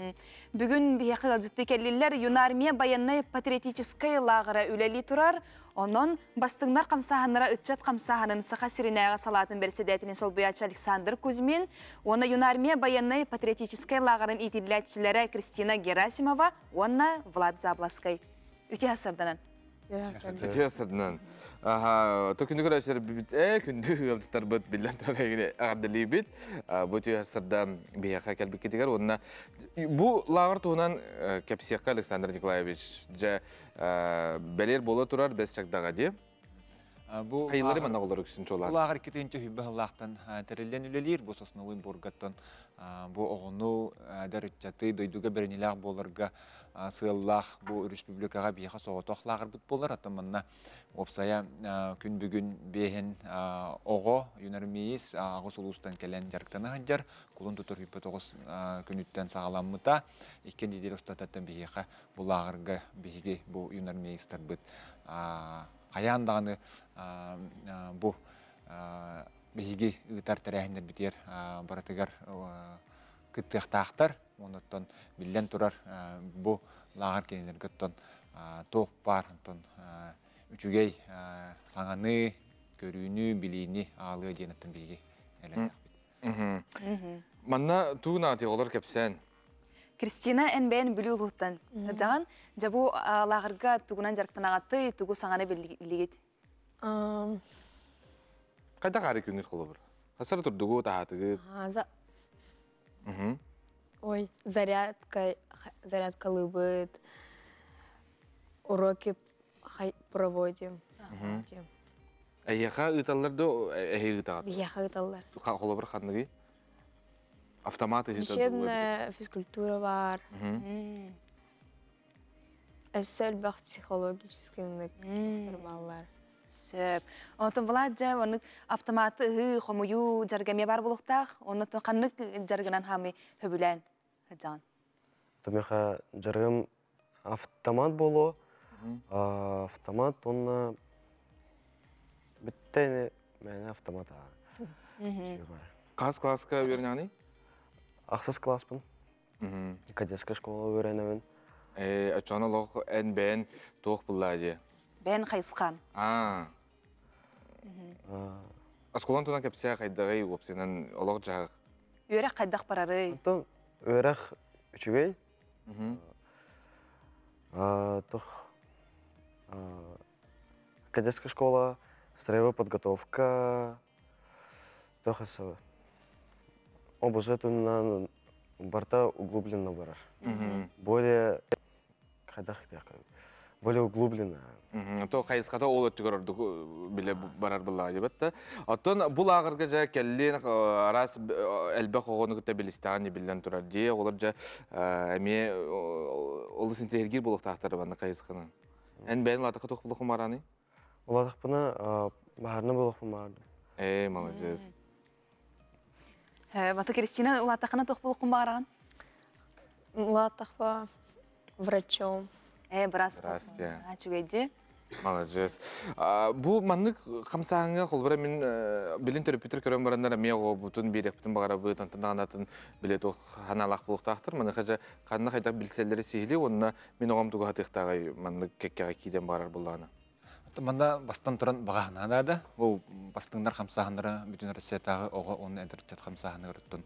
Бүгін бейға ғылжытты келілер Юнармия баянны патриотическай лағыра үләлі тұрар. Онын бастыңнар қамсағаныра үтчат қамсағанын сақа сиринайға салатын берседетінен сол бұячы Александр Кузьмин, оны Юнармия баянны патриотическай лағырын итилетчілері Кристина Герасимова, оны Влад Забласкай. Үте асырданан. Өте асырдынан. Күнді көрәшілер біт, күнді ғылдыстар бұд білден тұрар әгіне ағадылы біт. Бұ өте асырда бейяқа кәлбік кетігер. Бұл лағыр туғынан кәпсияққа Александр Николаевич бәлер болы тұрар бәс шақдаға де. Қайылары маңна олар өксінші олар? Бұл ағыр кетейінші хүбі ғылақтан тәрелен үлелер, бұл сосыны ойын борғаттан бұл оғыну дәрітчаты дойдуға бірінеліғ болырға сығыллақ бұл республикаға бейқа соғытоқ лағыр бұт болар. Атыманна опсая күн бүгін бейін оғы юнармейіз ағыз ұлыстан кәлен жарықтаны ғанжар, құлын тұтыр хүпі тоғыз күніттен сағаламыта, екен дедел ұстататтан бейқа бұл ағырға бейге бұл юнармейізтар бұт. Қаяндағаны бұл бейге ұғытар тәрәхіндер бітер баратығар күттіқтақтар, оныттан білден тұрар бұл лағар кенелер күттін тоқ бар, үчігей саңаны, көріні, білейіні ағылығы денеттін бейге әлі. Манна туғын аты олар кәпсен? Кристина әнбәйін білі ұлықтан. Жаған, жабу лағырға туғынан жарықтан ағатты, туғы саңаны білігет. Қайда қары күнгіт қолы бір? Қасыр тұрдығы тағатығы? Ой, зарядка лыбыт, уроки проводим. Әйеқа ұйталарды әйе ұйтағат? Бияқа ұйталар. Қолы бір қандығы? Автоматы Учебная физкультура бар. Әлбәқ психологический баллар. Сөп. Онтон буладжа оны автоматы хомую жаргаме бар булуктах, онтон каннык жаргынан хами хөбүлән. Жан. Томеха жаргам автомат боло. Автомат онна биттене мене автомата. Қас класска үйренәни? Ақсыз класспын. Кадетская школа үйренемін. Ачаны лох ән бән тоқ бұлладе. Бән қайысқан. Асколан тона кәпсә қайдағай опсенен олық жағы. Үйрек қайдақ барары. Үйрек үчігей. Кадетская школа, строевая подготовка. Обуж это на борта углубленно барар. Более углубленно. То қайысқата ол өттігір біле барар бұлла дебетті. Оттон бұл ағырға жа кәллен арас әлбәқ оғыны күтті білістіған білден тұрар де, олар жа әме олы синтергер болық тақтары банда қайысқаны. Ән бәйін латықы тоқ бұлық ұмараны? Латық бұна бағарны бұлық ұмарды. Молодец. Бата Кристина латақына тоқ бұлық ұмараған? Латақпа врачом. Брас чугайди. Молодец. Бу маннык қамсағыңа қолбыра мен білін терапевтер көрен барандар меғо бұтын берек бұтын бағара бұтын тыңдағанатын білет о ханалақ болуқтақтыр. Маны қажа қанына қайдақ білселері сейілі, онына мен оғам тұға тықтағай маннык кеккеға кейден барар бұллағына. Манда бастан тұран бағағына да, ол бастыңдар қамсағындары бүтін Россиятағы оғы оны әдіртет қамсағыны көріттін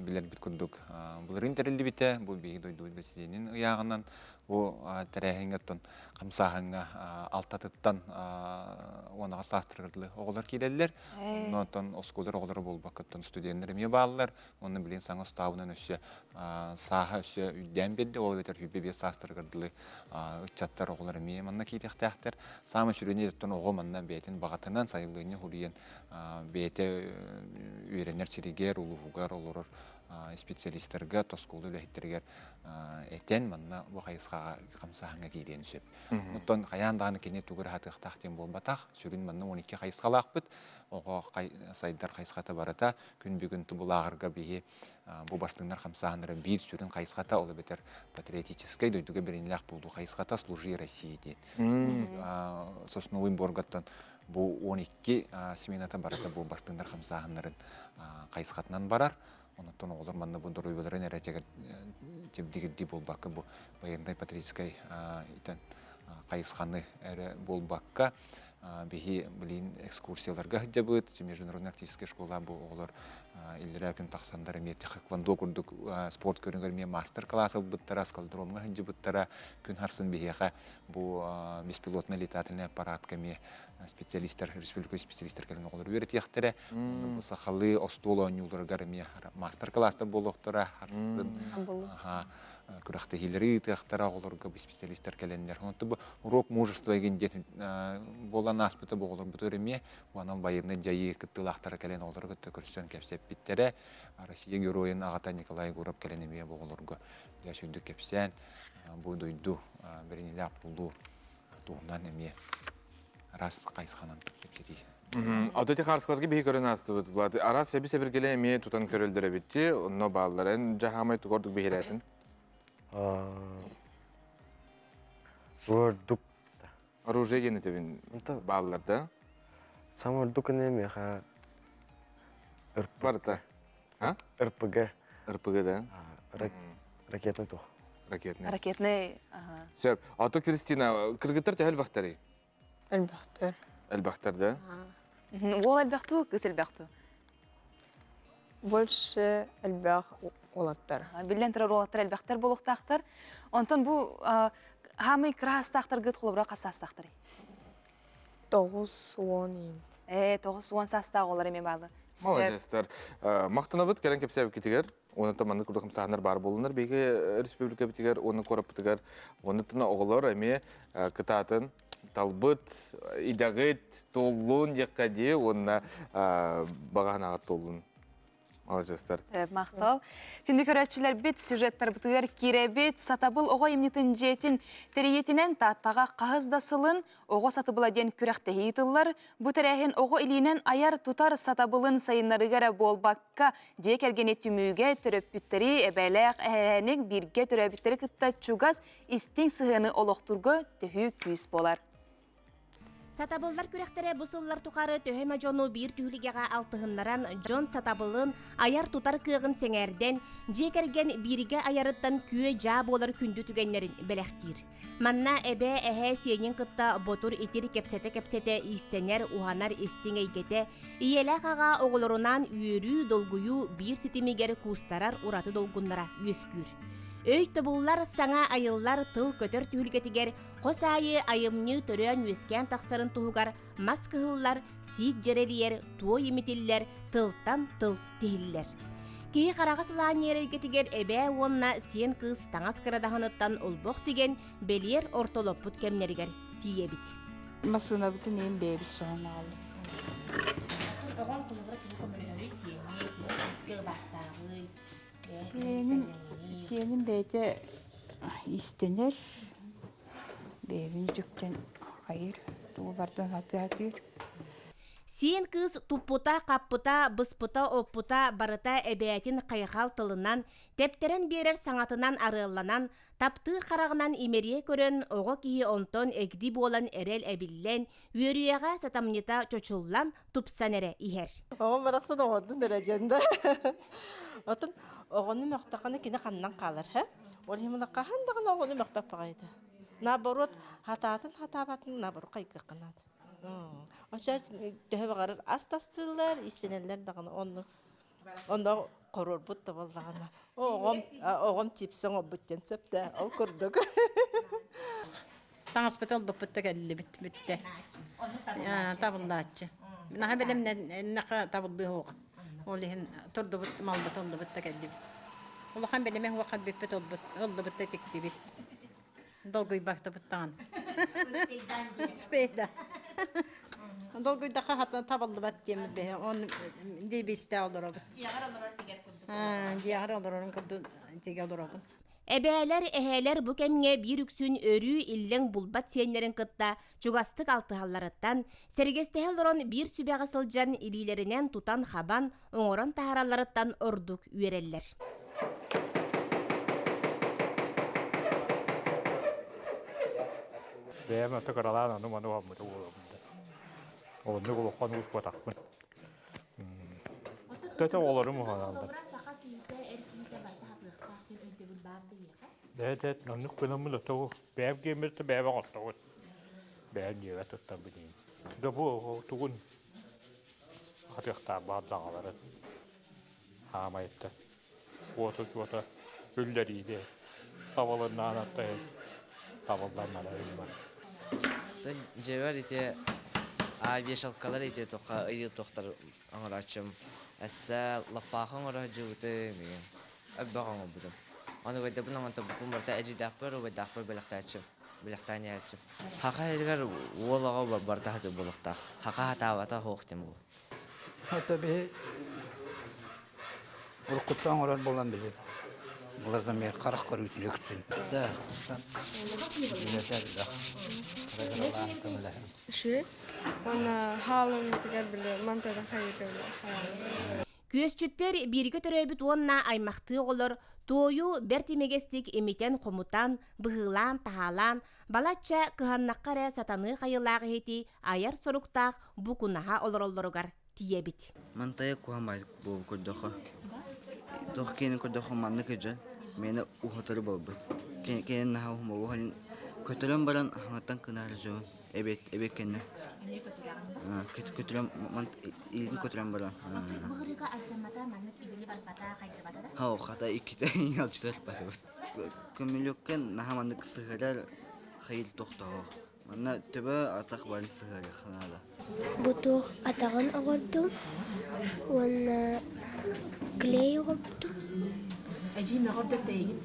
білер біт күрдік. Бұл ринтерелі біте, бұл бейгі дойды бәседенің ұяғынан, бұл тәрәхіңеттін қамсағыңа алтатыттан онаға састырғырдылы оғылар кейдәлілер. Нотон осколар оғылары бол бақыттын студенттері ме бағылар. Оны білен саңа ұстауынан өсі саға өсі үдден берді, ол өтер хүбе састырғырдылы үтчаттар оғылары ме манна кейдектәқтер. Самы сүріне еттен оғы манна бәйтін бағатынан сайылығыны хұриян бәйті үйренер сиригер, улуғығар олырыр специалистерге, тосколы үләйттергер әтен манна бұл қайысқаға қамсағыңа кейден сөп. Оттан қаяндағаны кене түгір хатықтақтен болбатақ, сүрін манна 12 қайысқалақ бұд, оға сайдар қайысқата барата, күн бүгінті бұл ағырға бейе бұл бастыңдар қамсағынары бір сүрін қайысқата, олы бетер патриотическай, дөйдігі бірініләқ болу қайысқата служи России дед. Сосын ойын борғаттан бұл 12 семената барата бұл бастыңдар қамсағынарын қайысқатынан барар. Онықтан олар манны бұндар өйбелерін әрәтегер жебдегерді болбақы бұл байырындай патриотическай қайысқаны әрі болбаққа бейі білейін экскурсияларға жабыд, международный артистическая школа бұл олар илдері күн тақсандары меті хэквондо күрдік спорт көрінгер мен мастер-класс бұттара, скалдромға бұттара күн харсын бейеға бұл беспилотный летательный аппаратқа ме специалистер, республикой специалистер кәлін олар өрет ектері. Бұл сақалы остол ойнуларғар ме мастер-класста болуқтыра харсын. Күрәқті хилері тұяқтара оларға специалистер кәлендер. Онты бұл урок мужества егенден болан аспыты болыр бұт өреме, оған байырны жайы күттілақтары кәлен оларға көрсен кәпсеп біттері. Россия героин Ағата Николай Гуров кәленеме болырға сөйді кәпсен, бұл дойду бірінілі апылду туғынан әме рас қайсқанан кәпсеті. Адети қарсыларға бей көрін асты бұд бұлады. Арас сәбі-сәбір келе әме тұтан көрілдірі бітті, онына бағыларын жағамай тұғырдық бейірәтін. Өрдік. Оружие ені төбін бағыларда? Сам өрдік әнеме ға Барыта? РПГ. РПГ, да? Ракетный тұқ. Ракетный. Ракетный. Сөп, аты Кристина, кіргіттер те әлбақтары? Әлбақтар. Әлбақтар, да? Ол әлбақту, кыз әлбақту? Больше әлбақ олаттар. Білден тұрар олаттар әлбақтар болуқтақтар. Онтан бұл хамы крастақтар ғыт қолыбыра қасастақтар? 9-10 ен. 9-10 састақ олар емен бағы. Молодецтер. Мақтана бұд, кәлін кепсәбі кетігер. Оны таманды күрдіқым сағынар бар болынар. Бейгі республика бітігер, оны қорап бітігер. Оны тұна оғылар әме кітатын, талбыт, идағыт, толлун, еққаде, оны баған ағат толлун. Молодецтер. Мақтал. Күнді көрәтшілер бет сюжеттар бұтығар керебет, сатабыл оға емнетін жетін тәрейетінен таттаға қағыздасылын, оға сатыбыла ден күрәқті хейтылар, бұ тәрәхін оға илінен аяр тұтар сатабылын сайынларығара болбаққа дек әргене түміге түрөппүттері әбәләқ әәнек бірге түрөппүттері күтті чугас істің сығыны олықтырғы түхі күйіс болар. Сатабыллар күрәхтәре бұсыллар тұқары төһеме жону бір түйілігеға алтығынларан жон сатабылын аяр тұтар кығын сеңерден, жекерген бірге аярыттан күйе жа болар күнді түгенлерін бәләқтір. Манна әбә әхә сиенен қытта ботур итир кепсете истенер уханар истин әйгете, иелә қаға оғылырынан үйірі долгую бір сетимигер кустарар ураты долгунлара өскүр. Өйті бұллар саңа айыллар тыл көтір түйілгетігер, қос айы айымны түрен өскен тақсарын тұғығар, маскығыллар, сик жерелер, туы емітелілер, тылтан тыл тейілер. Кей қараға сылан ерелгетігер әбә онна сен қыз таңас қырадағыныттан олбоқ деген белер ортолоппут кемнергер тие бит. Масына бұтын ең бейбіт соғын алды. Оған құлығыра түбі көмірлері сені, ескі бақтағы, Сенің бәйті істенер, бәйбін жүктен қайыр, туы бардан хаты-хатыр. Сен кыз туппута, қаппута, бұспута, оппута, барыта әбәйтін қайқал тылынан, тептерен берер саңатынан арыланан, таптыр қарағынан имерие көрін, оғы кейі онтон әгді болан әрел әбіллен, өріеға сатамнета чочуллан тупсан әрі ихер. Оғын барақсын оғындың дәрәженді. Отын оғыны мөқтақаны кені қаннан қалар, ол еміні қағандағын оғыны мөқпәп бағайды. Наборот хататын хатабатын набору қайқы қанады. Оша төһө бағарыр астастылар, истенелер дағаны онда қорор бұтты болдағаны. Оғым чипсон обыттен сөпті, ол көрдік. Таңыз бітті ол бұппытты кәлі бітті. Табылдатшы. Наға білімнен нақа табылды оға. Ол ехін тұрды бұтты, мал бұтты, олды бұтты кәлі бітті. Олақан біліме уақат бітті, олды бұтты текті бітті. Долгой бахта бұттаған. Спейда. Долгой дақа хатына табылды бәт деміз бе. Он дейбесті алдыра бұт. Дияғар алдырарын күрді теге алдыра бұт. Әбәлер әһәләр бу кемге bir үксүн өрү иллең булбат сеннерин кытта чугастык алтыһалларыттан сергестеһел орон bir сүбәгә сылжан илилеринен тутан хабан оңорон тахаралларыттан ордук үереллер. Бәйәмә тәкәралана нуманы вамы тугылы. Ол нугылы хан ус батакмын. Тәтә оларым хананда. Дәтәт нанны көнөмлө тау бәйәп гемерте бәйәп аттау. Бәйәп дигә тәттә бидин. Дабу тугын. Хатыхта бадлагалары. Хамайтта. Ота үлләриде. Тавалыннан аттай. Тавалданнан бар. Тон жевер ите вешалкалар ите тоқа ыйыл тоқтар аңырачым. Әсә лапахың ора жүгіті мен. Әббағың бұдым. Аны көйді бұның аңты бұқым барда әжидақпыр, өбедақпыр беліқтәчім. Беліқтәне әчім. Хақа елгер олаға барда хаты болықтақ. Хақа хатавата хоқтем бұл. Хата бе ол құттан оран болан білер. Олардан мен қарақ көргітін өкітін. Да. Şu, ona halın kadar bile mantıdan hayır. Күөсчүттер бирге төрөбүт уонна аймакты олор тою бертимегестик эмитен хомутан, быһылаан, тахалаан, балача кыһаннаккара сатаны хайылаагы хети аяр соруктаах букунаха олороллоругар тиебит. Мантая куамай бу көрдөкө. Тох кенин көрдөкө манны кыжа, мени ухатыры болбут. Кенин наха ухмабу халин көтөлөн баран хаңаттан кынары жоо. Эбек кенне. Көтөлөн мант илин көтөлөн баран. Быһырыга аджамата манны кибили барбата кайда барада. Ха, хата иките ялчтар батыбыт. Көмүлөккен наха манны кысыгырар хайыл токтоо. Манна төбө атак барын сыгыры ханада. Бутух атаган агырдым. Ванна клей агырдым. Ажи мегордып тейгин.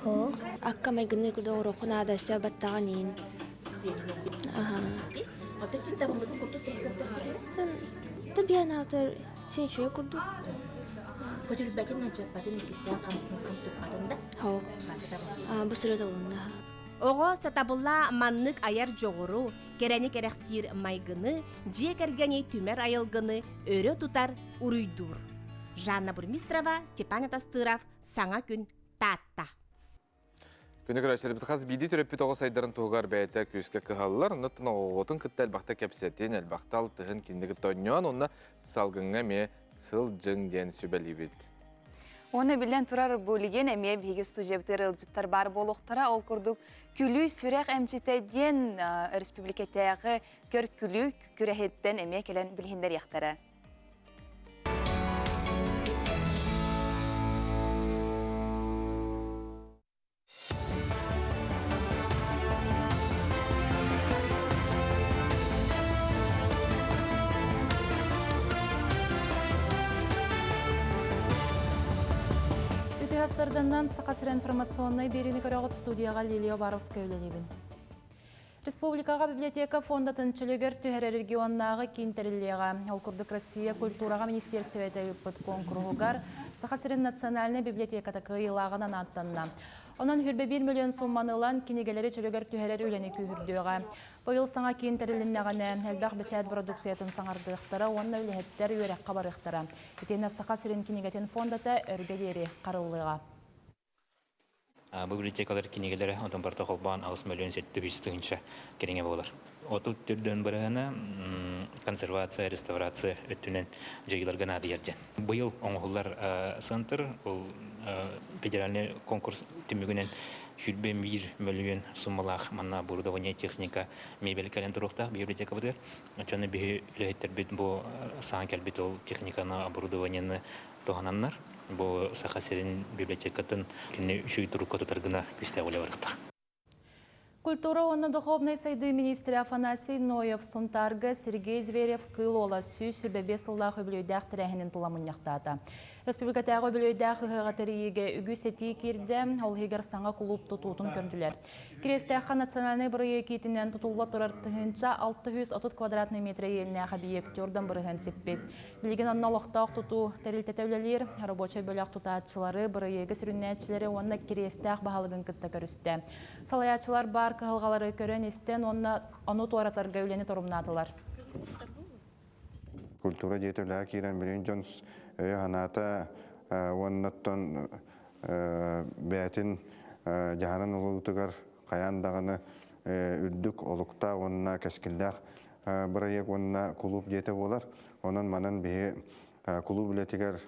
Хо. Akka megni kudo rokuna da sa batanin. Aha. Ото син табылды курту тейгин. Tabiyan after sin şöyle kurdu. Көтүлбәтин аҗаппатын икистен камтуппатында. Хоқ. Бу сырыта онна. Ого сатабылла маннык аяр жоғыру, керәни керәксир майгыны, же кергәни түмәр айылгыны өрө тутар уруйдур. Жанна Бурмистрова, Степан Атастыров, Саңа күн татта. Күні көрәшілі бітқаз биді түреппі тоғы сайдарын туғар бәйті көзге кығалылар, оны тұна оғытын күтті әлбақта кәпсетен, әлбақта алтығын кендігі тоньон, оны салғыңа ме сыл жың ден сөбәлі бет. Оны білен тұрар бөліген әме бейгі студиябітер ылжыттар бар болуқтара, ол күрдік күлі сүрек әмчетеден республикетәғы көр күлі күрәхеттен әме келен білгендер яқтары. Ütühastlardan Sakasır информационной берini көрөгөт студияға Лилия Варовская үлелебін. Республикаға библиотека фонда тынчылыгер түһәрі регионнағы кейінтәріліға Алкурдык Россия культураға министерстветі үппіт конкурғығар Сахасырын национальный библиотеката кыйылағынан аттанна. Онан хүрбе 1 миллион сумманылан кинегелері чөлігер түһәрі үлені күйірдіға. Бұйыл саңа кейінтәріліннағаны әлбәқ бәчәд продукциятын саңардықтары, онна үліхеттер үйерек қабарықтары. Етені Сахасырын кинегетін фондата өргедері қарылыға. Библиотекалар кинегелері отын барта қолбан 6 миллион 700 кереңе болар. Отут түрден біріғіні консервация, реставрация өттінен жайыларға нады ерден. Бұйыл оңғылар сантыр, федеральный конкурс түмігінен 1 миллион суммалақ манна оборудование техника мебель календровта библиотека бұдыр. Чаны білеттер бет бұл саң кәлбет ол техниканы оборудованияны тоғананнар. Бұл Сахасырын библиотекатын кені үші тұрыққа тұтарғына күсті олы барықтық. Культура онна духовной сайды министрі Афанасий Ноев Сунтарга Сергей Зверев кылола сүй сүрбебе сыллах өбілөйдәқ тірәхінен туламынняқтата. Республикатағы өбілөйдәқ ғығатырыйге үгі сети керді, ол хегер саңа клуб тұтуытын көнділер. Керестәққа национальный бұрығы кетінен тұтулы тұрартығынша 630 квадратный метр еліне объектерден бұрығын сеппет. Білген анналықтақ тұту тәрілтетәулелер, рабочай бөліқ тұтатшылары, бұрығы сүріннәтшілері онна керестәқ бағалығын күтті көрісті. Салаятшылар бар кыһылгалары көрөн истен ону туаратарга үлени торумнатылар. Культура жетелää кирен билин Джонс ханата оннаттон бәтин жаһанын улутугар каяндагыны үрдүк олукта онна кескилдак бирайык онна клуб жете болар. Онун манан бе клуб билетигер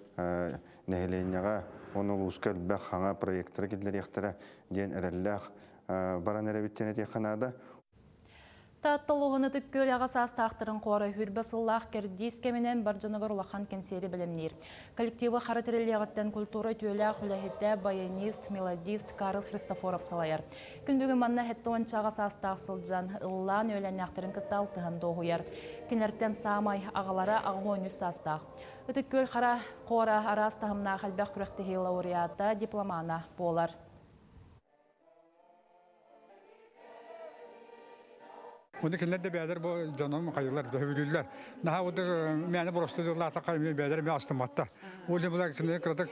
нехеленяга оны улускал бак хаңа проекттер кидлер яктыра ден эреллах баран әрәбеттен әте қанады. Таттылығыны түккөл ағасас тақтырын қоры хүрбасыллақ кердейс кемінен баржанығыр ұлақан кенсері білімнер. Коллективі қаратырылияғыттен культура түйеліғ үләхетті баянист, мелодист Карл Христофоров салайар. Күн бүгін манна хетті онча ағасас тақсылжан ұллан өлән яқтырын күтті алтығын доғыяр. Кенерттен самай ағалары ағуын үс астақ. Үтіккөл қара қора арас тағымна қалбәқ күріқтігі лауреата дипломана болар. Onu kinlerde beyler bu canım kayırlar, dövülürler. Naha o da meyane borçlular takayım beyler mi astırmatta. O yüzden bunlar kinlerde kırdık,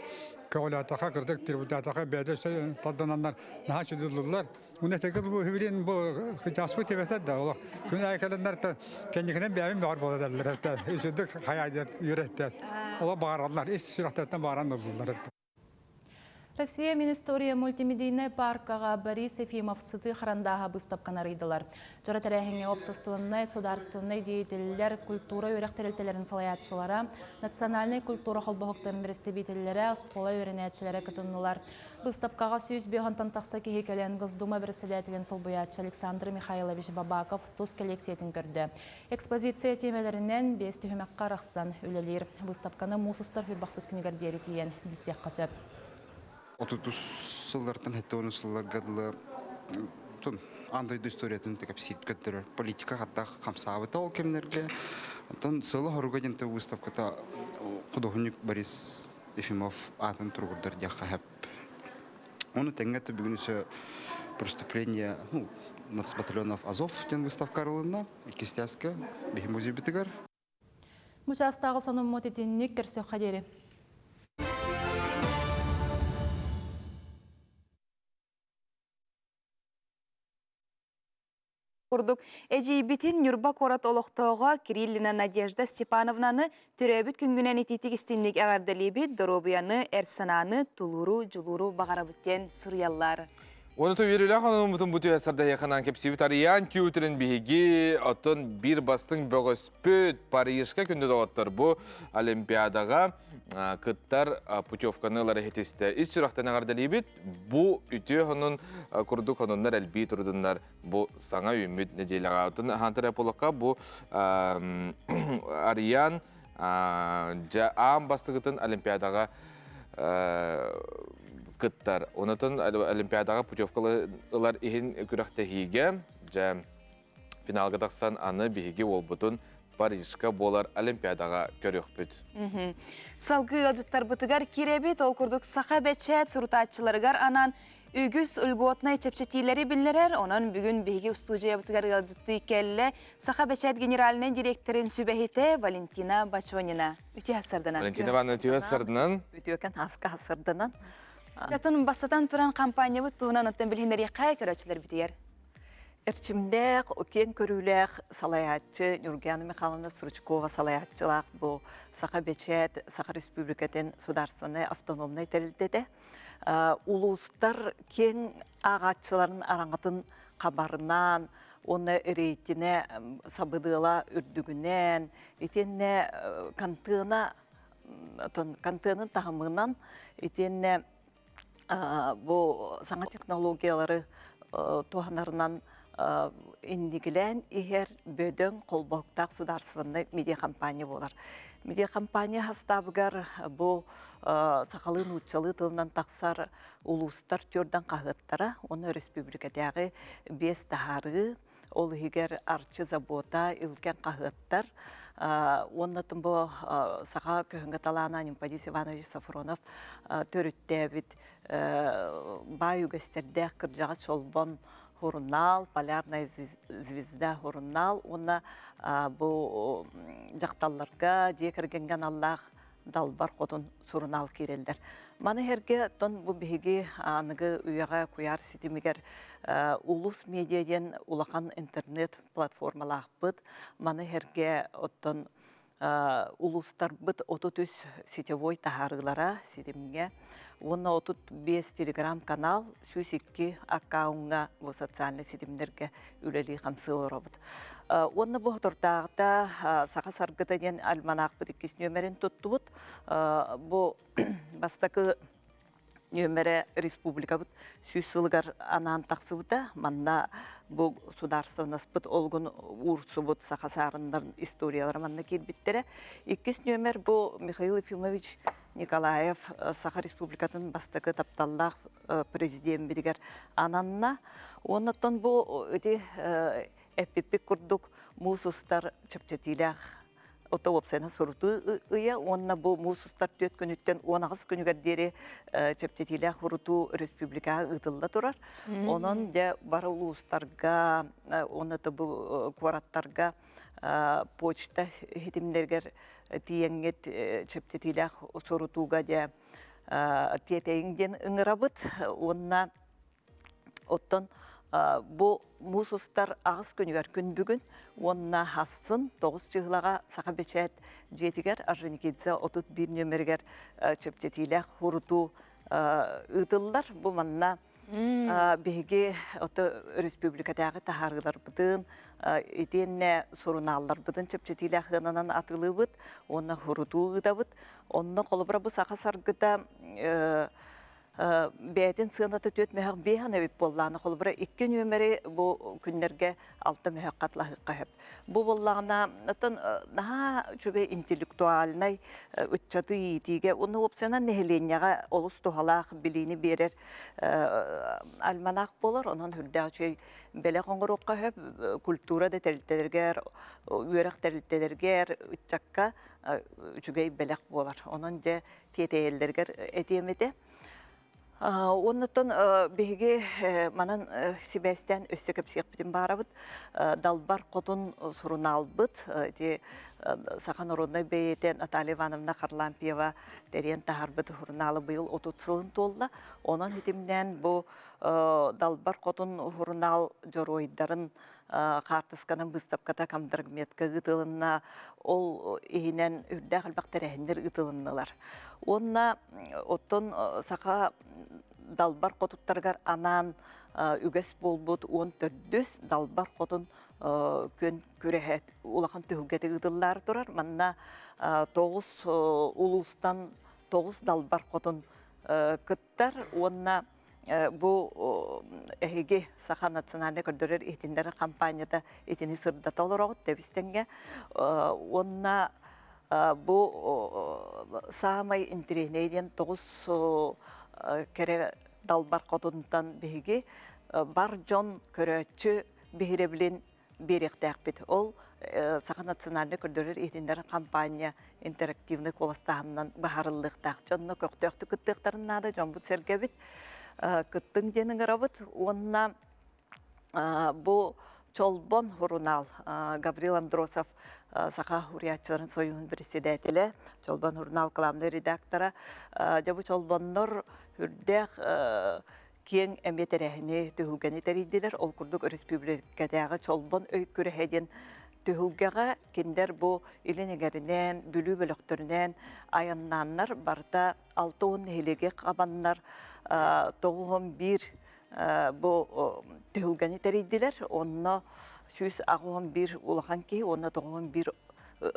kavla takay kırdık, tributa takay beyler şey taddananlar naha çözülürler. Onu tekrar bu hüvrin bu jaspu tebette de ola. Çünkü ayaklarında da kendilerine beyler mi var bu derler. İşte hayal yürekler. Ola bağıranlar, iş sürahtetten bağıranlar bunlar. Россия Министория мультимедийный паркаға Борис Ефимов сыты харандаға бұстапқан арыйдылар. Жора тәрәхіңе общественный, сударственный деятелілер, культура өрәқтірілтелерін салаятшылара, национальный культура қолбағықтарын бірістебетелері, скола өрінәтшілері кытынылар. Бұстапқаға сүйіз беғантан тақса кехекелен Госдума бірседәтілен солбуятшы Александр Михайлович Бабаков тұз коллекциятын көрді. Экспозиция темелерінен 5 түйімәққа рақсан өлелер. Бұстапқаны мұсыстар хүрбақсыз күнігердері тиен білсек қасып. 30 сыллардан хәтта 10 сылларга тон андай историятын текап сирткәттер политика хатта камсабыта ол кемнәргә тон сылы хоргадинта выставката художник Борис Ефимов атын тургырдар яха хәп. Оны тәңгәтә бүгенесе преступление нацбатальонов Азов дигән выставка аралында Кистяска музей битегәр. Мучастагы сонун мотитинник керсө хадери. курдук. Эжибитин Нюрба корат олохтоого Кириллина Надежда Степановнаны төрөбүт күнгүнен ититик истинник агардалибит Доробияны, Эрсананы, Тулуру, Жулуру багарабыттен сурьяллар. Оны төверілі қануын бұтын бұты әсірді яқынан кепсибіт ариян кеутерін бігі отын бір бастың бөгіспөт Парижқа күнді доғыттыр. Бұл Олимпиадаға кыттар путевканылары хетесті. Ис сұрақтан ағардалибет, бұл үті қанун күрді қанунлар әлбей тұрдынлар. Бұл саңа үміт неделіға. Отын хантыр әполыққа бұл ариян аң бастығытын Олимпиадаға кыттар. Онытын Олимпиадаға путевкалылар ихин күрәқтәхиге, жа финалға тақсан аны бігіге ол бұтын Парижқа болар Олимпиадаға көрек бүт. Салғы алжыттар бұтығар керебет ол күрдік сақа бәтшәт сұртатчыларығар анан үгіз үлготнай чепчетилері білдерер. Онан бүгін бігіге студия бұтығар алжытты кәлі сақа бәтшәт генералының директорын сүбәхеті Валентина Бачонина. Үте асырдынан. Валентина Бачонина үте асырдынан. Үте өкен асырдынан. Жатын бастатан туран компания бұт туғынан өттен білгендері қай көрәчілер бітігер? Эрчимдек, окен көрүлек салаятчы Нургияна Михайловна Сручкова салаятчылақ бұл Саха Бечет, Саха Республикатын сударственный автономный тәрілдеді. Улустар кен ағатчыларын араңатын қабарынан, оны рейтіне сабыдыла үрдігінен, етенне кантының тағымынан, етенне бұл саңа технологиялары туғанарынан индигілен егер бөдің қолбақтақ сударсывынны медиа компания болар. Медиа компания хастабыгар бұл сақалын ұтчалы тылынан тақсар улустар түрден қағыттара, оны республикадағы 5 тағары, ол егер арчы забота үлкен қағыттар, оннатын бұл саға көхінгі талана Нимпадис Иванович Сафронов төріттәбіт бай үгістерді кіржаға шолбон хурунал, полярная звезда хурунал, оны бұл жақталларға жекіргенген Аллах далбар қотын сурунал керелдер. Маны herge тон бұл бігі анығы үйаға кuyar сетімігер улус медиаден улақан интернет платформалақ бұд. Маны herge оттон улустар бұд 33 сетевой тағарылара сетімге. Оны 35 телеграм-канал, 2 аккаунға бұл социальный сетімдерге үлелі қамсылыр бұд. Оны бұл тұртағыда сақа сарғыда ден альманақ бұд 2 нөмерін тұтты бұд. Бұл бастақы нөмері республика бұд 100 сылғар анан тақсы бұда. Манна бұл сударсывнас бұд олғын ұрсы бұд сақа сарындарын историялары манна келбеттері. 2 нөмер бұл Михаил Ефимович Николаев Саха Республикатын бастығы тапталлақ президент бедігер ананна. Оннаттан бұл өте әппеппек күрдік мұсыстар чаптетилях ото опсайна сұрыты ұя. Онна бұл мұсыстар 4 күніттен 19 күнігердері чаптетилях ұрыту республикаға ұтылда тұрар. Онын де бары ұлыстарға, оннаты бұл куараттарға почта хетімдергер тиеңгет чептетилях сорутуга де тетейіңден ұңырабыт. Онна оттон бұл мұсыстар ағыз күнігер күн бүгін. Онна хасын 9 жығылаға сақа бечет жетігер Арженикидзе 31 нөмергер чептетилях хуруту ұтылдар. Бұл манна беге республикадағы тахарғылар бұдын, етенне соруналар бұдын чепчетилях ғананан атылы бұд, онна хұруту ғыда бұд. Онна қолыбыра бұл сақа сарғыда бәйтін сығынаты төт мәхақ бейхан әбіп боллағына қолыбыра 2 нөмері бұл күнлерге 6 мәхақ қатлағыққа әп. Бұл боллағына наға жүбе интеллектуалынай үтчаты етіге, оны опсияна нәхеленияға олыс тұғалақ білейіні берер альманақ болар. Онын хүрдәғ чөй бәлі қоңғыр оққа әп, культурада тәрілтелергер, үйерақ тәрілтелергер үтчаққа жүгей бәліқ болар. Онын де тетеелдергер әтемеді. Оннытын беге манан Себастьян өссекіп сеқпетін барабыд, далбар қотын сұруналбыд, Сақан орындай бейетен Наталья Ивановна Харлампиева дәрен тағарбыд хұрыналы бұйыл 30 сылын толла. Онан хетімден бұл далбар қотын хұрынал жоройдарын қартысканан бұстапката камдыргметка ұтылынна, ол ихинен үрдәқ албақтарахіндер ұтылынналар. Онна оттон сақа далбар қотуттаргар анан үгес болбут, он төрдүс далбар қотун көн күрәхет улахан төхілгеті ұтылылар тұрар. Манна 9 улустан 9 далбар қотун кыттар, онна bu ehege saha nasyonalne kördörür ihtinleri kampanyada itini sırdata olarak tebistenge onna bu samay interneten 9 kere dalbar kodundan bihigi bar jon köröçü bihirebilin berektäkbit ol saha nasyonalne kördörür ihtinleri kampanya interaktivni kolastahından baharıllıktaq jonno köktöktü kıttıqtarın da jon bu sergebit Кыттың денің ғырабыт, онна бұл Чолбон Хурунал, Гаврил Андросов, Саха Хуриятчыларын союғын председателі, Чолбон Хурунал каламды редактора, жабы Чолбоннор үрдәқ кен әметерәхіне түйілгені тәрейділер, ол күрдік республикадағы Чолбон өйкүрі әден түйілгеға кендер бұл иленегерінен, бүлі бөліқтірінен аяннаннар, барда 6-10 хелеге қабаннар, 91 bu tühülgeni tereydiler, onunla 111 ulağan ki, onunla 91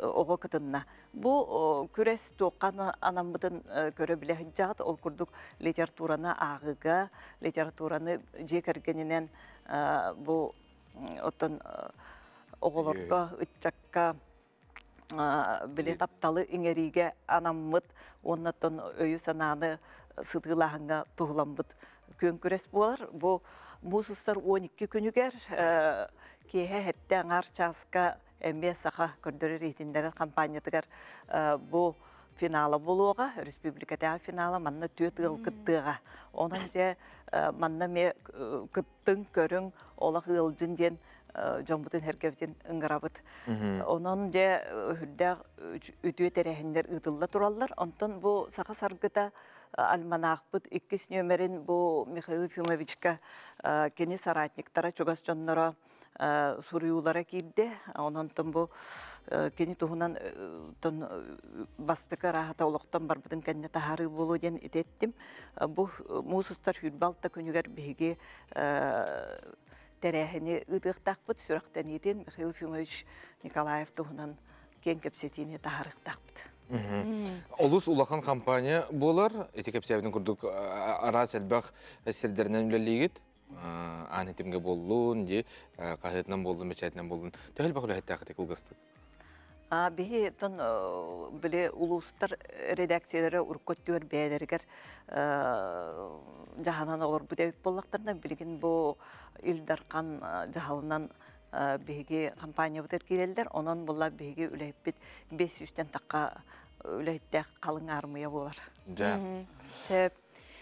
oğu kıtınna. Bu küres toğan anamıdın görebileceğiz, ol kurduk literatürana ağıga, literaturanı cekergeninen bu otan oğulurga, ütçakka, bile taptalı inerige anamıd, onunla öyü sananı sıdığılağına tuğulambıd kön küres bolar. Bu mususlar 12 günüger kehe hette ağar çaska emme saha kördörür ihtinlerin kampanyadıgar bu finala buluğa, Respublikada finala manna tüet ıl kıttığa. Onunca manna me kıttın körün ola ılcın den Jombutun herkevden ıngırabıd. Onunca hüddağ ütüye terehinler ıdılla turallar. Ondan bu saha sargıda almanaqbıd 2 nömerin bu Mikhail Yefimovичка keni saratniktara çogas jonlara suruyulara girdi. Ondan bu keni tuhunan bastıka rahata oluktan barbıdın kendine taharı bolu den ettim. Bu musustar hüdbalta könüger bihigi terehini ıdıqtaqbıd sürekten edin Mikhail Yefimovich Nikolaev tuhunan ken kepsetini taharıqtaqbıd. Олус улахан кампания болар, этикепсябдын курдук ара селбах эсердеринен үлелигит, анетимге боллун, же кахетнан болдун, мечетнен болдун. Төхөл бак үлехеттакы кылгыстык. Биһи тон биле улустар редакциялары уркоттур бәдергер жаһанан олор бу деп боллактарда билген бу Илдаркан жаһалынан биһиги компания бутер кирелдер, онон булла биһиги үлехпит 500тен такка үлехтә калың армия болар. Сөп.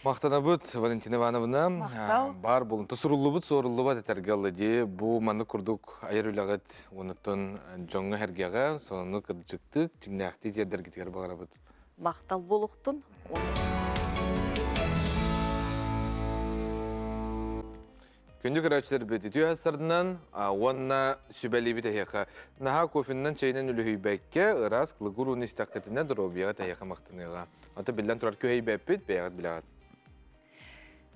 Мактанабыт Валентина Ивановна, бар болун тусурулубут, сорулубат этергелли ди, бу манны курдук айыр үлегет, онуттан жоңга хергеге, сону кырчыктык, жимнакти жердер кетер багарабыт. Мактал болуктун. Күндүк рачтар бити түйәстердинен, онна сүбәли бите хека. Наха кофиннен чейнен үлүһүйбәккә, ырас кылгурун истәккетине дробияга тәйәка мактыныга. Ата билдән турар көйбәппит, бәягат биләгат.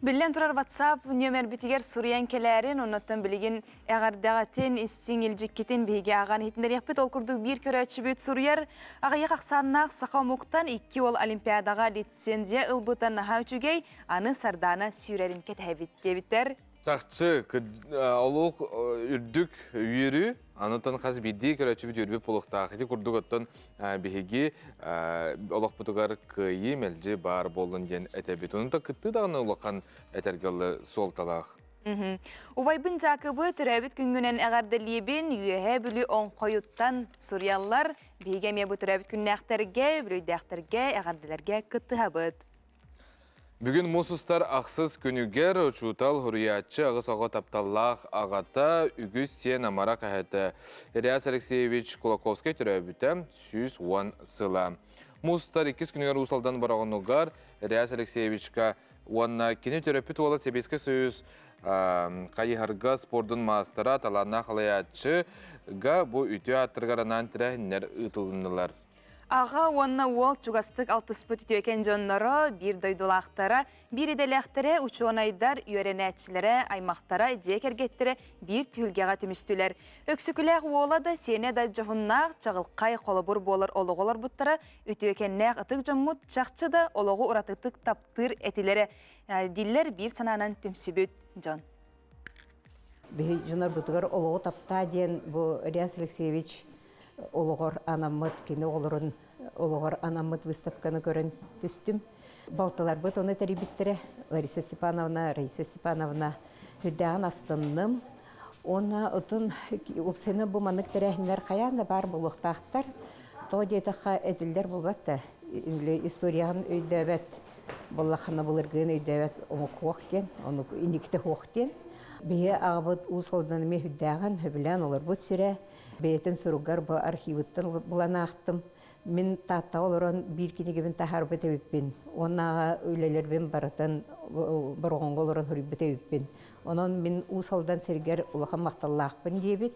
Билен турар WhatsApp нөмер битигер Суриян келәрин, оннаттан билеген әгәрдәгәтен истиңелҗиккетен биге аган хитнәр япыт ол курдук бир көрәчү бит Сурияр ага яксаннак сакамуктан 2 ол олимпиадага лицензия ылбытан наха үчүгей аны сардана сүрәрин кетәбит дебиттер. Сақчы, олуқ үрдік үйері, анытын қаз бидді көрәчі бит үрбеп болуқтағы. Хеті күрдік оттан бігеге олық бұтығар күйі мәлжі бар болын ден әтәбет. Онында күтті дағына олыққан әтергелі сол талақ. Убайбын жақыбы түрәбіт күнгінен әғардалебін үйе бүлі оң қойыттан Суриялар бігеме бұ түрәбіт күннәқтерге, бүлейдәқтерге, әғардаларға күтті ғабыд. Бүгін мұсыстар ақсыз күнігер ұчутал Хуриятчы ағыс аға тапталлақ ағата үгіз сен амара қағеті. Риас Алексеевич Кулаковский түрәбіті 110 сыла. Мұсыстар 2 күнігер ұсалдан барағын ұғар Риас Алексеевичка Уанна кини төрөпүт ола Себеске Союз кайыһарга спордун мастера таланна халаячы га бу үтө аттыргаранан тирәһиннәр ытылыннылар. Аға онна ол чугастык алтыспыт үтөкен жоннары, бир дойдулақтары, бир иделяқтары, учуонайдар, үйренәтчілері, аймақтары, жекергеттері бир түйілгеға түмістілер. Өксікіләқ ола да сене да жоғыннақ, чағылқай қолыбыр болыр олығылар бұттары, үтөкеннәқ ытық жоммут, чақчы да олығы ұратықтық таптыр әтілері. Диллер бир сананан түмсібіт жон. Бей жонар бұтығар олығы тапта ден бұл Риас Алексеевич олығыр анамыт, кені олырын олығыр анамыт выставканы көрін түстім. Балталар бұт оны тәрібіттірі Лариса Степановна, Раиса Степановна хүддәғын астынным. Оны ұтын ұпсыны бұл манық тәрәхінлер қаяны бар бұлықтақтар. Тоғы дейтіға әділдер болбатты. Историяғын өйдәбәт, боллақаны бұлырғын өйдәбәт оны қоқтен, оны индікті қоқтен. Бейе ағабыт ұсылданыме хүддәғын хүбілән олар бұт сірі. Бейтін сұруғар бұл архивыттын бұланы ақтым. Мен татта олырын бір кенегебін тахар бұт өйіппен. Онаға өйлелербен барытын бұрғынғы олырын хүріп өйіппен. Онын мен ұсылдан сергер ұлыға мақталлақпын дейбет.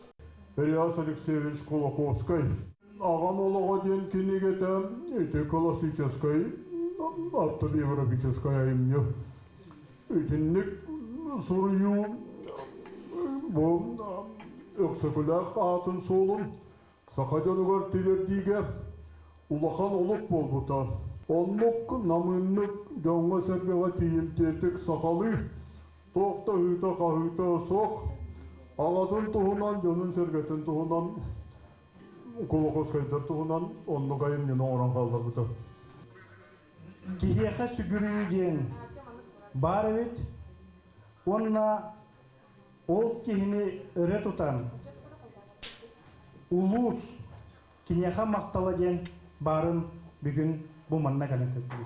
Риас Алексеевич Колоковский. Ағам олыға ден кенегеті өте классической, атты европейская имне. Өтінлік сұрыю бұл өксікіләқ атын солын сақадянығар телердіге улахан олық болбыта. Онлық намынлық жаңға сәргеға тиімтетік сақалы тоқта үйта қағыта соқ ағатын тұғынан жөнін сәргетін тұғынан Колоковскайдар тұғынан онны қайын нені оран қалдар бұта. Кихеқа сүгіруден бар өт, онна ол кихini ұры тұтан. Улус кинеха мақталаден барын бүгін бұманна кәлін көттірді.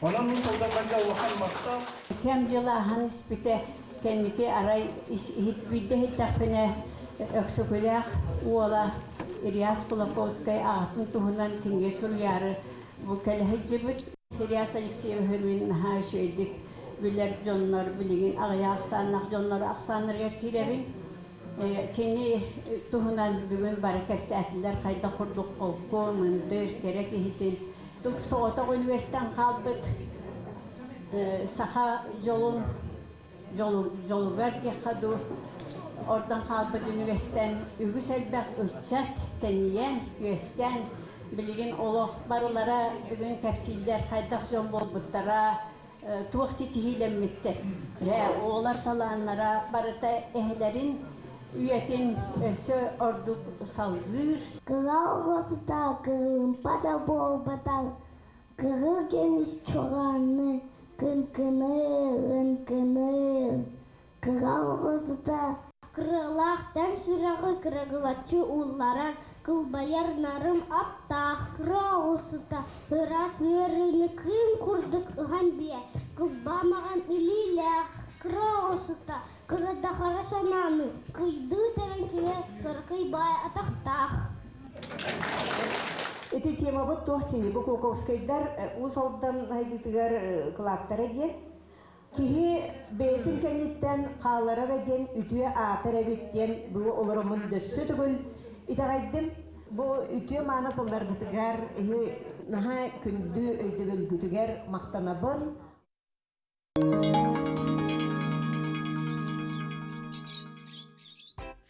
Онан мұн солдарларға оған мақтал. Кәм жылы ахан іспіті кәнеке арай хитбүйді хиттақпіне өксікіләқ уола Риас Колоковский ағатын тұғынан кенге сұляры бұл кәліхі жібіт. Риас Алексеев хөрмен наға шөйдік білер жонлар білеген ағая ақсаннақ жонлар ақсанырға керебін. Кені тұғынан бүгін баракәпсі әтілер қайда құрдық қолқы, мұндыр, керек ехетін. Тұқ соғытық университеттен қалбыт. Саха жолу бәрге қаду. Oradan kalbet üniversiteden ügüs elbək ölçək, teniyen, üyesdən, bilgin oluq barılara, bugün kəpsiller, qaydaq jön bolbutlara, tuğ sitihilenmekte. Oğlar talanlara, barıta ehlerin, üyetin ösü orduk salgır. Kılavgası da kırımpada bolbatan, kırır gemiz çoğanı, kınkını. Kılavgası da Kırılaqtan şırağı kırıgılatçı ullaran kılbayar narım aptaq kırağısıda Hıras verini kıyım kurduk ıhan biye Kılbamağan iliyle kırağısıda Kırıda xarasananı kıydı terenkire kırkıy bay ataqtaq Эти тема вот тохтини, bu Колоковскайдар усалдан хайдытыгар кылактара ген. Кихи бейтин кенеттен қалара веген үтüе атыр әбеттен бұл олырымын дөссі түгіл. Итағайдым, бұл үтüе маны тылдар бұтыгар, наға күнді өйдігіл күтігер мақтанабын.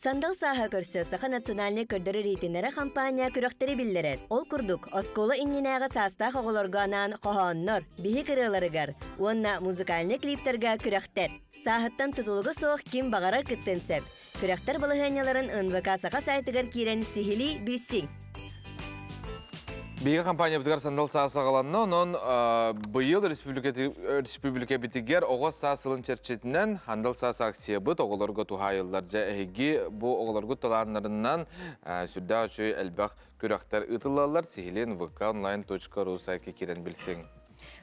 Сандал саха көрсө Саха национальный көрдөрі рейтинері компания күрөктері білдерер. Ол күрдік, оскола инненәғы састақ оғылорғанан қоғаннор, бихи кырыларыгар, онна музыкальный клиптерға күрөктер. Сахаттан тұтылығы соқ кем бағарар күттенсеп. Күрөктер бұлығаняларын НВК Саха сайтыгар кирен сихили бүйсің. Биге компания битгар сандал саасагаланны, онон быйыл республика битигер оғыз саасылын черчетінен хандал сааса аксиябыт оғыларғы тухайылдар жа әйги бұ оғыларғы таланларынан сүрді үшөй әлбәқ күрәқтер ұтылалар сихилен vk.online.ru сайке керен білсең.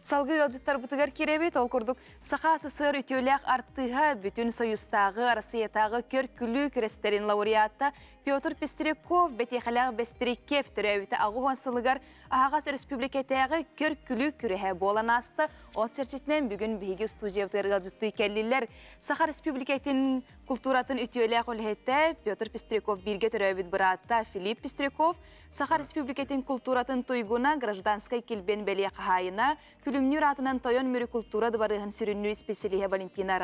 Салгы елжыттар бұтығар керебет, ол күрдік Саха СССР үтеуләқ арттыға бүтін союзтағы, Россиятағы көркүлі күрестерін лауреатта Петр Пестереков бәтеқалағы Бестерекев түрәуіті ағуған сылығар Ағас республикетегі көр күлі күріхе болан асты. От серчетінен бүгін бейгі студиявтырға жытты келлилер. Саха республикетін культуратын үтіөлі қолхетті Петр Пестряков бірге түрәбіт бұратта Филипп Пестряков, Саха республикетін культуратын туйгуна гражданскай келбен бәле қағайына, күлімнер атынан тойон мөрі культура дыбарығын сүріннер специалиhe Валентина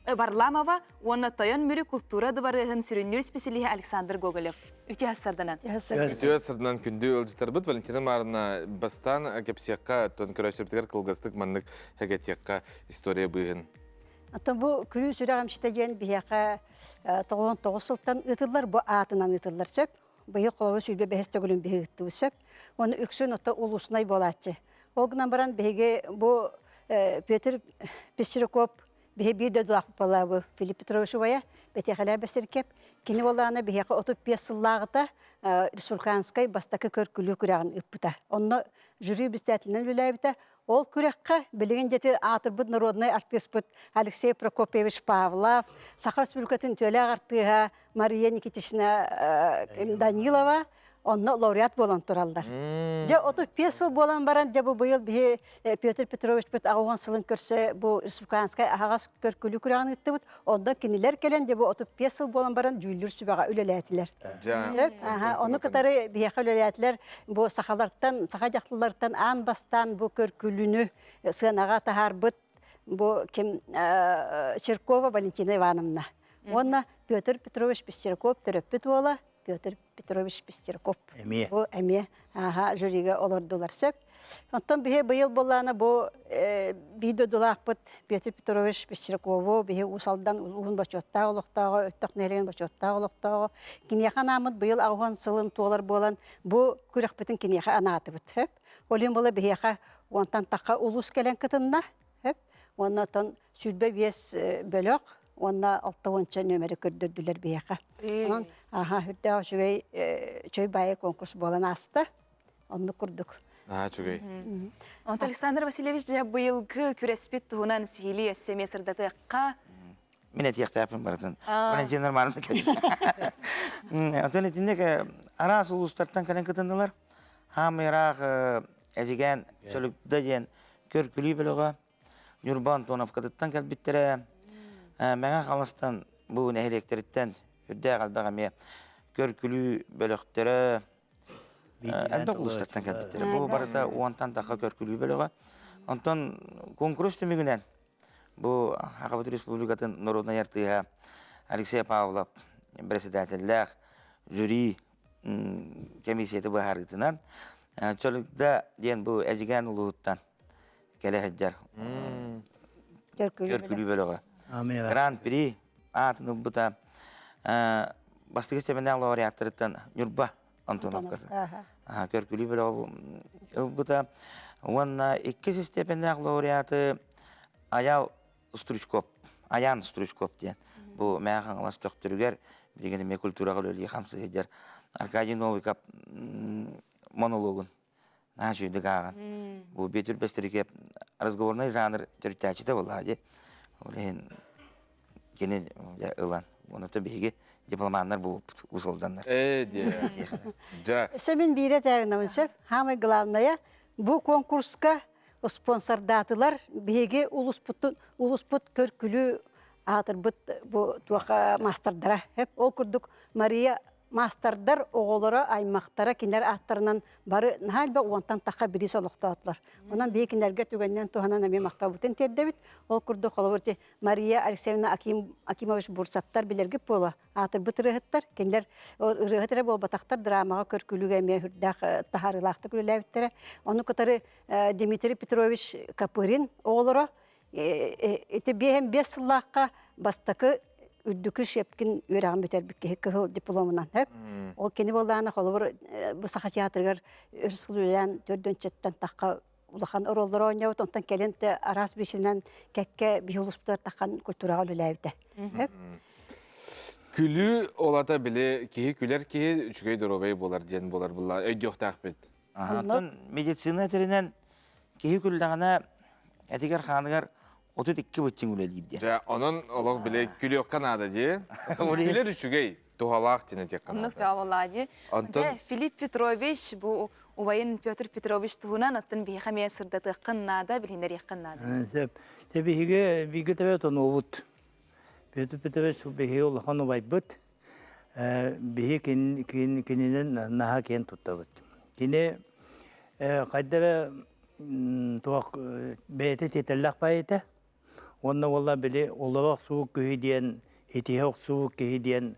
Варламова, онна тойон мөрі культура дыбарығын сүріннер специалиhe Александр Гоголев. Үте асырдынан. Үте асырдынан күнді өлжітар бұд, Валентина Марына бастан кепсияққа тон көрәшірптігер қылғастық маннық әгетияққа история бұйын. Атын бұл күні сүрәғымшыта ген бияқа 99 сылттан ұтылар, бұл атынан ұтылар сөп. Бұйыл қолауы сүйлбе бәхесті күлін бейгі ұттығы сөп. Оны үксін ұтты ұлысынай болатшы. Олғынан баран бейге бұл Петр Пестряков бейге бір дөділақ болаа бұл Филипп Петрович бая, бәтеқалай бәсір кеп. Кені олағына бейге 35 сыллағыта республиканскай бастақы көр күлі күрәғын үппіта. Оны жюри бістәтілінен үләйбіта. Ол күрәққа білген деті атырбыд народный артист Алексей Прокопьевич Павлов, Саха республикатын төлі ағартыға Мария Никитична Данилова, онны лауреат болан тұралдар. Же 35 сыл болан баран, же бұйыл Петр Петрович бұд ағуған сылын көрсе, бұл республиканскай ағас көркілі күрәғын үтті бұд, онда кенелер келен, же 35 сыл болан баран жүйлер сүбаға үлеләтілер. Оны кітары бияқы үлеләтілер, бұл сақаларттан, сақа жақтыларттан, ан бастан бұл көркіліні сығанаға тахар бұд, бұл кем Черкова Валентина Ивановна. Онна Петр Петрович Пестряков түріппіт ола, Петр Петрович Пестряков. Бұл әме жүриге олардылар сөп. Онтан бейе бұйыл болағына бұл бейді дұлақ бұд Петр Петрович Пестрякову бейе ұсалдан ұғын бачоттағы олықтағы, өттіқ нәлеген бачоттағы олықтағы. Кенеқан амыд бұйыл ағуан сылын туалар болан бұл күрек бітін кенеқа анаты бұд. Олен болы бейеқа онтан таққа ұлыс келен кітінна. Оннан сүлбе бес бөліқ. Онна 6-шы нөмірі көрдірділер бейеқа. Хүрді жүгей чөй байы конкурс болан асты. Онны күрдік. Жүгей. Александр Васильевич, жа бұйылғы күреспет тұғынан сихили әсеме сырдатыққа? Мен әтияқта әпім баратын. Валентина Марына кәдесі. Онтан етіндегі арас ұлыстарттан кәлен кітінділер. Хамырақ әжіген сөлікті ден көркілі біліға. Нюрбан тонап кәдіттен кәлбіттірі. Мәңі қалыстан бұл нәхелектеріттен үрді қалбаға ме көркілі бөліқтері әлбәқ ұлыстарттан кәлбіттірі. Бұл барыда оғантан таққа көркілі бөліға. Онтан конкурс түмігінен бұл Хақабат Республикатын Народна яртыға Алексей Павлов председателләқ жюри комиссияты бұл харғытынан чөлікді ден бұл әжіген ұлығыттан кәлі әджар көркілі бөліға. Гран-при атын бұта бастығы степенден лауреаттырыттан Нюрба Антоновқа. Көркілі бөліға бұта. Онна 2 степенден лауреаты Аян Стручкоп ден. Бұл мәғін ғалас төқтірігер, білгені ме культураға өлі қамсы едер. Аркадий Новиков монологын жүйді қаған. Бұл бетір бәстірі кеп разговорный жанр түрттәчіті болады. Олен кені ұлан. Онытын бейге дипломандар бұл ұсылдандар. Сөмен бейрет әрін өңсіп, хамы главная, бұл конкурсқа спонсордатылар бейге улуспут көркілі атырбыт туақа мастардара. Ол күрдік Мария мастардар оғылары аймақтара кендер аттарынан бары нәлбі оңтан таққа біресі олықтаатылар. Онан бей кендерге түгеннен туғанан әме мақтабытын тердебіт. Ол күрді қолы Мария Алексеевна Акимович Бурсаптар білергіп болы. Атырбыт ұрығыттар, кендер ұрығыттары бол батақтар драмаға көркілігі әме хүрдақ тахарылақты күліләбіттері. Оны күтары Дмитрий Петрович Капырин оғылары еті бейім 5 сыллаққа бастақы үрдүкү шепкин үйрәгін бөтәрбікке кығыл дипломынан хөп. Ол кені болдағына қолы бұл сақа театрығар өрсіл үйлән 4-четтен таққа улахан ороллары ойнауыт, онтан келенті арас бешінен кәкке бейхулуспытар таққан культураға үләйбді. Күлі олата біле кейі күлер кейі үшкей дұробай болар ден болар бұлар өйдіоқтақ бет. Медицина терінен кейі күлдағына әтігер қанығар 32 бүттен үлелейді. Onun олық біле күлі оққан ады де. Күлер үшігей туғалақ тені тек қанады. Филипп Петрович бұл Уайын Петр Петрович туһунан аттын биһиха мен сырдатыхкын нада билинер яккын нада. Себиһиге биге төбөт онуут. Петр Петрович биһи улахан убайбыт. Биһи кининен наха кен туттабыт. Кини кайдабы туак бәйте тетеллак байыта. Онна валла били олабак суук күйі диен, етихок суук күйі диен,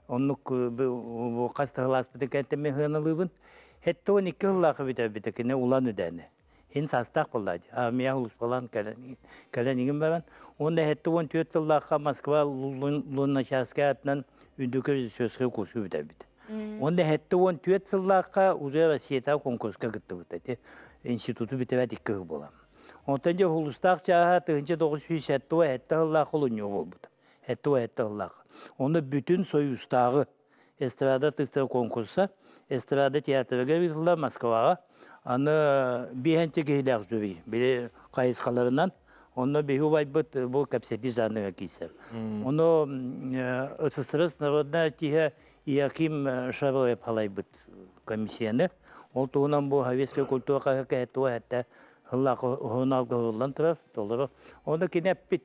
оннук бу кастыгылас бите кәттеме хыналыбын. Хетте 12 хыллакы бите кіне улан үдәне. Хин састак боллады. Мия улус балан кәләнигім баран. Онда хетте 14 хыллакка Москва Луначарская атынан үндікі сөзге курсу бите. Онда хетте 14 хыллакка уже Россияда конкурска кытты бите. Институты бите бәт 2 хыл болам. Онтан же хулустақ жаға 1957 әтті ғыллақ ұлын ең ол бұд. Әтті ғыллақ. Оны бүтін союзтағы эстрада тыстыр конкурса, эстрада театрыға бітілі Москваға. Аны бейхенче кейләқ жүрі. Білі қайысқаларынан. Оны бейху бай бұд бұл кәпсеті жаныға кейсер. Оны СССР народна тиhe Иаким Шароев қалай бұд комиссияны. Ол туғынан бұл хавеске культура қағыққа әтті Хыллақ ғоналғы ғылан тұрар, толыры. Оны кенеп бит.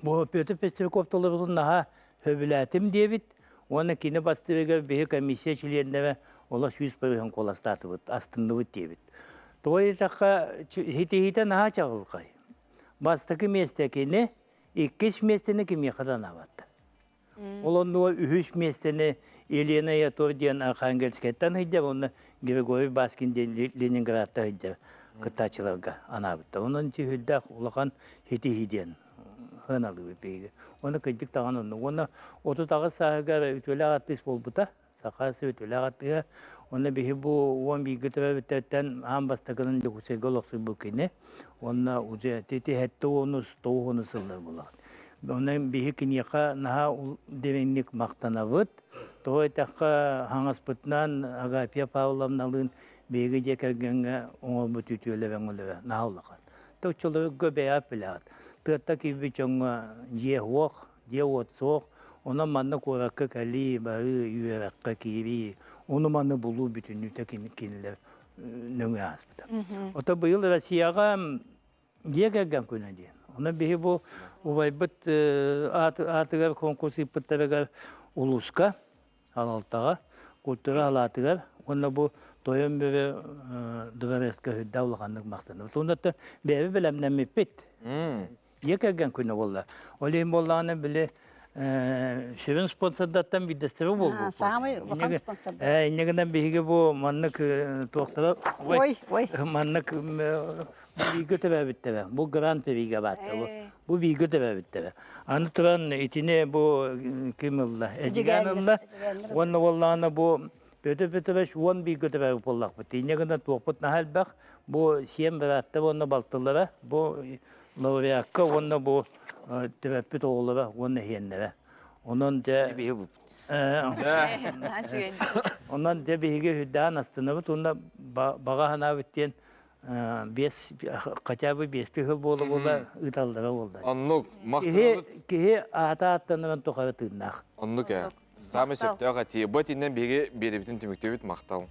Бұл Петр Пестерков толырығын наға хөбіләтім дебіт. Оны кені бастырыға бейі комиссия чилеріндегі ола 100 бірігін қоластаты бұд, астынды бұд дебіт. Той таққа хите-хите наға чағылқай. Бастықы месте кені 2 местені кеме қадан аватты. Ол оны 3 местені Елена Ятор ден Архангельскеттен хиддеп, оны Григорий Баскин ден Ленинградта хиддеп. Кытачыларға анабытта. Onun tühüldақ улақан хети-хиден ғыналығы бейгі. Оны көйдік таған оны. Оны 30-ағы сағыға өтөлі ағаттыс болбыта. Сақасы өтөлі ағаттыға. Оны бейгі бұл 10 бейгі түбі біттәттен ағын бастықының дүкісеге олықсы бүкіне. Оны ұзы теті әтті оны стоу оны сылдар болаған. Оны бейгі кінеқа наға девенлік мақтанавыд. Тоғы таққа хаңас бұтынан Агапия Павловналығын бейгі жекергенге оңы бұт үтілі өңілі нағылыған. Тоқчылығы көбей апылағад. Тұқта кебі чоңы же оқ, же от соқ, оны манны қораққа кәлі, бары үйераққа кебі, оны манны бұлу бүтін үті кенілер нөңі аспыда. Ота бұйыл Россияға жекерген көні дейін. Оны бейгі бұл ұбай бұт атығар конкурсы бұттарығар ұлысқа, алалтаға, культура алатығар, оны бұл Toyun böyle duvarestke hüdda olağanlık maqtanı. Onda da bebe bilemden mepet. Yekergen köyne valla. Olayım vallağına bile şevin sponsordattan bir desteği oldu. Sağımı bakan sponsor. Ne kadar bir bu manlık tohtara. Oy. Manlık bir götübe bitti. Bu grant bir battı. Bu bir götübe bitti. Anıtıran itine bu kimilla. Eciganilla. Onu vallağına bu Петр Петрович он би көтөбө боллак бит. Инегенде топут нахал бак, бу сем баратта онна балтылары, бу лауреатка онна бу төбөпүт оглары, онна хеннере. Онон же Онан же биге хүддан астына бит, онда бага хана биттен 5 хотя бы 5 жыл болу бола ыталдары болду. Оннук мактанып Ки ата аттанын тохабы тыннак. Оннук Самый септеға тие. Бұт иннен беге беребітін түміктебіт мақтау.